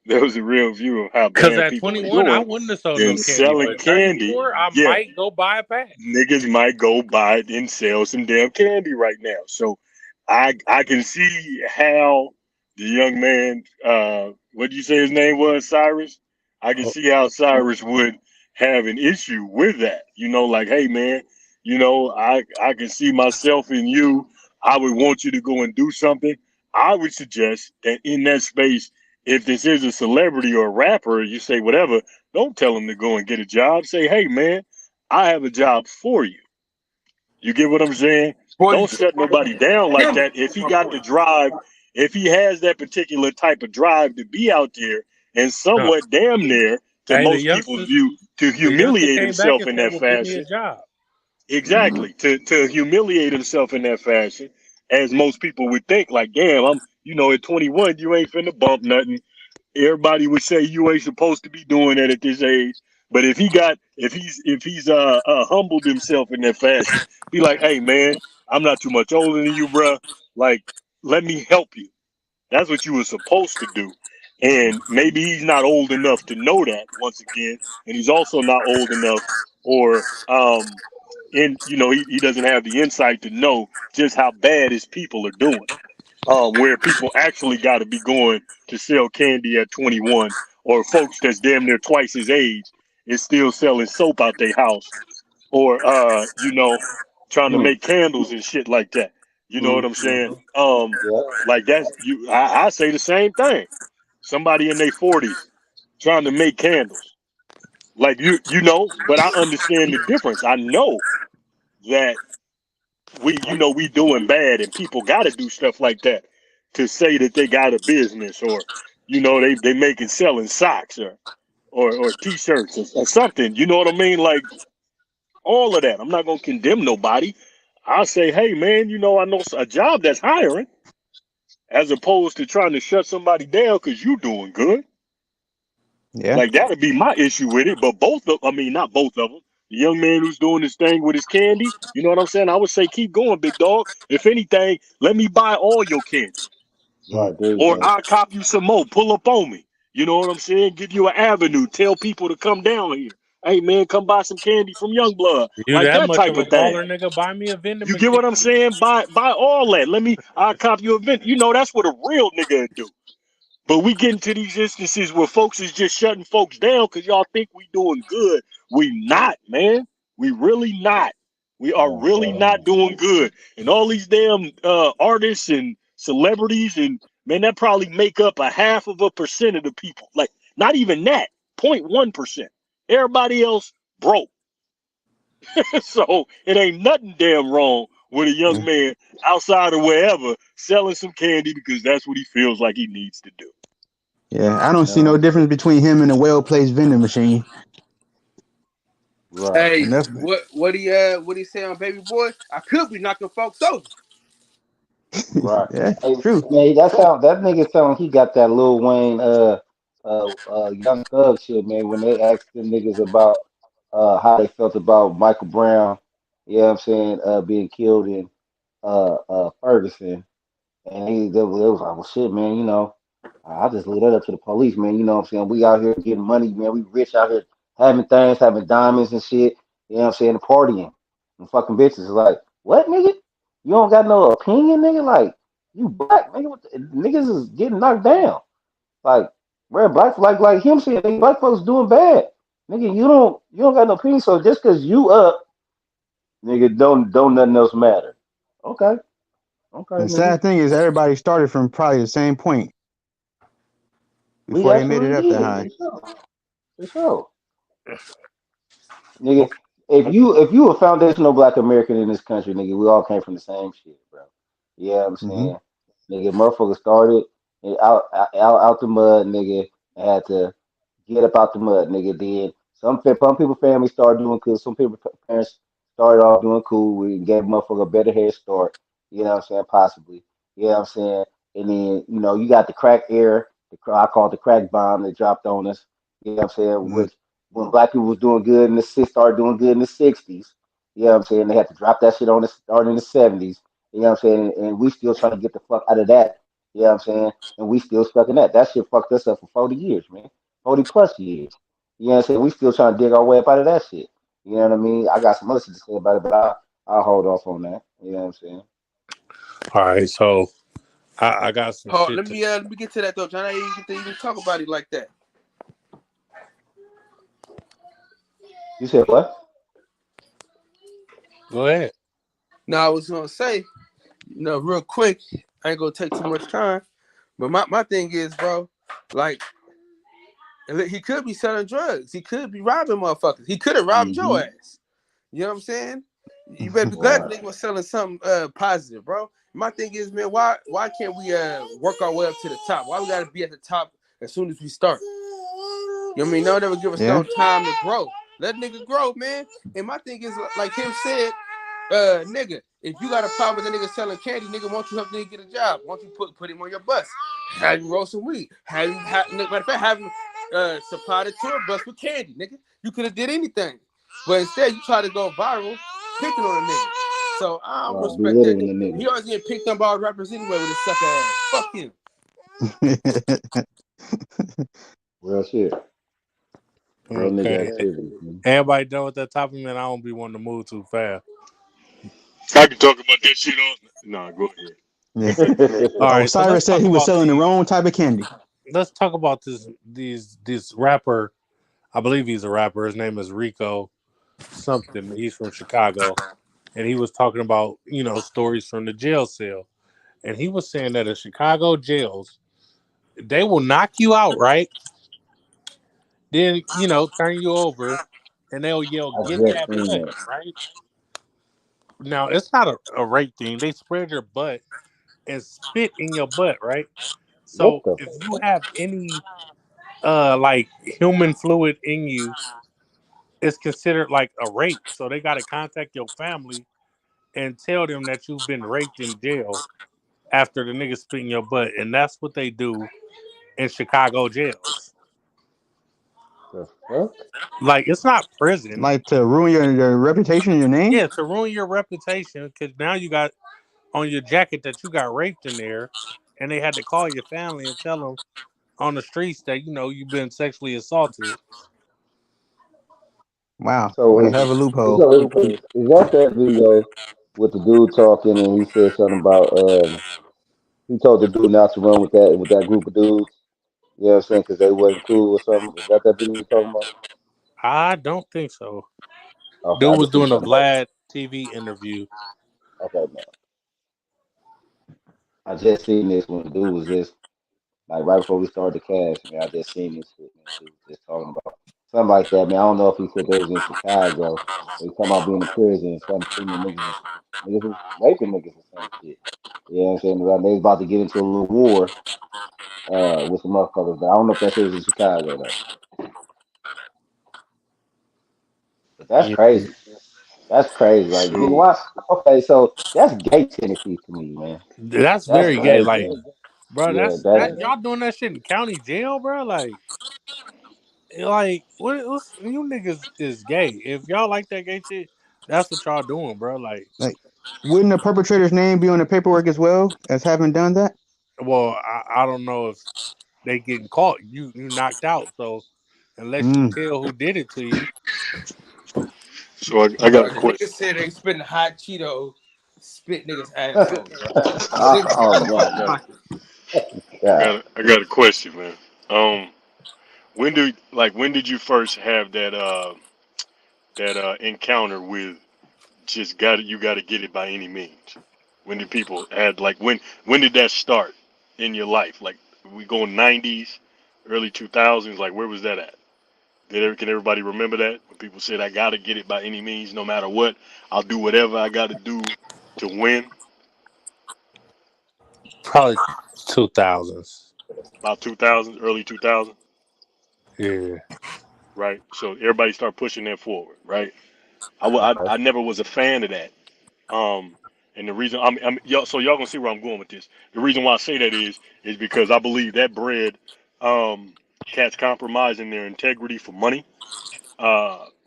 there was a real view of how
Cause
bad
at
people are
21, I
doing,
wouldn't have sold
then
no candy,
selling
but
candy,
34, I
yeah,
might go buy a pack.
niggas might go buy it and sell some damn candy right now. So I can see how the young man, what did you say his name was, Cyrus? I can
Oh,
see how Cyrus would have an issue with that. You know, like, hey man, I can see myself in you. I would want you to go and do something. I would suggest that in that space, if this is a celebrity or a rapper, you say whatever, don't tell him to go and get a job. Say, hey man, I have a job for you. You get what I'm saying?
Boy, you
Don't shut nobody down like that. If he got the drive, if he has that particular type of drive to be out there and
no.
somewhat damn near to
Hey,
most people's view to
the youngster
humiliate
came back
himself
and
in
said,
that
"Well, give me a
fashion,
job."
exactly, to humiliate himself in that fashion, as most people would think, like, damn, I'm, at 21, you ain't finna bump nothing. Everybody would say you ain't supposed to be doing that at this age. But if he's humbled himself in that fashion, be like, hey man, I'm not too much older than you, bruh. Like, let me help you. That's what you were supposed to do. And maybe he's not old enough to know that once again, and he's also not old enough, or he doesn't have the insight to know just how bad his people are doing, where people actually got to be going to sell candy at 21, or folks that's damn near twice his age is still selling soap out their house, or trying to
Mm,
make candles and shit like that. You know what
mm,
I'm saying?
mm. Yeah.
Like that's you. I say the same thing. Somebody in their 40s trying to make candles, like but I understand the difference. I know that we doing bad and people got to do stuff like that to say that they got a business, or they making selling socks, or t-shirts, or something, you know what I mean, like all of that. I'm not going to condemn nobody. I say, hey man, I know a job that's hiring, as opposed to trying to shut somebody down because you doing good.
Yeah.
Like that would be my issue with it. But I mean, not both of them. The young man who's doing this thing with his candy, you know what I'm saying? I would say keep going, big dog. If anything, let me buy all your candy.
Right, there you
Or
go.
I'll cop you some more. Pull up on me. You know what I'm saying? Give you an avenue. Tell people to come down here. Hey man, come buy some candy from Youngblood.
You
Like
that
that
much of
type
a
of thing.
baller, nigga? Buy me a vending
You get
machine.
what I'm saying? Buy all that. I'll cop you a vent. That's what a real nigga would do. But we get into these instances where folks is just shutting folks down because y'all think we doing good. We not, man. We really not. We are
Right,
really
right.
not doing good. And all these damn artists and celebrities and man, that probably make up a half of a percent of the people. Like not even that, 0.1%. Everybody else broke. So it ain't nothing damn wrong with a young
Yeah.
man outside of wherever selling some candy because that's what he feels like he needs to do.
Yeah. I don't see no
No,
difference between him and a well placed vending machine.
right,
Hey,
Enough.
what he say on Baby Boy? I could be knocking folks over.
right.
Yeah.
Hey,
True.
man, that nigga sound like he got that Lil Wayne Young Thug shit, man. When they asked them niggas about how they felt about Michael Brown, you know what I'm saying, being killed in Ferguson. And they was like, well, shit, man, I just leave that up to the police, man. You know what I'm saying? We out here getting money, man. We rich out here having things, having diamonds and shit. You know what I'm saying? Partying. And fucking bitches is like, what, nigga? You don't got no opinion, nigga? Like, you black, nigga? Niggas is getting knocked down. Like, where black, like him saying, nigga, black folks doing bad. Nigga, you don't got no opinion. So just because you up, nigga, don't nothing else matter. Okay, okay,
And
nigga.
sad thing is, everybody started from probably the same point
We
before they made it
absolutely
up that
did,
high.
for sure. For sure. Nigga, if you a foundational black American in this country, nigga, we all came from the same shit, bro. Yeah, I'm
Hmm.
saying, nigga, motherfucker started out the mud, nigga, and had to get up out the mud, nigga. Then some people families started doing cool. Some people parents started off doing cool. We gave motherfucker a better head start. You know what I'm saying? Possibly. You know what I'm saying? And then you got the crack era. I call it the crack bomb that dropped on us. You know what I'm saying?
Hmm.
Which when black people was doing good in the started doing good in the '60s. You know what I'm saying? They had to drop that shit on us starting in the '70s. You know what I'm saying? And we still trying to get the fuck out of that. You know what I'm saying? And we still stuck in that. That shit fucked us up for 40 years, man. 40 plus years. You know what I'm saying? We still trying to dig our way up out of that shit. You know what I mean? I got some other shit to say about it, but I'll hold off on that. You know what I'm saying?
All right, so I got some
Oh,
shit
let
to.
me let me get to that though, John. I didn't get to even talk about it like that.
You said what?
Go ahead.
Now I was gonna say, real quick, I ain't gonna take too much time. But my thing is, bro, like he could be selling drugs. He could be robbing motherfuckers. He could have robbed
Mm-hmm.
your ass. You know what I'm saying? You better be glad
Right.
the nigga was selling something positive, bro. My thing is, man, why can't we work our way up to the top? Why we gotta be at the top as soon as we start? You know what I mean? No, never give us no
Yeah.
time to grow. Let nigga grow, man. And my thing is, like him said, nigga, if you got a problem with a nigga selling candy, nigga, won't you help nigga get a job? Won't you put him on your bus? Have him roll some weed. Matter of fact, have him supply the tour bus with candy, nigga. You could have did anything. But instead, you try to go viral picking on a nigga. So I don't
Right.
respect that.
Belittling the
He
nigga.
always get picked on by all rappers anyway with his sucker ass. Fuck him.
Real shit. Real nigga
Okay.
activities, man.
Everybody done with that topic, man. I don't be wanting to move too fast.
I can talk about that shit on. Nah, go ahead.
Yeah.
All
Oh,
right, so let's
Cyrus said
talk
he was
about
selling the
these.
wrong type of candy.
Let's talk about this rapper. I believe he's a rapper. His name is Rico something. He's from Chicago, and he was talking about stories from the jail cell, and he was saying that in Chicago jails they will knock you out, right? Then turn you over, and they'll yell,
I
"Get
just
that
seen
butt!"
that.
Right now, it's not a rape thing. They spread your butt and spit in your butt, right?
What
So
the
if you
fuck?
have any like human fluid in you, it's considered like a rape. So they got to contact your family and tell them that you've been raped in jail after the nigga spit in your butt, and that's what they do in Chicago jails.
The fuck?
Like it's not prison.
Like to ruin your reputation and your name.
Yeah, to ruin your reputation because now you got on your jacket that you got raped in there, and they had to call your family and tell them on the streets that you've been sexually assaulted.
Wow,
So
what a hell of a loophole.
is that video with the dude talking and he said something about he told the dude not to run with that group of dudes. You know what I'm saying? Because they wasn't cool or something. Is that video you talking about?
I don't think so.
Okay, I
Dude was
just seen
doing a
something about.
Vlad TV interview.
Okay, man. I just seen this when the dude was just like right before we started the cast, man. I just seen this shit, man. Dude was just talking about something like that, man. I don't know if he said they was in Chicago. They talking about being in prison and some senior niggas was raping niggas or some shit. You know what I'm saying? Like, they was about to get into a little war with some motherfuckers, but I don't know if that shit was in Chicago though. But that's
Yeah,
crazy. That's crazy. Like, nigga,
So
why? Okay, so that's gay tendencies to me, man.
that's
That's
very gay.
gay
Like,
tendencies.
bro,
Yeah,
that's
that's
that y'all doing that shit in county jail, bro. Like what's you niggas is gay. If y'all like that gay shit, that's what y'all doing, bro. Like,
Like, wouldn't the perpetrator's name be on the paperwork as well as having done that?
well, I don't know if they getting caught. You knocked out, so unless you
Mm.
tell who did it to you,
I got
Bro,
a
the niggas
question.
said they spitting hot Cheeto, spit niggas asshole, bro. Niggas
oh
spitting
my
hot
I got
Cheeto.
god.
I got a question, man. Um, when did you first have that encounter with just got to get it by any means? When did people had like when did that start in your life? Like we go 90s, early 2000s. Like where was that at? Can everybody remember that when people said I got to get it by any means, no matter what? I'll do whatever I got to do to win.
probably 2000s.
About 2000, early 2000,
Yeah.
right? So everybody start pushing that forward, right?
Okay.
I never was a fan of that. Um, and the reason y'all, so y'all gonna see where I'm going with this. The reason why I say that is because I believe that bred cats compromising their integrity for money.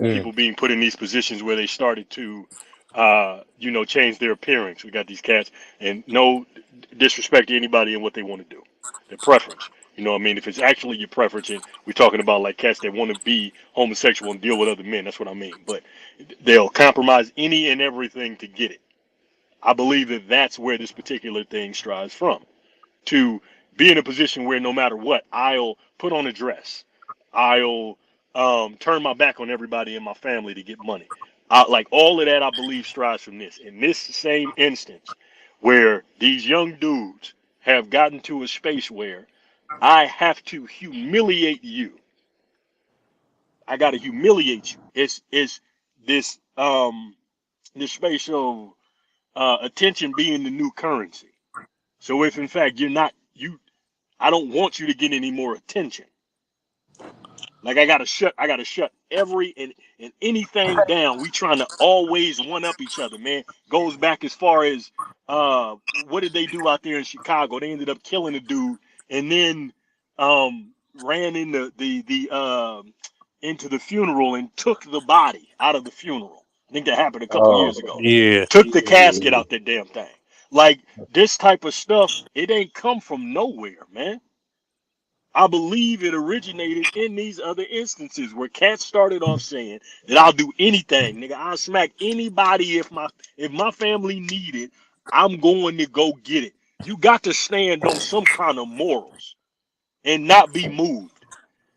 Mm.
People being put in these positions where they started to, change their appearance. We got these cats, and no disrespect to anybody and what they want to do, their preference. You know what I mean? If it's actually your preference, and we're talking about like cats that want to be homosexual and deal with other men, that's what I mean. But they'll compromise any and everything to get it. I believe that that's where this particular thing strives from, to be in a position where no matter what, I'll put on a dress. I'll turn my back on everybody in my family to get money. Like all of that, I believe strives from this. In this same instance, where these young dudes have gotten to a space where I have to humiliate you. I got to humiliate you. It's this this space of attention being the new currency. So if in fact you're not you I don't want you to get any more attention. Like I gotta shut every and anything down. We trying to always one up each other, man. Goes back as far as what did they do out there in Chicago? They ended up killing a dude and then ran into the funeral and took the body out of the funeral. I think that happened a couple years
Oh,
ago.
Yeah.
Took the casket out that damn thing. Like this type of stuff, it ain't come from nowhere, man. I believe it originated in these other instances where cats started off saying that I'll do anything, nigga. I'll smack anybody if my family need it. I'm going to go get it. You got to stand on some kind of morals and not be moved.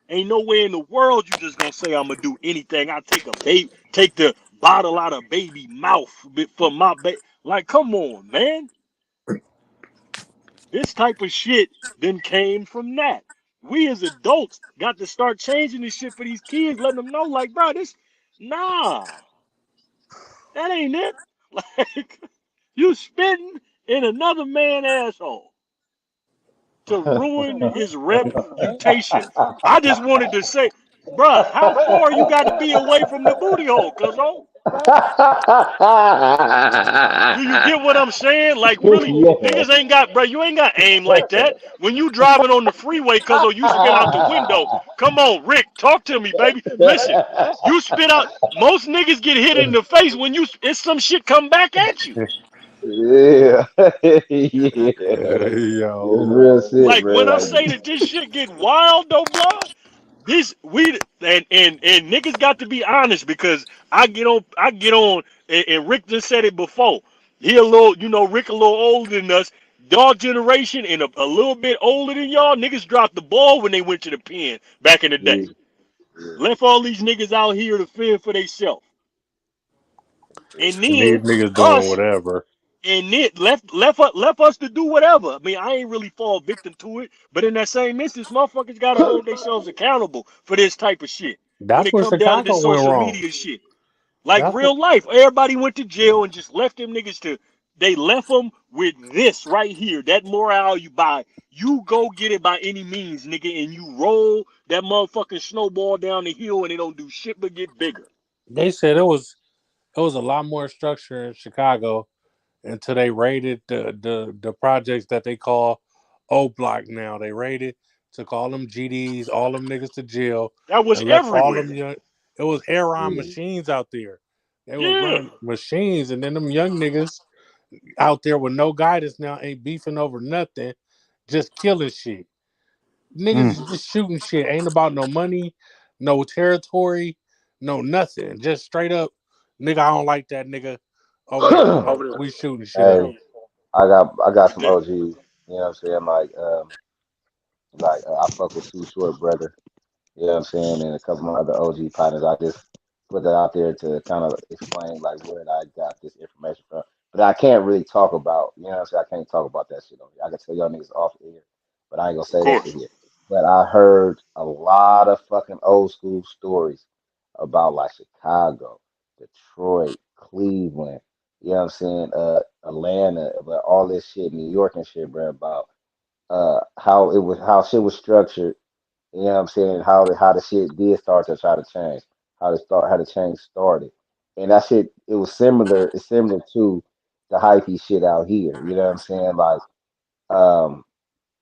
Ain't no way in the world you just gonna say I'm gonna do anything. I take the bottle out of baby mouth for my baby. Like, come on, man. This type of shit then came from that. We as adults got to start changing this shit for these kids, letting them know, like, bro, nah, that ain't it. Like, you spitting in another man's asshole to ruin his reputation. I just wanted to say, bruh, how far you got to be away from the booty hole, cuzzo? Do you get what I'm saying? Like, really,
Yeah.
niggas ain't got, bro, you ain't got aim like that. When you driving on the freeway, cuz, oh, you spit out the window. Come on, Rick, talk to me, baby. Listen, you spit out, most niggas get hit in the face when it's some shit come back at you.
Yeah. Yeah. It's
Yo,
real shit,
Like,
bro.
when I
Like,
say that this shit get wild, though, blood, this we and niggas got to be honest because I get on and Rick just said it before. He a little, Rick a little older than us. Y'all generation and a little bit older than y'all. Niggas dropped the ball when they went to the pen back in the day.
yeah, yeah,
Left all these niggas out here to fend for themselves. And
and these
then
niggas doing
us
whatever.
and it left us to do whatever. I mean, I ain't really fall victim to it, but in that same instance, motherfuckers gotta hold themselves accountable for this type of shit. When
That's
it
where
come down to this
Chicago went
social
wrong.
media shit, like
That's what
real life, everybody went to jail and just left them niggas to. They left them with this right here. That morale you buy, you go get it by any means, nigga, and you roll that motherfucking snowball down the hill, and it don't do shit but get bigger.
they said. It was a lot more structure in Chicago until they raided the projects that they call O Block now. They raided, took all them GDs, all them niggas to jail,
That was
and left all them
everywhere.
young. It was heroin
yeah.
machines out there. They was
Yeah.
running machines, and then them young niggas out there with no guidance now ain't beefing over nothing, just killing shit. Niggas
Mm.
is just shooting shit. Ain't about no money, no territory, no nothing. Just straight up, nigga. I don't like that nigga over there. We shooting shit
Hey,
up.
I got some
That-
OGs. You know what I'm saying? I fuck with Too Short, brother. You know what I'm saying? And a couple of my other OG partners. I just put that out there to kind of explain like where I got this information from. But I can't really talk about, you know what I'm saying? I can't talk about that shit on here. I can tell y'all niggas off air, but I ain't gonna
of
say that shit
course.
here. But I heard a lot of fucking old school stories about like Chicago, Detroit, Cleveland, you know what I'm saying? Atlanta, but all this shit, New York and shit, bro, about how shit was structured, you know what I'm saying? How the shit did start to try to change. How the change started. And that shit, it's similar to the hyphy shit out here. You know what I'm saying? Like, um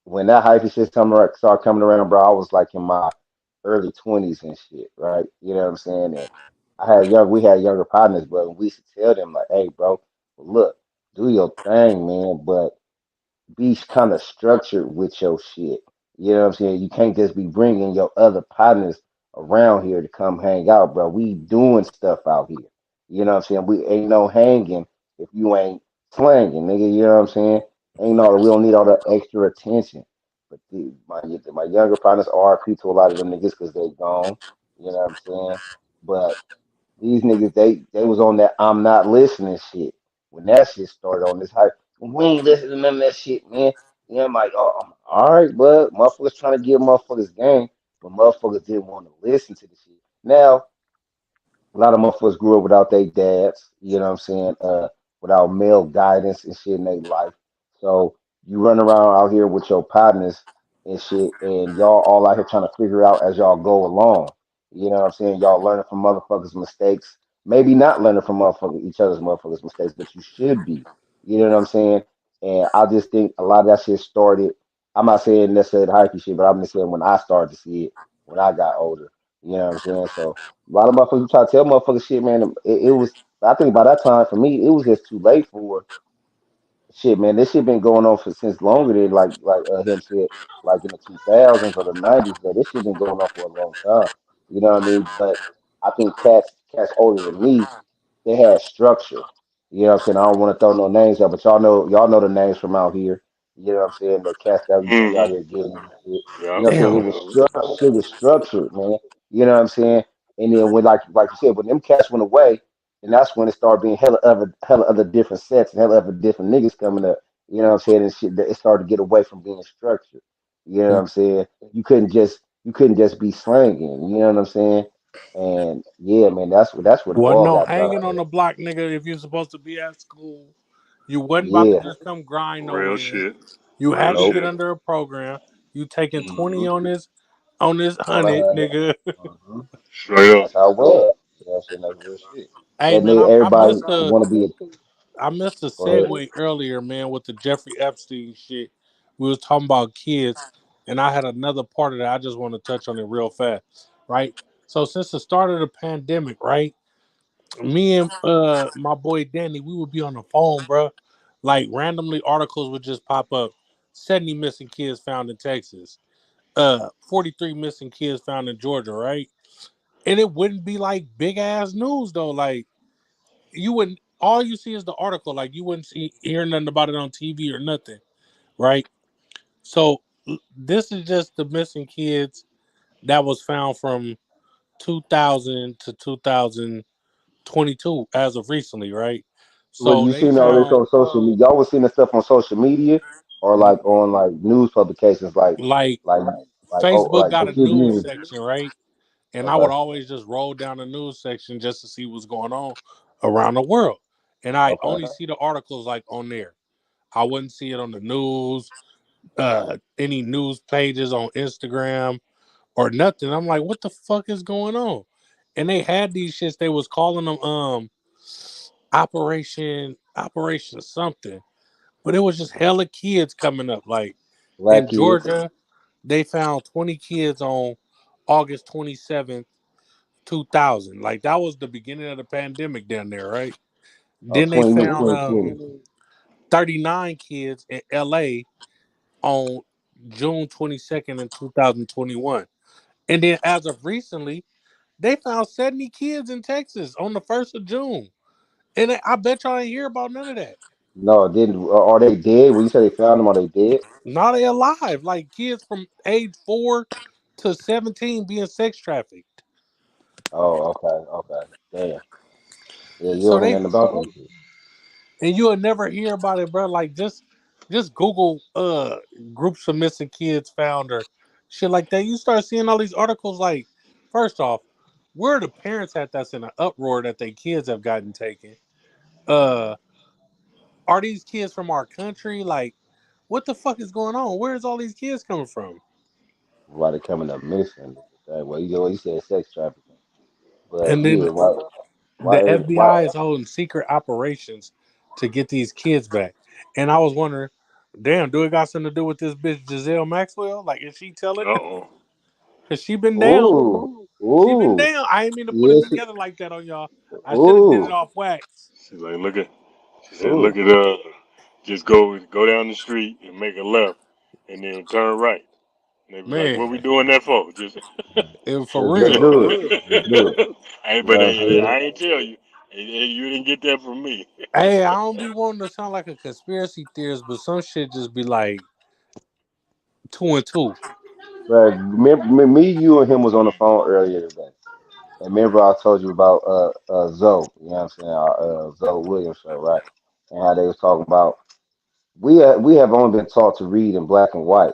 when that hyphy shit started coming around, bro, I was like in my early 20s and shit, right? You know what I'm saying? And we had younger partners, bro, and we used to tell them like, hey, bro, look, do your thing, man, but be kind of structured with your shit. You know what I'm saying? You can't just be bringing your other partners around here to come hang out, bro. We doing stuff out here. You know what I'm saying? We ain't no hanging if you ain't slanging, nigga. You know what I'm saying? We don't need all the extra attention. But my younger partners, RP to a lot of them niggas because they gone. You know what I'm saying? But these niggas, they was on that I'm not listening shit when that shit started on this hype. We ain't listening to none of that shit, man. Yeah, I'm like, oh, all right, bud. Motherfuckers trying to give motherfuckers game, but motherfuckers didn't want to listen to the shit. Now, a lot of motherfuckers grew up without their dads, you know what I'm saying? Without male guidance and shit in their life. So you run around out here with your partners and shit, and y'all all out here trying to figure out as y'all go along. You know what I'm saying? Y'all learning from motherfuckers' mistakes. Maybe not learning from each other's motherfuckers' mistakes, but you should be. You know what I'm saying? And I just think a lot of that shit started. I'm not saying necessarily the hype shit, but I'm just saying when I started to see it when I got older. You know what I'm saying? So a lot of motherfuckers you try to tell motherfuckers shit, man. It was. I think by that time for me, it was just too late for shit, man. This shit been going on for since longer than him said, like in the 2000s or the 90s. But this shit been going on for a long time. You know what I mean? But I think cats older than me, they had structure. You know what I'm saying? I don't want to throw no names out, but y'all know the names from out here. You know what I'm saying? The cats that used to be out
Mm-hmm.
here getting and shit. You
Yeah.
know what I'm saying?
Damn.
Shit was structured, man. You know what I'm saying? And then when like you said, when them cats went away, and that's when it started being hella other different sets and hella other different niggas coming up. You know what I'm saying? And shit, it started to get away from being structured. You know what I'm saying? You couldn't just be slanging. You know what I'm saying? And yeah, man, that's what it
Wasn't
all
no
got down
hanging on
to.
the block, nigga. If you're supposed to be at school, you wasn't about to
Yeah,
just come grind no
Real
wins.
shit.
You
Real
had to get
nope.
shit.
under a program. You taking 20
Mm-hmm.
on this
All I
100,
had.
nigga.
Hmm.
Straight up.
That's how it was. You know what I'm saying? That's real shit.
Hey
That
man,
nigga,
I
everybody
missed the
want to be.
I missed the
Go ahead.
segue earlier, man, with the Jeffrey Epstein shit. We was talking about kids, and I had another part of that. I just want to touch on it real fast, right? So since the start of the pandemic, right, me and my boy Danny, we would be on the phone, bro. Like randomly, articles would just pop up. 70 missing kids found in Texas. 43 missing kids found in Georgia, right? And it wouldn't be like big ass news though. Like you wouldn't. All you see is the article. Like you wouldn't see hear nothing about it on TV or nothing, right? So this is just the missing kids that was found from 2000 to 2022 as of recently, right?
Was
So
you
they
seen all this
found
on social media? Y'all was seeing this stuff on social media or like on like news publications,
like
like
Facebook
like
got a
the good
news
news.
section, right? And I would
Okay,
always just roll down the news section just to see what's going on around the world. And I'd
okay.
only see the articles like on there. I wouldn't see it on the news, any news pages on Instagram or nothing. I'm like, what the fuck is going on? And they had these shits. They was calling them Operation something, but it was just hella kids coming up. Like
Black
in
kids.
Georgia, they found 20 kids on August 27th, 2000. Like that was the beginning of the pandemic down there, right?
Oh,
Then they
20,
found
2020.
39 kids in LA on June 22nd in 2021. And then as of recently, they found 70 kids in Texas on the 1st of June. And I bet y'all ain't hear about none of that.
No, it didn't. Are they dead? When you say they found them, are they dead?
Not they alive. Like kids from age 4 to 17 being sex trafficked.
Oh, okay, okay. Damn. Yeah, you
So
don't hear
they
nothing about that shit.
and you would never hear about it, bro. Like just Google groups of missing kids found or shit like that. You start seeing all these articles like, first off, where are the parents at that's in an uproar that their kids have gotten taken? Uh are these kids from our country? Like, what the fuck is going on? Where's all these kids coming from?
Why they coming up missing? Well, you said sex trafficking, but
And
yeah,
then the
why?
FBI is holding secret operations to get these kids back. And I was wondering, damn, do it got something to do with this bitch Giselle Maxwell? Like, is she telling?
Uh-oh.
Cause she been down.
Ooh,
She been
ooh,
down. I ain't mean to put it
yes,
together like that on y'all. I should have did it
ooh,
off wax.
She's like, look at. She said, look
ooh.
at just go down the street and make a left, and then turn right. And they be like, what we
Man,
doing that for? Just
it for
Let's
real.
do it. Let's do it.
hey,
You
but
know what I'm
hey,
saying?
I ain't tell you. Hey, you didn't get that from me.
Hey, I don't be wanting to sound like a conspiracy theorist, but some shit just be like two and two.
But me, you, and him was on the phone earlier today. And remember, I told you about Zoe. You know what I'm saying? Zoe Williams show, right? And how they was talking about we have only been taught to read in black and white.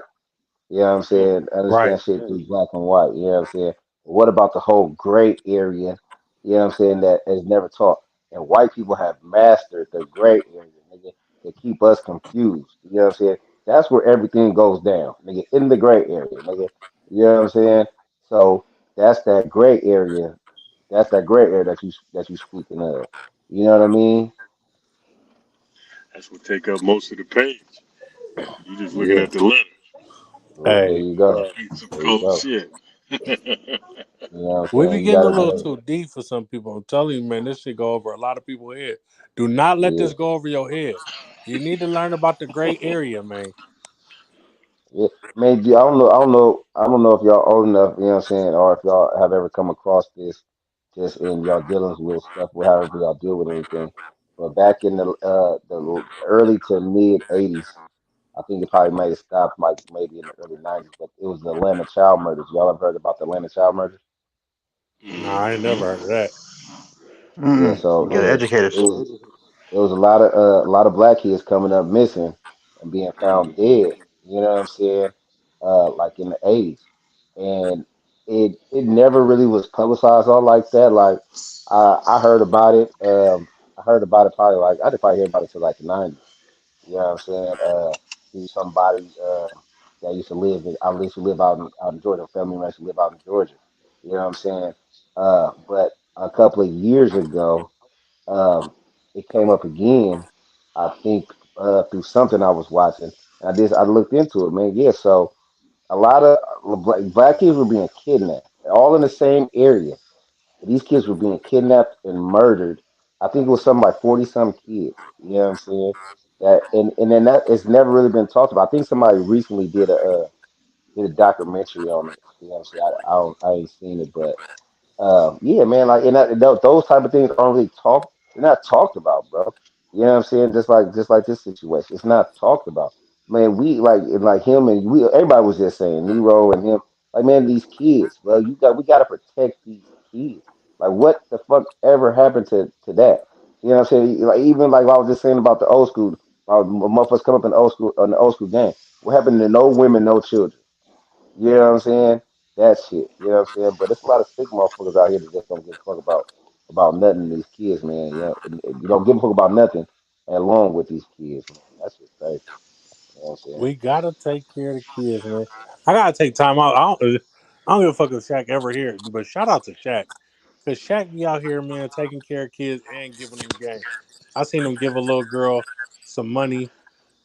You know what I'm
Mm,
saying?
Right.
Understand shit through black and white. You know what I'm saying? But what about the whole gray area? You know what I'm saying? That is never taught. And white people have mastered the gray area, nigga, to keep us confused. You know what I'm saying? That's where everything goes down, nigga, in the gray area, nigga. You know what I'm saying? So that's that gray area. That's that gray area that you speaking of. You know what I mean?
that's what take up most of the page. You just looking
Yeah.
at the letters.
Well, there
Hey,
you go.
Some
There you
cold
go.
shit.
You know what I'm
we be
saying? You
getting a
gotta
little
do
too deep for some people. I'm telling you, man, this shit go over a lot of people's head. Do not
it.
let
Yeah.
this go over your head. You need to learn about the gray area, man.
Yeah, maybe I don't know if y'all old enough, you know what I'm saying, or if y'all have ever come across this just in y'all dealings with stuff, with however y'all deal with anything. But back in the early to mid '80s, I think it probably may have stopped like maybe in the early '90s, but it was the Atlanta child murders. Y'all have heard about the Atlanta child murders?
Nah, I ain't
Mhm.
never heard of that.
Yeah,
Mm-mm.
so
You gotta educate
it
us.
was there was a lot of black kids coming up missing and being found dead. You know what I'm saying? Like in the '80s, and it never really was publicized all like that. Like I heard about it. I heard about it probably like I didn't probably hear about it till like the '90s. You know what I'm saying? Through somebody that used to live in, I used to live out in Georgia. Family members used to live out in Georgia. You know what I'm saying? But a couple of years ago. Um, it came up again, I think, through something I was watching. I looked into it, man. Yeah, so a lot of black kids were being kidnapped, all in the same area. These kids were being kidnapped and murdered. I think it was something like 40 some kids. You know what I'm saying? And then that it's never really been talked about. I think somebody recently did a documentary on it. You know what I'm saying? I ain't seen it, but yeah, man, like those type of things aren't really talked. They're not talked about, bro. You know what I'm saying? Just like this situation, it's not talked about. Man, we like him and we. Everybody was just saying Nero and him. Like, man, these kids, bro. We gotta protect these kids. Like, what the fuck ever happened to that? You know what I'm saying? Like, even like I was just saying about the old school, motherfuckers come up in the old school on the old school game. What happened to no women, no children? You know what I'm saying? That shit. You know what I'm saying? But there's a lot of sick motherfuckers out here that just don't give a fuck about nothing. These kids, man. You know, and you don't give a fuck about nothing along with these kids, man. That's just crazy. You know what I'm saying?
We gotta take care of the kids, man. I gotta take time out. I don't give a fuck if Shaq ever here, but shout out to Shaq. Cause Shaq be out here, man, taking care of kids and giving them game. I seen him give a little girl some money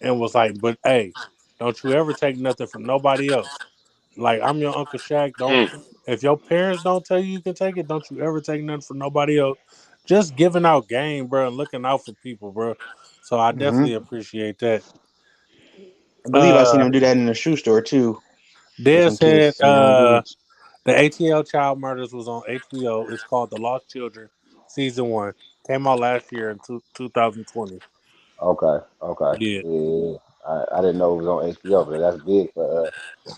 and was like, but hey, don't you ever take nothing from nobody else. Like, I'm your Uncle Shaq. Don't
Mm.
if your parents don't tell you you can take it, don't you ever take nothing from nobody else. Just giving out game, bro, and looking out for people, bro. So I
Hmm.
definitely appreciate that.
I believe I seen
Uh
him do that in the shoe store too, with
Dad
some kids,
said
some young dudes.
the ATL Child Murders was on HBO. It's called The Lost Children, season one. Came out last year in 2020.
Okay, okay.
Yeah.
Yeah, yeah, yeah. I didn't know it was on HBO, but that's big for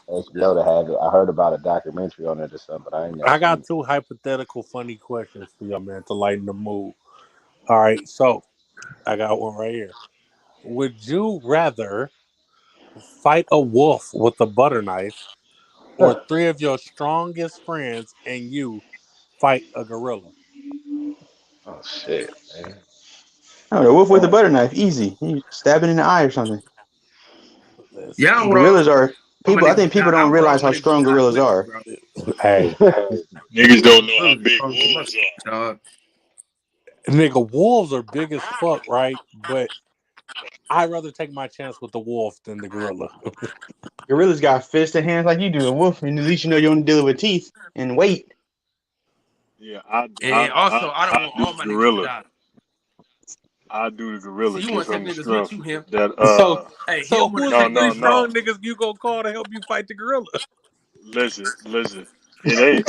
HBO to have it. I heard about a documentary on it or something, but I ain't never
I
seen
got
it.
two hypothetical funny questions for y'all, man, to lighten the mood. All right, so I got one right here. Would you rather fight a wolf with a butter knife or three of your strongest friends and you fight a gorilla?
Oh shit, man.
Oh, the wolf with the
Uh,
butter knife, easy. You stab it in the eye or something.
Let's
Yeah,
see.
I'm wrong.
Gorillas are
I'm a
people. I
nigga.
think people don't
I'm
realize
wrong.
how
My nigga
strong
Scott
gorillas
Pilgrim,
are.
bro.
Hey,
Niggas don't know how
Gorillas are
big
strong as a
wolves
motherfucker,
are.
dog.
nigga, wolves are big as fuck, right? But I'd rather take my chance with the wolf than the gorilla.
Gorillas got fists and hands like you do. A wolf, and at least you know you're only dealing with teeth and weight.
Yeah,
And also, I don't
I
want
do
all
the
my niggas to
gorilla.
die.
I do the
See,
gorilla.
you
Give
want to take
him the
niggas with
strength.
you, him.
That
So,
Hey,
so
him want to
who's the
no
take
three
no
niggas with him.
strong
no.
niggas you gonna call to help you fight the gorilla?
Listen. It ain't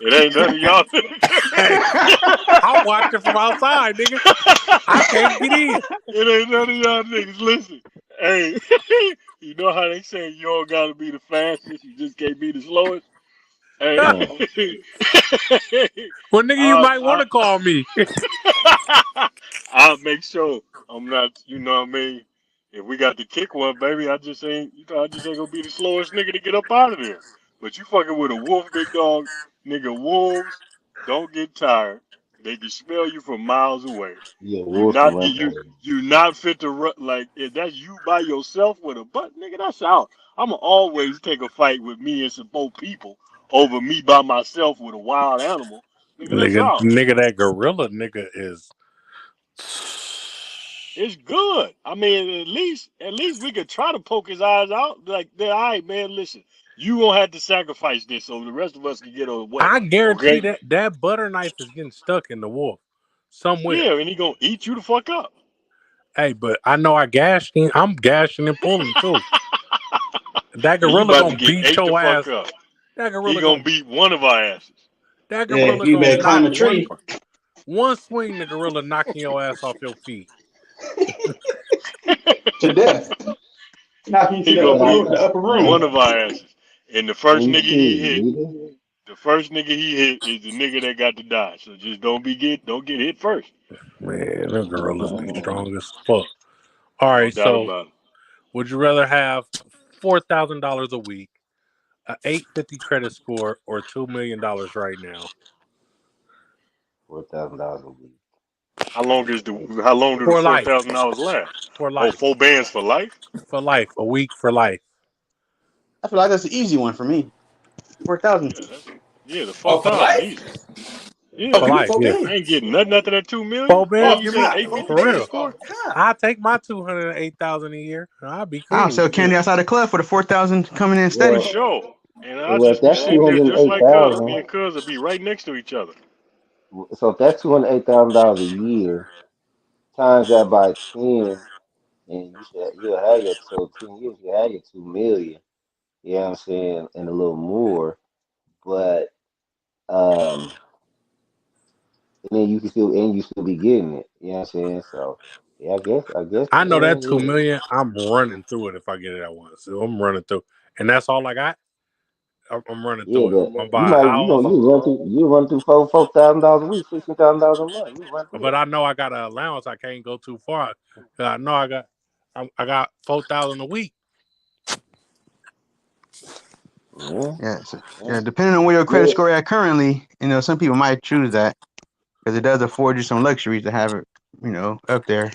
it ain't none of y'all.
Hey, I'm watching from outside, nigga. I can't get in.
It ain't none of y'all niggas. Listen, hey, you know how they say you don't gotta be the fastest, you just can't be the slowest. Hey,
mm,
Well, nigga, you
I,
might want to call me.
I'll make sure I'm not. You know what I mean? If we got to kick one, baby, I just ain't. You know, I just ain't gonna be the slowest nigga to get up out of there. But you fucking with a wolf, big dog, nigga. Wolves don't get tired. They can smell you from miles away.
yeah,
You
wolves can
not
run
you
things.
you not fit to run like if that's you by yourself with a butt, nigga. That's out. I'ma always take a fight with me and some more people over me by myself with a wild animal, nigga. That's out.
Nigga, that gorilla nigga is.
It's good. I mean, at least we could try to poke his eyes out. Like, all right, man, listen, you gonna have to sacrifice this so the rest of us can get away.
I guarantee
Okay?
that butter knife is getting stuck in the wolf somewhere.
Yeah, and he gonna eat you the fuck up.
Hey, but I know I gashed him. I'm gashing and pulling too. That
And you
gorilla
about to
gonna
get
beat
ate the
your
fuck
ass.
up.
That
He
gorilla
gonna
gonna
beat one of our asses.
that
Yeah,
gorilla
you
gonna
better
knock
climb a tree
one swing. The gorilla knocking your ass off your feet.
to death, knocking you to
He
the
gonna
Like,
beat
upper
one
room.
of our asses. And
QT, nigga.
the first nigga he hit is the nigga that got to die. So just don't get hit first.
Man, them gorillas be strong as fuck. All
No
right,
doubt
so
about it.
would you rather have $4,000 a week, a 850 credit score, or $2 million right now
$4,000 a week. Hey,
How long do the
for
four
life?
thousand dollars last?
For
Oh,
life,
4 bands for life?
for life, a week for life.
I feel like that's the easy one for me. 4,000.
Yeah, that's yeah, the four
Oh, for
thousand
life?
easy. Yeah,
for life. Yeah,
I ain't getting nothing after that 2 million.
4 mil.
And you
Give
said
me
850
for
credit
real.
score.
I take my 208,000 a year. I'll be
I'll
cool.
sell candy outside the club for the 4,000 coming in
For
steady.
Well,
sure. And I'll
well, if
just be
that's
sitting there just like Cuz. Me
208,000,
and Cuz will be right next to each other.
so if that's $208,000 a year, times that by 10, and you'll have your, so 10 years you have your 2 million. You know what I'm saying, and a little more, but um, and then you still be getting it. You know what I'm saying? So yeah, I guess
I know that two
yeah,
million. I'm running through it if I get it at once. So I'm running through, and that's all I got. I'm running
yeah.
through it.
But
I'm gonna
you
buy a
might
house,
you run through $4,000 a week, $16,000 a month. You run through
but I know I got an allowance. I can't go too far. 'Cause I know I got 4,000 a week.
that.
Yeah, so,
Yeah,
yeah. Depending on where your credit
yeah,
score at currently, some people might choose that because it does afford you some luxuries to have it, up there.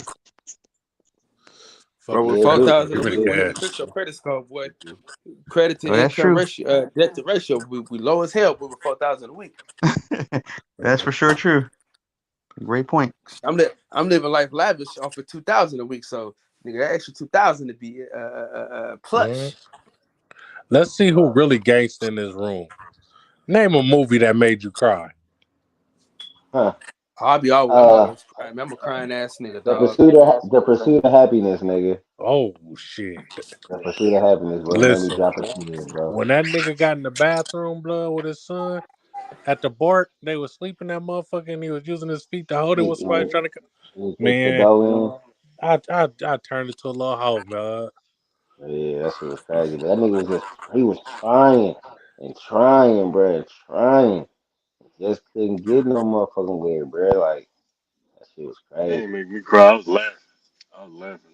Fuck
Bro,
the
with
yeah. It
four
credit.
do.
thousand
Give
a
me the
week,
It
boy, you
cash.
fix your credit score, boy. Credit to
Well, that's
income
true.
ratio, debt to ratio, we low as hell with 4,000 a week.
That's for sure true. Great point.
I'm living life lavish off of 2,000 a week, so nigga, that extra 2,000 to be
Mhm.
plush.
Let's see who really gangsta in this room. Name a movie that made you cry.
huh.
I'm
Uh,
always crying, man. I'm a crying ass nigga,
the
dog.
pursuit of happiness, nigga.
Oh shit!
The pursuit of happiness, bro. It made me
Listen,
drop a tear, bro.
when that nigga got in the bathroom, blood, with his son at the Bart, they was sleeping that motherfucker, and he was using his feet to hold it when somebody
When
trying to.
he kicked the
Man,
door
I turned it to a little hoe, blood.
in, yeah, that shit was crazy. But that nigga was he was trying and trying, bro, and trying. Just couldn't get no motherfucking way, bro. Like that shit was
That
crazy.
ain't make me cry. I was laughing. I was laughing.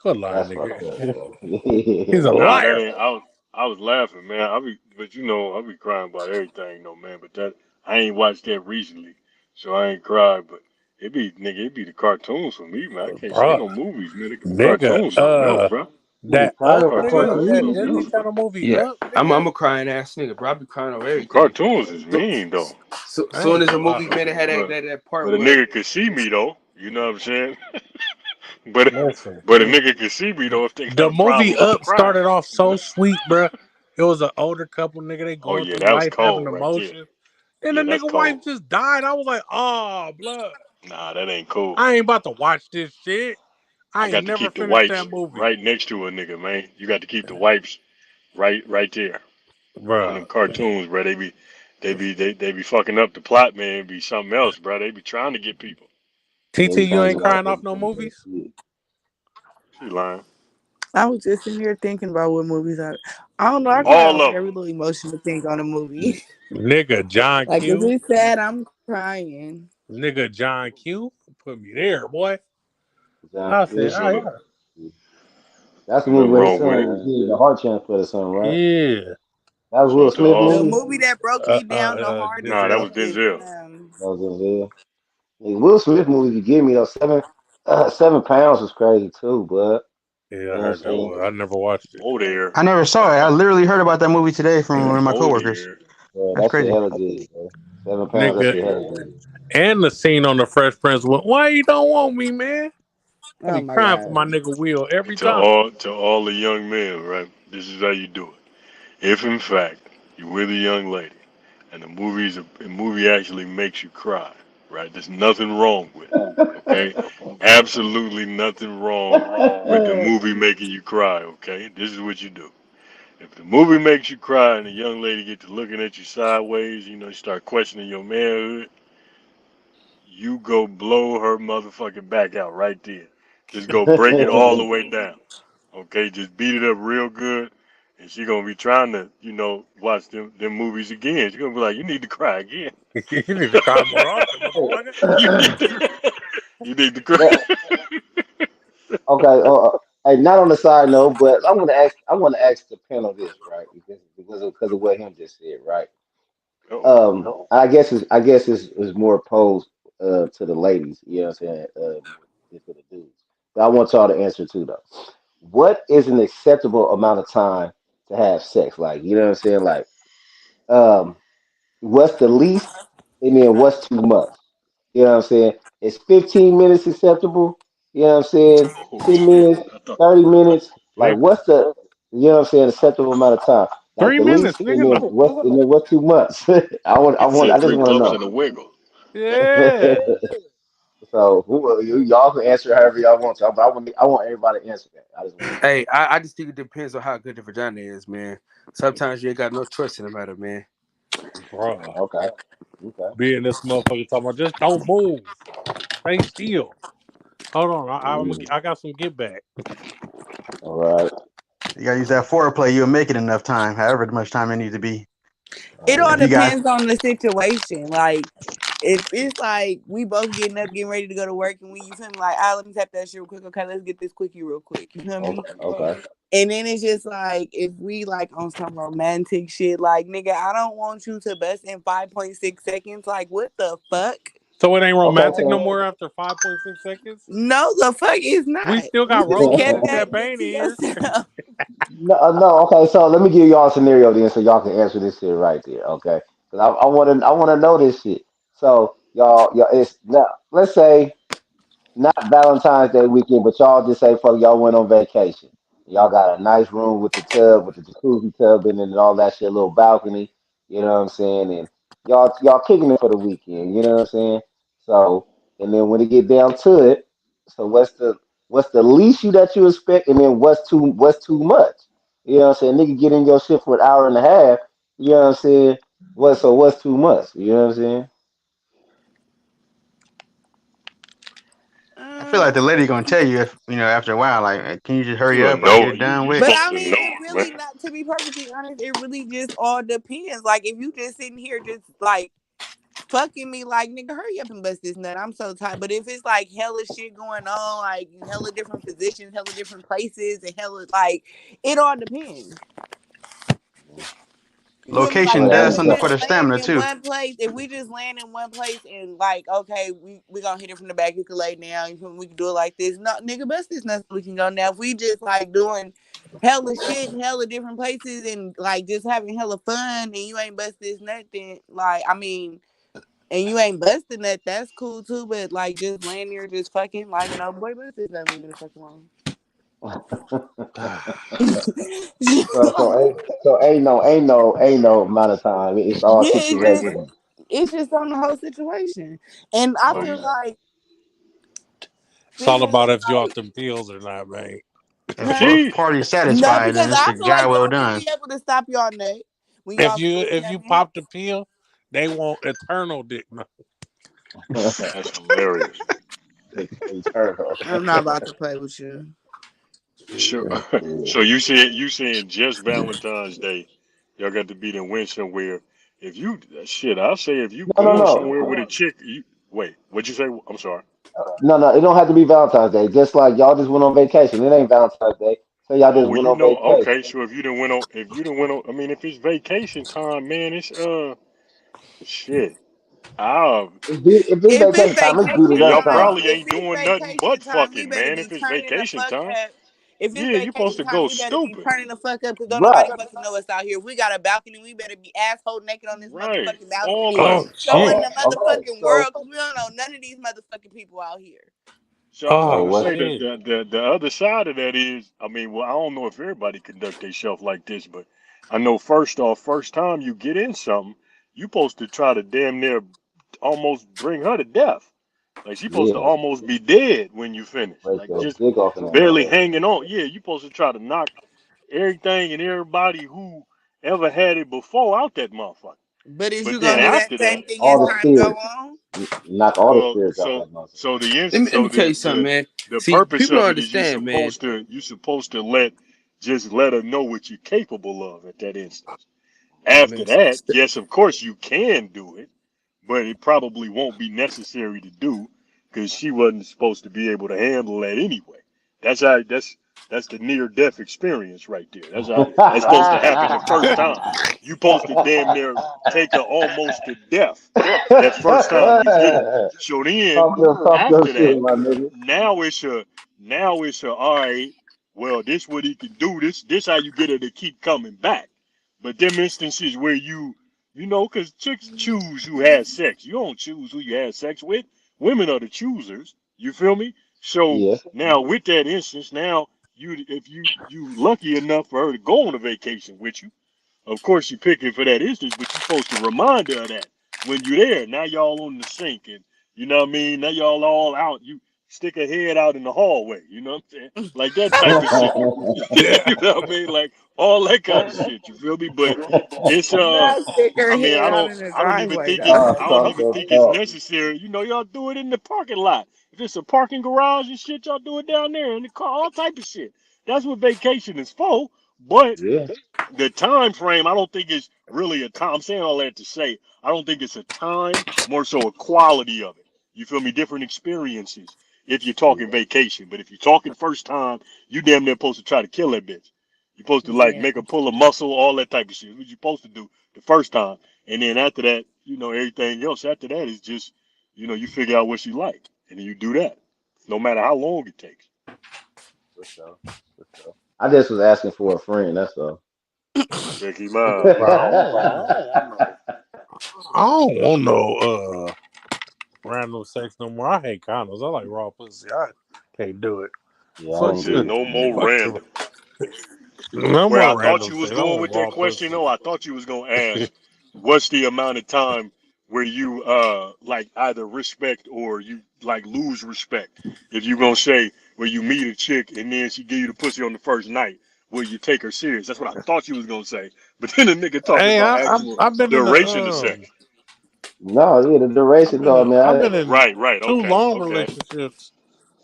Good line,
That's fucked up,
nigga.
bro.
He's a
Nah, that
liar.
ain't. I was laughing, man. But I be crying about everything, though, man. But that I ain't watched that recently, so I ain't cried. But it be the cartoons for me, man. I can't say
Bro,
no movies, man. The
nigga,
cartoons, something else, bro.
Nigga
that
cried
up
over
nigga,
Cartoons is
that
cartoons,
something
Disney
else,
nigga.
bro.
Channel movie
Yeah,
up,
I'm
nigga.
a crying ass nigga, bro. I be crying over everything.
Cartoons is
So,
mean, though.
I
soon
ain't
as a
gonna lie.
movie, man, it had
But
that part
but a
where
nigga could see me though. You know what I'm saying? But
Listen,
but a nigga can see me though if they got
the
a
movie
problem with the
Up
crime.
started off
You
so
know?
sweet, bruh. It was an older couple, nigga. They
Oh
going
yeah,
through
that was
life, having
cold right there.
emotions. And the
Yeah, that's
nigga wife
cold.
just died. I was like, oh, blood.
Nah, that ain't cool.
I ain't about to watch this shit.
I
I ain't
got to
never
keep the
finished
wipes
that movie,
right next to a nigga, man. You got to keep the wipes right there. On
bruh.
them cartoons, bro, they be fucking up the plot, man. It be something else, bro. They be trying to get people.
TT, you
Everything
ain't
you gotta
crying
put
off
in
no
context.
movies?
Shit.
She lying.
I was just sitting here thinking about what movies I don't know, I cry
All
off
of
every
them.
little emotional thing on a movie.
Nigga, John
Like if
Q.
it's sad, I'm crying.
Nigga, John Q. Put me there, boy.
John
I said,
Q.
There's
oh,
nothing,
yeah.
That's the
there's
movie
nothing
where the
wrong
son
with it.
was getting the heart transplant or something, right?
Yeah.
That was
Shout
Will
out to
Smith
all.
The
movie.
movie that broke me down the hardest
Nah, that
Denzel.
was
is
Denzel.
That was in there. Nigga, Will Smith movie you give me though 7 pounds was crazy too, but
Yeah,
you
I
know what I'm
heard that
saying?
one. I never watched it.
Oh there.
I never saw it. I literally heard about that movie today from one of my
Oh
coworkers.
there.
Yeah,
That's
that shit
crazy.
hella good, bro. 7 pounds, that
Nigga,
shit hella good.
and the scene on the Fresh Prince went, why you don't want me, man? I
oh
be
my
crying for
god.
my nigga Will
And
every time.
to all the young men, right? This is how you do it. If in fact you're with a young lady and the movie actually makes you cry, right? There's nothing wrong with it. Okay? Absolutely nothing wrong with the movie making you cry, okay? This is what you do. If the movie makes you cry and the young lady get to looking at you sideways, you start questioning your manhood, you go blow her motherfucking back out right there. Just go break it all the way down. Okay, just beat it up real good. And she gonna be trying to, watch them movies again. She gonna be like, you need to cry again.
You need to cry more often, motherfucker.
you need to, you need to cry.
That- okay, hey, not on the side note, but I want to ask the panel this, right? Because of what him just said, right?
Oh,
I guess it's more opposed to the ladies, you know what I'm saying, than to the dudes. But I want y'all to answer too, though. What is an acceptable amount of time to have sex? Like, you know what I'm saying? Like, um, what's the least? and then what's too much? You know what I'm saying? Is 15 minutes acceptable? You know what I'm saying?
Oh
10
shit!
minutes,
I thought
30 minutes? Like
Nigga,
what's the you know what I'm saying, acceptable amount of time? Like
3 minutes,
and
nigga.
then what's too much?
he said
I just
three
want
bumps
to
and a wiggle.
Yeah.
know. So y'all can answer however y'all want to, but I want everybody to answer that. I just want
Hey, I just think it depends on how good the vagina is, man. Sometimes you ain't got no choice in the matter, man.
Bro.
okay. Okay.
Being this motherfucker talking about just don't move. Stay still. Hold on. I got some get back.
All right.
You gotta use that foreplay. You'll make it enough time, however much time it needs to be.
It
All
all
If you got
depends on the situation. Like, if it's like we both getting up, getting ready to go to work, and we, you feel me, like, let me tap that shit real quick. Okay, let's get this quickie real quick. You feel me?
right. Okay.
And then it's just like, if we like on some romantic shit, like, nigga, I don't want you to bust in 5.6 seconds. Like, what the fuck?
So it ain't
Okay.
romantic no
So
more after 5.6 seconds?
No, the fuck is
We
not.
still
You
got
just kept
romance
that
that
dick
ain't
to
here.
yourself.
no, no. Okay. So let me give y'all a scenario then, so y'all can answer this shit right there. Okay. Because I want to know this shit. So y'all, it's now. Let's say not Valentine's Day weekend, but y'all just say fuck, y'all went on vacation. Y'all got a nice room with the tub, with the jacuzzi tub in it and all that shit, little balcony. You know what I'm saying? And y'all kicking it for the weekend. You know what I'm saying? So and then when it get down to it, so what's the least you that you expect, and then what's too much? You know what I'm saying? Nigga get in your shit for an hour and a half. You know what I'm saying? What's too much? You know what I'm saying?
I feel like the lady gonna tell you if after a while, like, can you just hurry
You
up or get
know
it done
you
with?
But
supposed
I
to
mean,
know,
it
man.
really not. To be perfectly honest, it really just all depends. Like, if you just sitting here, just like fucking me, like, nigga, hurry up and bust this nut. I'm so tired. But if it's like hella shit going on, like hella different positions, hella different places, and hella like, it all depends. You feel me? Like,
Location
But
if
does
we
something
so
for
just
the
land
stamina
in
too.
one place, if we just land in one place and like, okay, we gonna hit it from the back, you can lay down, you feel me? We can do it like this. No, nigga, bust this nut so we can go. Now, if we just like doing hella shit in hella different places and like just having hella fun and you ain't bust this nut, then like, I mean, and you ain't busting that, that's cool too. But like, just laying there, just fucking, like, no, boy, bust this nut, leave me the fuck alone.
ain't no amount of time. It's all
Yeah,
situational.
it's just on the whole situation. And I
Oh
feel
yeah.
like
It's all
because
about if you off
like,
them pills or not, man.
If both
huh?
She
parties
No,
satisfied,
because
then it's
I
a
feel like
job well
y'all should
done.
be able to stop y'all nut when
If
y'all
you
finish
if you
nothing.
pop the pill, they want eternal dick. No.
that's hilarious.
Eternal.
I'm not about to play with you.
So,
Shit.
so you saying just Valentine's Day, y'all got to be to win somewhere. If you shit, I'll say if you
No, no,
going
no.
somewhere with a chick, you wait. What'd you say? I'm sorry.
No, no, it don't have to be Valentine's Day. Just like y'all just went on vacation. It ain't Valentine's Day. So y'all
Oh
just
well,
went on vacation.
okay. So if you didn't win on, I mean, if it's vacation time, man, it's shit. Ah,
If it's
If it's
vacation time, it's beat it
vacation
up
y'all
time.
time,
probably
if
ain't
it's
doing nothing
vacation
but
time, we
fucking,
better
man.
be
If it's
turning the
vacation
fuck
time,
up. If it's
yeah, you supposed
vacation
to
time,
go
we better be
stupid.
turning the fuck up because don't nobody
Right.
fucking know us out here. If we got a balcony, we better be asshole naked on this
Right.
motherfucking
All
balcony,
that.
Oh
showing
shit.
the
Okay.
motherfucking world because we don't know none of these motherfucking people out here.
So I was
So
Oh
gonna
what's
say
shit.
the other side of that is, I mean, well, I don't know if everybody conduct themselves like this, but I know first off, first time you get in something, you supposed to try to damn near almost bring her to death. Like she supposed to
yeah,
almost be dead when you finish.
break
Like
your
just
dick off in that
barely
motherfucker.
hanging on. Yeah, you supposed to try to knock everything and everybody who ever had it before out that motherfucker.
But is
But
you
then
gonna do that
after that,
same thing
All
as
the
time go
spirits.
on?
Knock all the
well,
spirits out
so
that motherfucker.
so
Let
so
me tell you something, man.
the
See,
purpose
people don't
of it is
understand, man.
you supposed to let her know what you're capable of at that instance. After
Man,
that, yes, of course you can do it, but it probably won't be necessary to do because she wasn't supposed to be able to handle that anyway. That's how that's the near death experience right there. That's supposed to happen the first time. You supposed to damn near take her almost to death that first time you get it. So then
Talk your
after
shit,
that,
my nigga.
now it's a all right. Well, this what he can do. This how you get her to keep coming back. But them instances where You know, because chicks choose who has sex. You don't choose who you have sex with. Women are the choosers. You feel me? So
Yes.
now with that instance, now if you lucky enough for her to go on a vacation with you, of course you're picking for that instance, but you're supposed to remind her of that when you're there. Now y'all on the sink and you know what I mean? Now y'all all out. You stick a head out in the hallway, you know what I'm saying? Like that type of shit. You know what I mean? Like all that kind of shit. You feel me? But it's
Not stick her
I mean
head out in the driveway though.
I don't
Talk
even
your
think it's
talk.
necessary. You know, y'all do it in the parking lot. If it's a parking garage and shit, y'all do it down there in the car, all type of shit. That's what vacation is for. But
Yeah.
the time frame, I don't think it's really a time. I'm saying all that to say, I don't think it's a time, more so a quality of it. You feel me? Different experiences if you're talking
Yeah.
vacation. But if you're talking first time, you damn near supposed to try to kill that bitch. You're supposed to like
Yeah.
make her pull a muscle, all that type of shit. What you're supposed to do the first time. And then after that, you know, everything else after that is just, you know, you figure out what she like. And then you do that. No matter how long it takes.
For sure. For sure. I just was asking for a friend. That's all.
Check him out.
Bro, I don't want no random sex no more. I hate condoms. I like raw pussy. I can't do it.
Yeah, I
He
Fuck
don't
said
do
the
no
it.
more
fuck the
random.
no
Where
more
I thought
random
you was
sex. I
going
want
with that
raw
question,
pussy.
though, I thought you was gonna ask, what's the amount of time where you like either respect or you like lose respect? If you gonna say where you meet a chick and then she give you the pussy on the first night, will you take her serious? That's what I thought you was gonna say. But then the nigga talking
Hey,
about actual
I've been in the
duration of sex.
No, yeah, the duration though,
I've
man.
been in
Right, right,
two
okay,
long
okay.
relationships.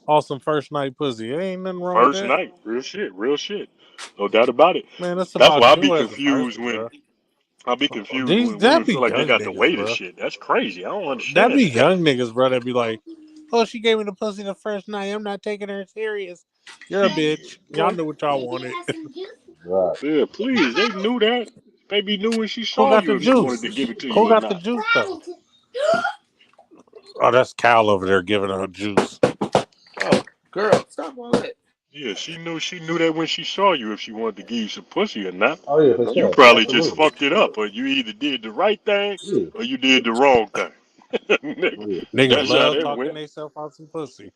Awesome first night pussy. Ain't nothing wrong with
First
that.
night, real shit, real shit. No doubt about it.
Man, it's
That's
about
why
you as a person, bro.
I'll be confused
These
when
that
women
be
feel like they
young
got to
niggas,
wait and
bro.
shit. That's crazy. I don't
That
understand
be
that.
young niggas, bro. That be like, oh, she gave me the pussy the first night. I'm not taking her serious. You're a bitch. Y'all
Boy,
knew what y'all wanted.
Right.
yeah, please. They knew that. Baby knew when she
Who
saw
got
you
the
if she wanted
juice?
to give it to
Who
you or
got the
not.
juice though? Oh, that's Cal over there giving her juice.
Oh, girl, stop all that.
Yeah, she knew that when she saw you if she wanted to give you some pussy or not.
Oh yeah, for
You
sure.
probably just
Absolutely.
fucked it up, or you either did the right thing
Yeah.
or you did the wrong thing.
Oh
Nigga,
yeah.
Niggas
that's how
love
that
talking
went.
themselves out some pussy.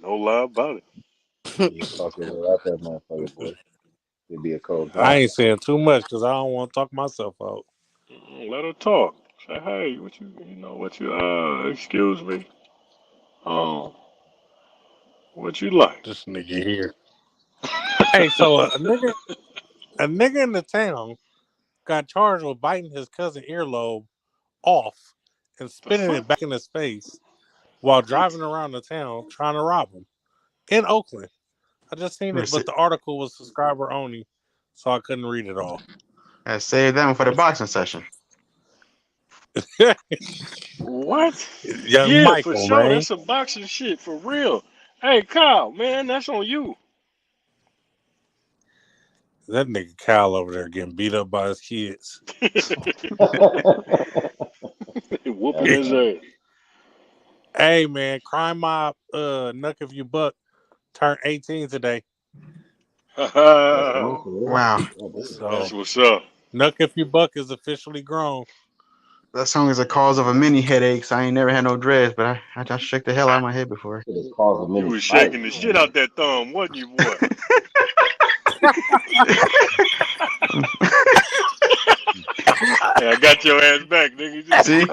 No lie about it.
Yeah, talk your way out that motherfucker, boy. It'd be a cold
I
time.
ain't saying too much because I don't want to talk myself out.
Let her talk. Say, hey, what you, excuse me. Um, what you like?
This nigga here. Hey, so a nigga in the town got charged with biting his cousin earlobe off and
The
spitting
fuck?
it back in his face while
What?
driving around the town trying to rob him in Oakland. I just seen it, but the article was subscriber only, so I couldn't read it all.
I saved that one for the boxing session.
What?
Young
Yeah, for
Michael,
sure.
man.
That's some boxing shit for real. Hey, Kyle, man, that's on you.
That nigga Kyle over there getting beat up by his kids.
Whooping
That's
his
funny.
ass.
Hey man, Crime Mob Nuck If You Buck turned 18 today.
That's fine for real.
Wow,
God damn.
That's
So
what's up.
Nuck If You Buck is officially grown.
that song is a cause of a many headaches. I ain't never had no dreads, but I just shook the hell out of my head before.
Could have caused
You
many
was
fights.
shaking the shit
Man.
out that thumb, wasn't you, boy? Hey, I got your ass back, nigga.
See,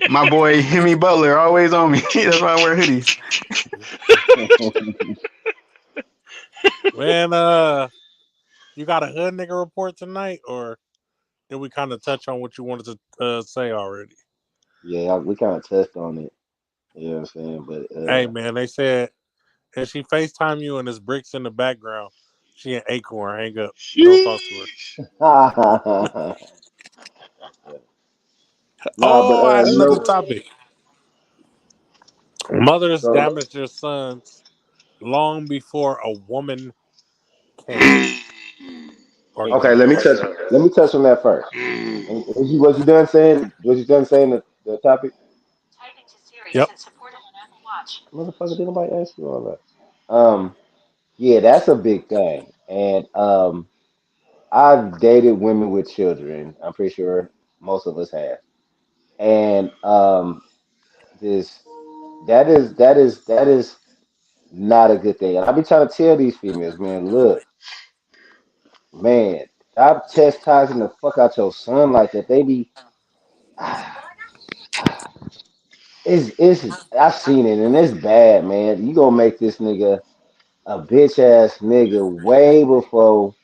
my boy Hemi Butler always on me. That's why I wear hoodies.
Man, you got a hood nigga report tonight, or did we kind of touch on what you wanted to say already?
Yeah, we kind of touched on it. You know what I'm saying? But
Hey man, they said if she FaceTime you and there's bricks in the background, she an acorn. Hang up. Don't talk to her.
Sheesh.
nah, but
Oh, I had another
no.
topic. Mothers
So
damage their sons long before a woman can. Or
okay, let me touch on that first. Was you done saying? Was you done saying the topic?
yep.
Motherfucker, did nobody ask you all that? Yeah, that's a big thing, and I've dated women with children. I'm pretty sure. Most of us have. And this that is not a good thing. And I be trying to tell these females, man, look, man, stop chastising the fuck out your son like that. They be it's I seen it and it's bad, man. You gonna make this nigga a bitch ass nigga way before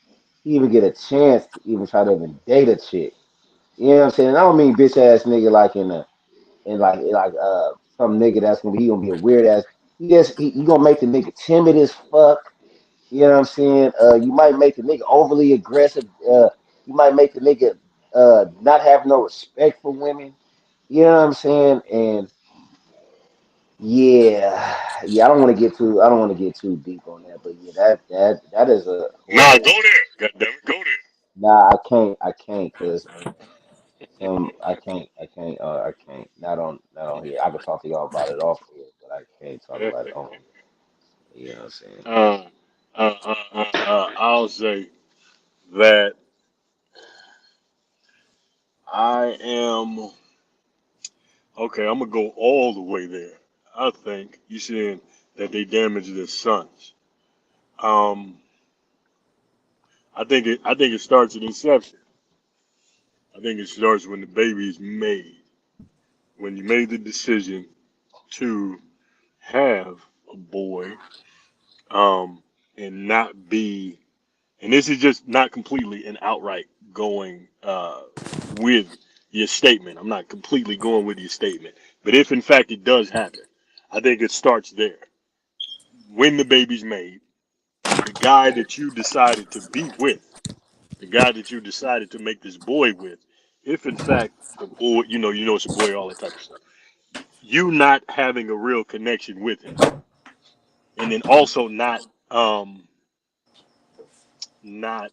he even get a chance to even try to even date a chick. You know what I'm saying? And I don't mean bitch ass nigga like in like some nigga that's gonna be he gonna be a weird ass. You gonna make the nigga timid as fuck. You know what I'm saying? You might make the nigga overly aggressive. You might make the nigga not have no respect for women. You know what I'm saying? And yeah, yeah, I don't want to get too deep on that, but yeah, that is a
Nah, go
horrible.
there. God damn it, go there.
Nah, I can't, cause I can't, I can't. Not on here. I could talk to y'all about it off here, but I can't talk about it on here. You know what I'm saying?
I'll say that I am okay. I'm gonna go all the way there. I think you saying that they damage their sons. Um, I think it starts at inception. I think it starts when the baby is made. When you made the decision to have a boy, um, and not be, and this is just not completely and outright going with your statement. I'm not completely going with your statement, but if in fact it does happen, I think it starts there. When the baby's made, the guy that you decided to be with, the guy that you decided to make this boy with, if in fact the boy, you know it's a boy, all that type of stuff, you not having a real connection with him, and then also not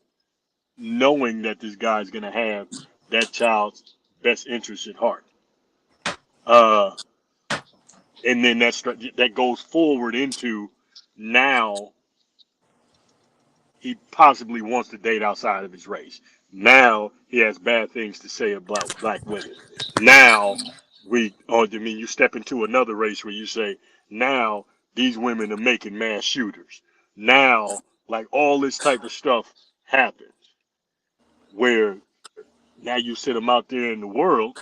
knowing that this guy's gonna have that child's best interest at heart. Uh, and then that goes forward into now he possibly wants to date outside of his race. Now he has bad things to say about black women. Now I mean, you step into another race where you say, now these women are making mass shooters. Now, like all this type of stuff happens where now you sit him out there in the world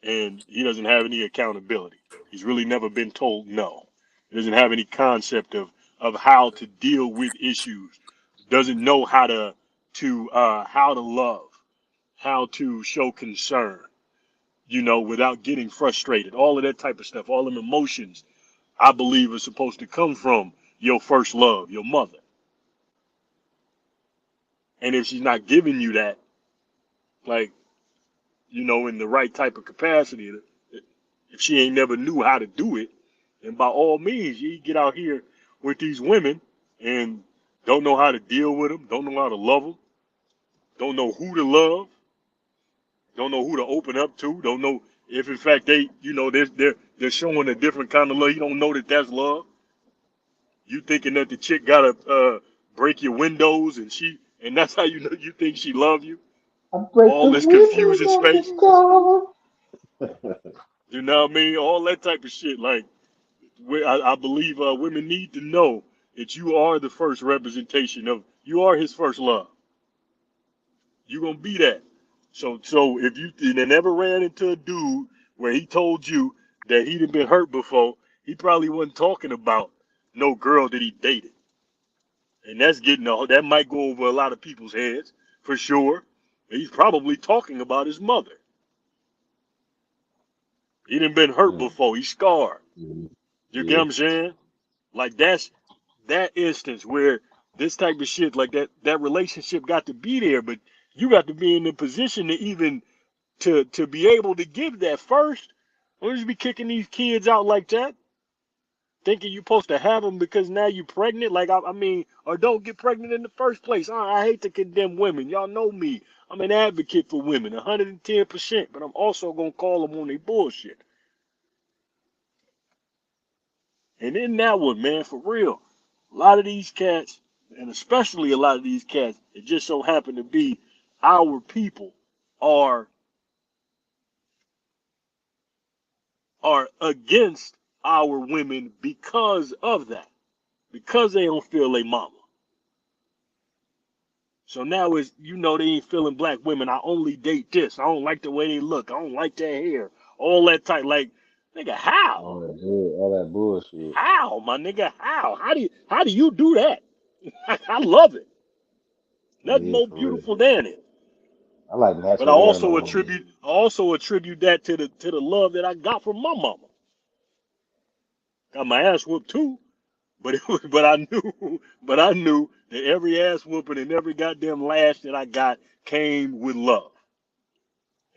and he doesn't have any accountability. He's really never been told no. He doesn't have any concept of how to deal with issues. Doesn't know how to love, how to show concern, without getting frustrated. All of that type of stuff, all them emotions, I believe are supposed to come from your first love, your mother. And if she's not giving you that, like, in the right type of capacity, if she ain't never knew how to do it, then by all means, you get out here with these women and don't know how to deal with them, don't know how to love them, don't know who to love, don't know who to open up to, don't know if in fact they're showing a different kind of love. You don't know that that's love. You thinking that the chick gotta break your windows and that's how you think she love you.
I break
All
the
this confusing
windows of
space.
the door.
You know what I mean? All that type of shit. Like I believe women need to know that you are the first representation of you are his first love. You're gonna be that. So if you never ran into a dude where he told you that he'd been hurt before, he probably wasn't talking about no girl that he dated. And that might go over a lot of people's heads for sure. He's probably talking about his mother. He done been hurt
Mm,
before. He's scarred.
mm,
You get what
yeah.
I'm saying? Like that's that instance where this type of shit, like that relationship got to be there, but you got to be in the position to even to be able to give that first. Don't just be kicking these kids out like that, thinking you're supposed to have them because now you're pregnant. Like I mean, or don't get pregnant in the first place. I hate to condemn women. Y'all know me. I'm an advocate for women, 110%. But I'm also gonna call them on their bullshit. And in that one, man, for real, a lot of these cats, and especially a lot of these cats, it just so happen to be our people, are are against our women because of that, because they don't feel they mama. So now it's, they ain't feeling black women. I only date this. I don't like the way they look. I don't like their hair. All that type. Like, nigga, how?
All that bullshit.
How, my nigga? How? How do you do that? I love it. Nothing
Yeah,
more
for real.
beautiful than it.
I like
But I
natural hair in a
also
woman.
attribute that to the love that I got from my mama. Got my ass whooped too, but I knew that every ass whooping and every goddamn lash that I got came with love.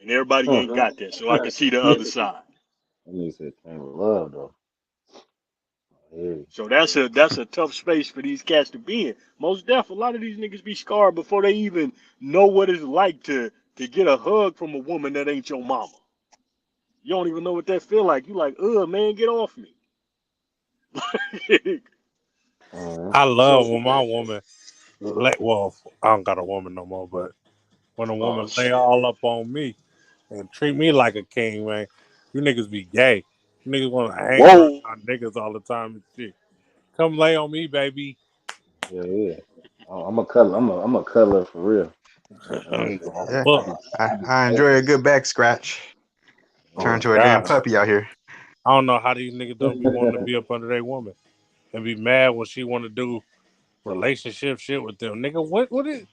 And everybody
Huh.
ain't got that, so I can see the other side.
That nigga said came with love though. Yeah.
So that's a tough space for these cats to be in. Most deaf, a lot of these niggas be scarred before they even know what it's like to get a hug from a woman that ain't your mama. You don't even know what that feel like. You like, man, get off me.
Uh-huh.
I love
So,
when my woman well, I don't got a woman no more, but when a
oh
woman lay
shit.
all up on me and treat me like a king, man, you niggas be gay. You niggas want to hang around
Whoa.
niggas all the time and shit. Come lay on me, baby.
Yeah, yeah. I'm a color. I'm a color for real.
I
I
don't
said,
give a
Yeah,
fuck.
I be
I enjoy a good back scratch. Turn
Oh
to a damn
God,
puppy out here.
I don't know how these niggas don't be wanting to be up under their woman and be mad when she want to do relationship shit with them. Nigga, what is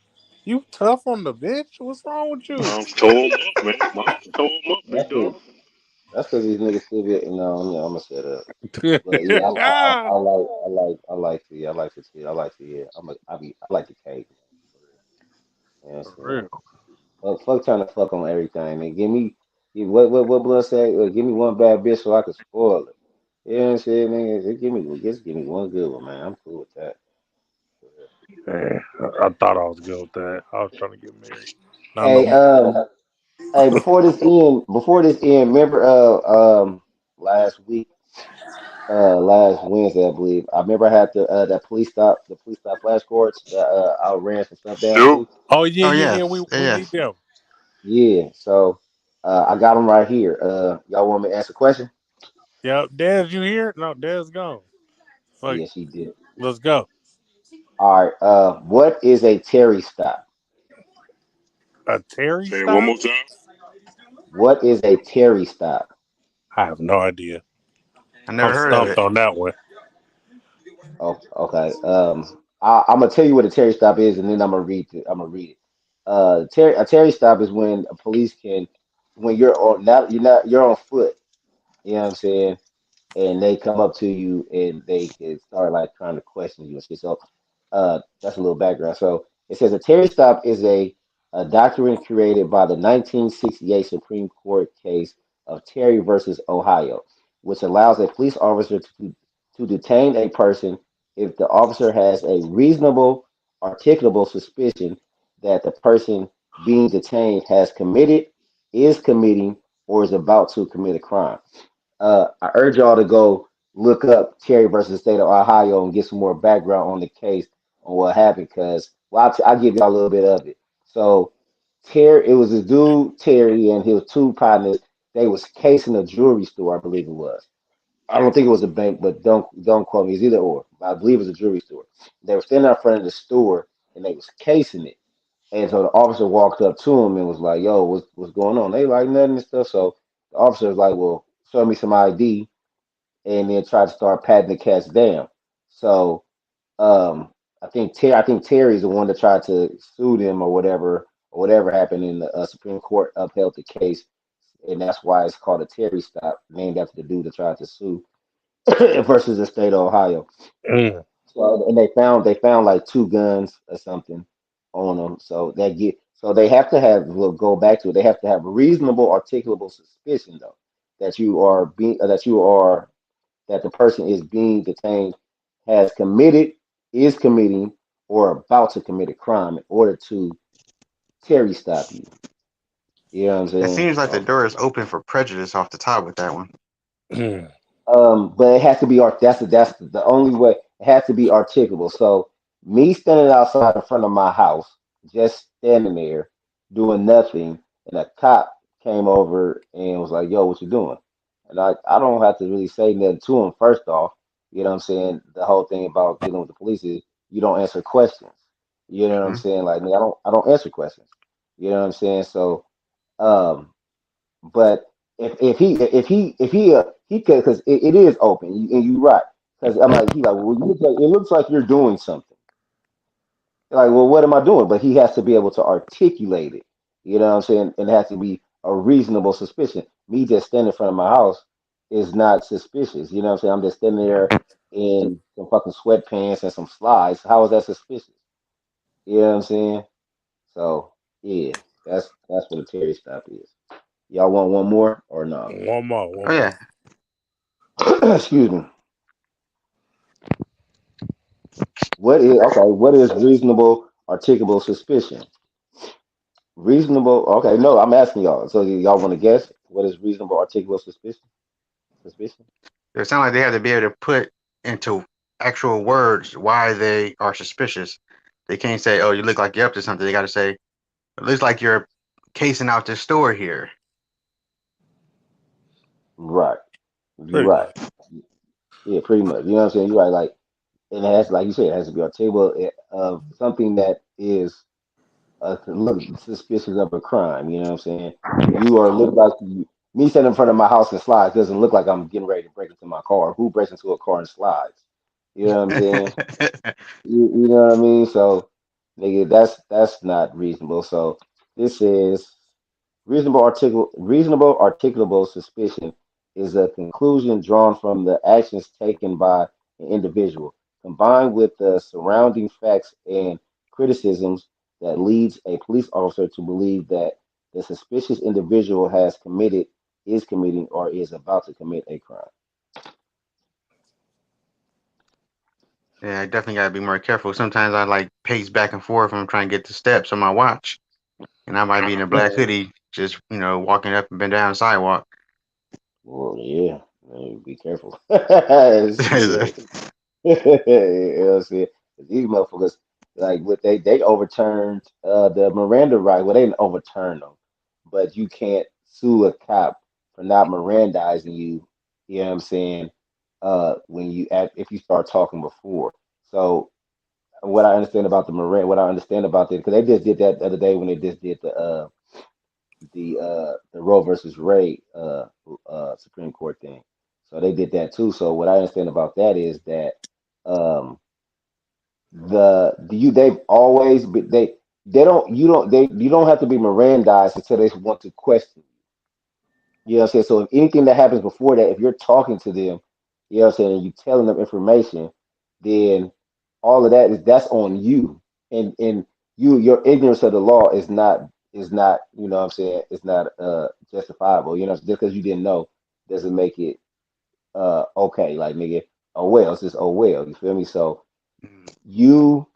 you tough on the bitch? What's wrong with you?
Moms tore him up, man. Moms tore him up, big
that's cause
dog.
that's cause these niggas still be. I'm gonna shut up. But yeah, I like to see. I like to yeah. I like the cake. You know what I'm
For
saying?
real.
Fuck trying to fuck on everything, man. What blood say? Give me one bad bitch so I can spoil it. You know what I'm saying, man? Just give me one good one, man. I'm cool with that.
Man, I thought I was good with that. I was trying to get married. Not no
Hey,
more.
hey, before this end, remember last week, last Wednesday, I believe. I remember I had that police stop flashcards that I ran some stuff down
Sure.
to.
Oh yeah,
Oh
yeah, yeah.
yes,
We need
yes.
them.
Yeah, so I got them right here. Y'all want me to answer a question?
Yeah, Dez, you here? No, Dez gone. Fuck,
Yeah, she did.
let's go.
All right. What is a Terry stop?
A Terry
Say it one
stop?
more time.
What is a Terry stop?
I have no idea.
I
I'm
never heard of
stumped
it.
on that one.
Oh, okay. I'm gonna tell you what a Terry stop is, and then I'm gonna read it. I'm gonna read it. A Terry stop is when a police can, when you're on foot. You know what I'm saying? And they come up to you and they can start like trying to question you and shit. So that's a little background. So it says a Terry stop is a doctrine created by the 1968 Supreme Court case of Terry versus Ohio, which allows a police officer to detain a person if the officer has a reasonable, articulable suspicion that the person being detained has committed, is committing, or is about to commit a crime. I urge y'all to go look up Terry versus the state of Ohio and get some more background on the case on what happened. Because well, I'll give y'all a little bit of it. So Terry, it was a dude Terry and his two partners. They was casing a jewelry store, I believe it was. I don't think it was a bank, but don't quote me. It's either or. I believe it was a jewelry store. They were standing out front of the store and they was casing it. And so the officer walked up to him and was like, "Yo, what's going on?" They like nothing and stuff. So the officer was like, "Well, show me some ID," and then tried to start patting the cats down. So I think Terry's the one that tried to sue them or whatever happened, in the Supreme Court upheld the case, and that's why it's called a Terry stop, named after the dude that tried to sue versus the state of Ohio.
Mm.
So and they found like two guns or something on them. So they have to have, we'll go back to it. They have to have reasonable articulable suspicion though that the person is being detained has committed, is committing, or about to commit a crime in order to Terry stop you. You know what I'm
It
saying?
seems like the
So
door is open for prejudice off the top with that one.
Mm.
but it has to be that's the only way. It has to be articulable. So me standing outside in front of my house, just standing there doing nothing, and a cop came over and was like, "Yo, what you doing?" and I don't have to really say nothing to him. First off, you know what I'm saying. The whole thing about dealing with the police is you don't answer questions. You know what I'm
Mhm.
saying? Like me, I don't answer questions. You know what I'm saying? So, um, but if he could, because it is open, and you're right. Because I'm like, he like, well, it looks like you're doing something. Like, well, what am I doing? But he has to be able to articulate it. You know what I'm saying? And it has to be a reasonable suspicion. Me just standing in front of my house is not suspicious. You know what I'm saying? I'm just standing there in some fucking sweatpants and some slides. How is that suspicious? You know what I'm saying? So yeah, that's what a Terry stop is. Y'all want one more or no?
One more,
Oh
one more.
yeah.
Excuse me. What is reasonable articulable suspicion? Reasonable. Okay, no, I'm asking y'all. So y'all want to guess what is reasonable articulable suspicion? Suspicion.
It sounds like they have to be able to put into actual words why they are suspicious. They can't say, "Oh, you look like you're up to something." They got to say, "It looks like you're casing out this store here."
Right. You're
Pretty
right.
much.
Yeah, pretty much. You know what I'm saying? You're right. Like, and it has, like you said, it has to be articulable of something that is look suspicious of a crime. You know what I'm saying? You are look like me sitting in front of my house and slides doesn't look like I'm getting ready to break into my car. Who breaks into a car and slides? You know what I'm saying? You know what I mean? So, nigga, that's not reasonable. So this is reasonable articulable suspicion is a conclusion drawn from the actions taken by an individual, combined with the surrounding facts and criticisms that leads a police officer to believe that the suspicious individual has committed, is committing, or is about to commit a crime.
Yeah, I definitely got to be more careful. Sometimes I like pace back and forth when I'm trying to get the steps on my watch, and I might be in a black hoodie, just walking up and been down the sidewalk.
Well, yeah, be careful. Shit. You know what I'm saying? These motherfuckers, like, what they overturned the Miranda right. Well, they didn't overturn them, but you can't sue a cop for not Mirandizing you. You know what I'm saying? When you act, if you start talking before. So what I understand about this, because they just did that the other day when they just did the Roe versus Ray Supreme Court thing. So they did that too. So what I understand about that is that um they've always been they don't you don't they you don't have to be Mirandized until they want to question you. You know what I'm saying? So if anything that happens before that, if you're talking to them, you know what I'm saying, and you telling them information, then all of that that's on you. And your ignorance of the law is not, you know what I'm saying, it's not justifiable. You know, just because you didn't know doesn't make it okay. Like nigga, oh well, it's just oh well, you feel me? So you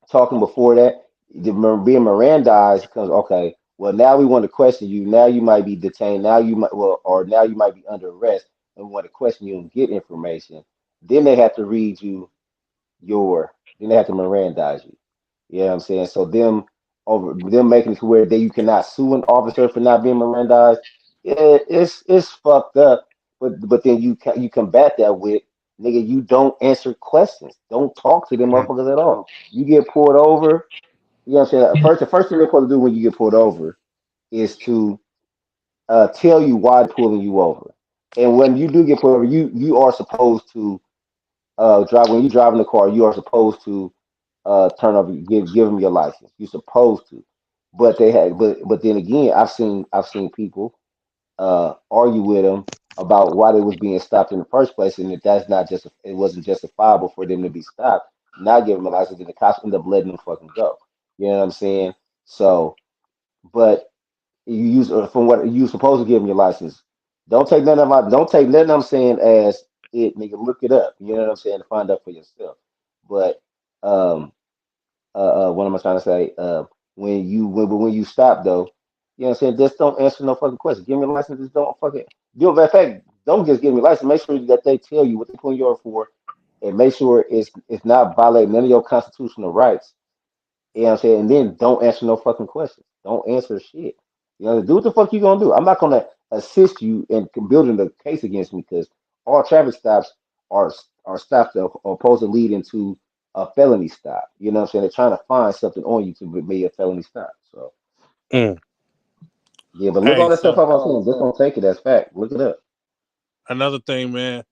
talking before that, being Mirandized comes okay. Well, now we want to question you. Now you might be detained. Now you might or now you might be under arrest, and we want to question you and get information. Then they have to read you then they have to Mirandize you. You know what I'm saying? So them making it to where you cannot sue an officer for not being Mirandized, yeah, it's fucked up. But then you combat that with nigga, you don't answer questions. Don't talk to them motherfuckers at all. You get pulled over, you know what I'm saying? The first thing they're supposed to do when you get pulled over is to tell you why they're pulling you over. And when you do get pulled over, you are supposed to drive when you drive in the car, you are supposed to turn over, give them your license. You're supposed to, but then again, I've seen people argue with them about why they was being stopped in the first place, and that's not just it wasn't justifiable for them to be stopped, not give them a license, and the cops end up letting them fucking go. You know what I'm saying? So, but you use from what you supposed to give them your license. Don't take nothing I'm saying as it, nigga. Look it up. You know what I'm saying to find out for yourself. But um, what am I trying to say? When you stop though, you know what I'm saying. Just don't answer no fucking questions. Give me a license. Just don't fucking do. In fact, don't just give me a license. Make sure that they tell you what they're pulling you over for, and make sure it's not violating none of your constitutional rights. You know what I'm saying? And then don't answer no fucking questions. Don't answer shit. You know, do what the fuck you gonna do. I'm not gonna assist you in building the case against me because all traffic stops are are stops that are supposed to lead into a felony stop. You know what I'm saying? They're trying to find something on you to be a felony stop. So
Mm.
yeah, but look
Hey,
all that stuff
so
up on film. Just don't take it as fact. Look it up.
another thing, man,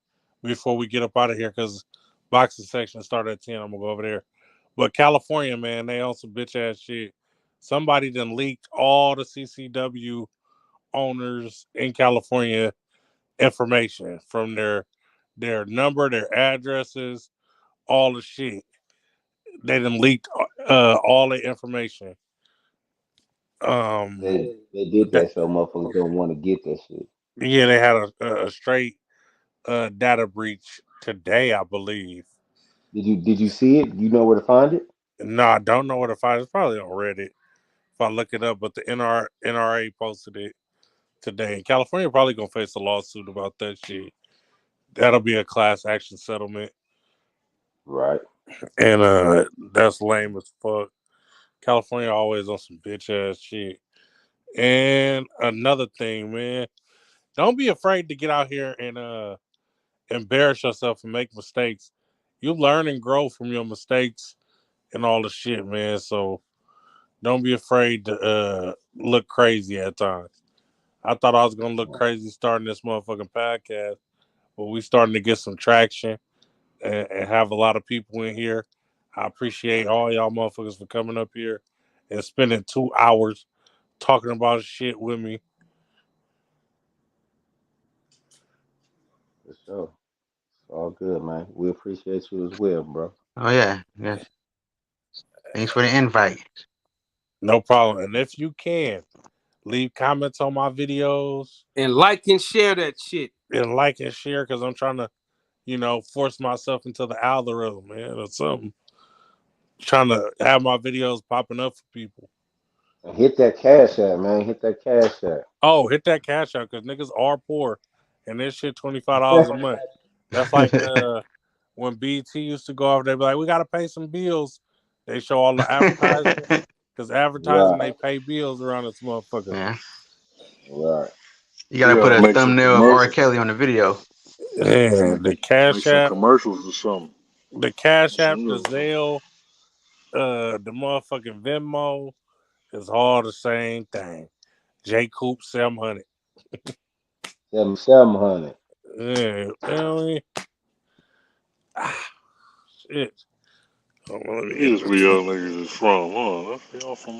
before we get up out of here, because boxing section started at 10, I'm gonna go over there. But California, man, they on some bitch ass shit. Somebody done leaked all the CCW owners in California information from their number, their addresses, all the shit. They done leaked all the information. Um,
They did
that
that so motherfuckers don't want to get that shit.
yeah, they had a straight data breach today, I believe.
Did you see it? You know where to find it?
No, I don't know where to find it. It's probably on Reddit if I look it up. But the NRA posted it today. And California probably gonna face a lawsuit about that shit. That'll be a class action settlement,
Right.
and that's lame as fuck. California always on some bitch ass shit. And another thing, man, don't be afraid to get out here and embarrass yourself and make mistakes. You learn and grow from your mistakes and all the shit, man. So don't be afraid to look crazy at times. I thought I was gonna look crazy starting this motherfucking podcast, but we starting to get some traction and have a lot of people in here. I appreciate all y'all motherfuckers for coming up here and spending 2 hours talking about shit with me.
For sure. It's all good, man. We appreciate you as well, bro.
Oh yeah, yes. Thanks for the invite.
No problem. And if you can, leave comments on my videos
And like and share that shit.
and like and share because I'm trying to, force myself into the algorithm, man, or something. Trying to have my videos popping up for people.
And hit that cash app, man. Hit that cash app.
Oh, hit that cash out because niggas are poor and this shit $25 a month. That's like when BT used to go over, they be like, we gotta pay some bills. They show all the advertising because advertising
Right.
they pay bills around this motherfucker.
Yeah.
Right.
You
We
gotta put
gotta
a
make some
thumbnail of R.
commercials.
Kelly on the video.
And the
Make
cash
some
app,
commercials or something.
the cash app,
Some
the
little something.
Zelle, the motherfucking Venmo is all the same thing. J Coop 700.
700.
Yeah, ah, shit. Hold on, let me
It
end
is where
this one.
y'all niggas is from, huh? Y'all from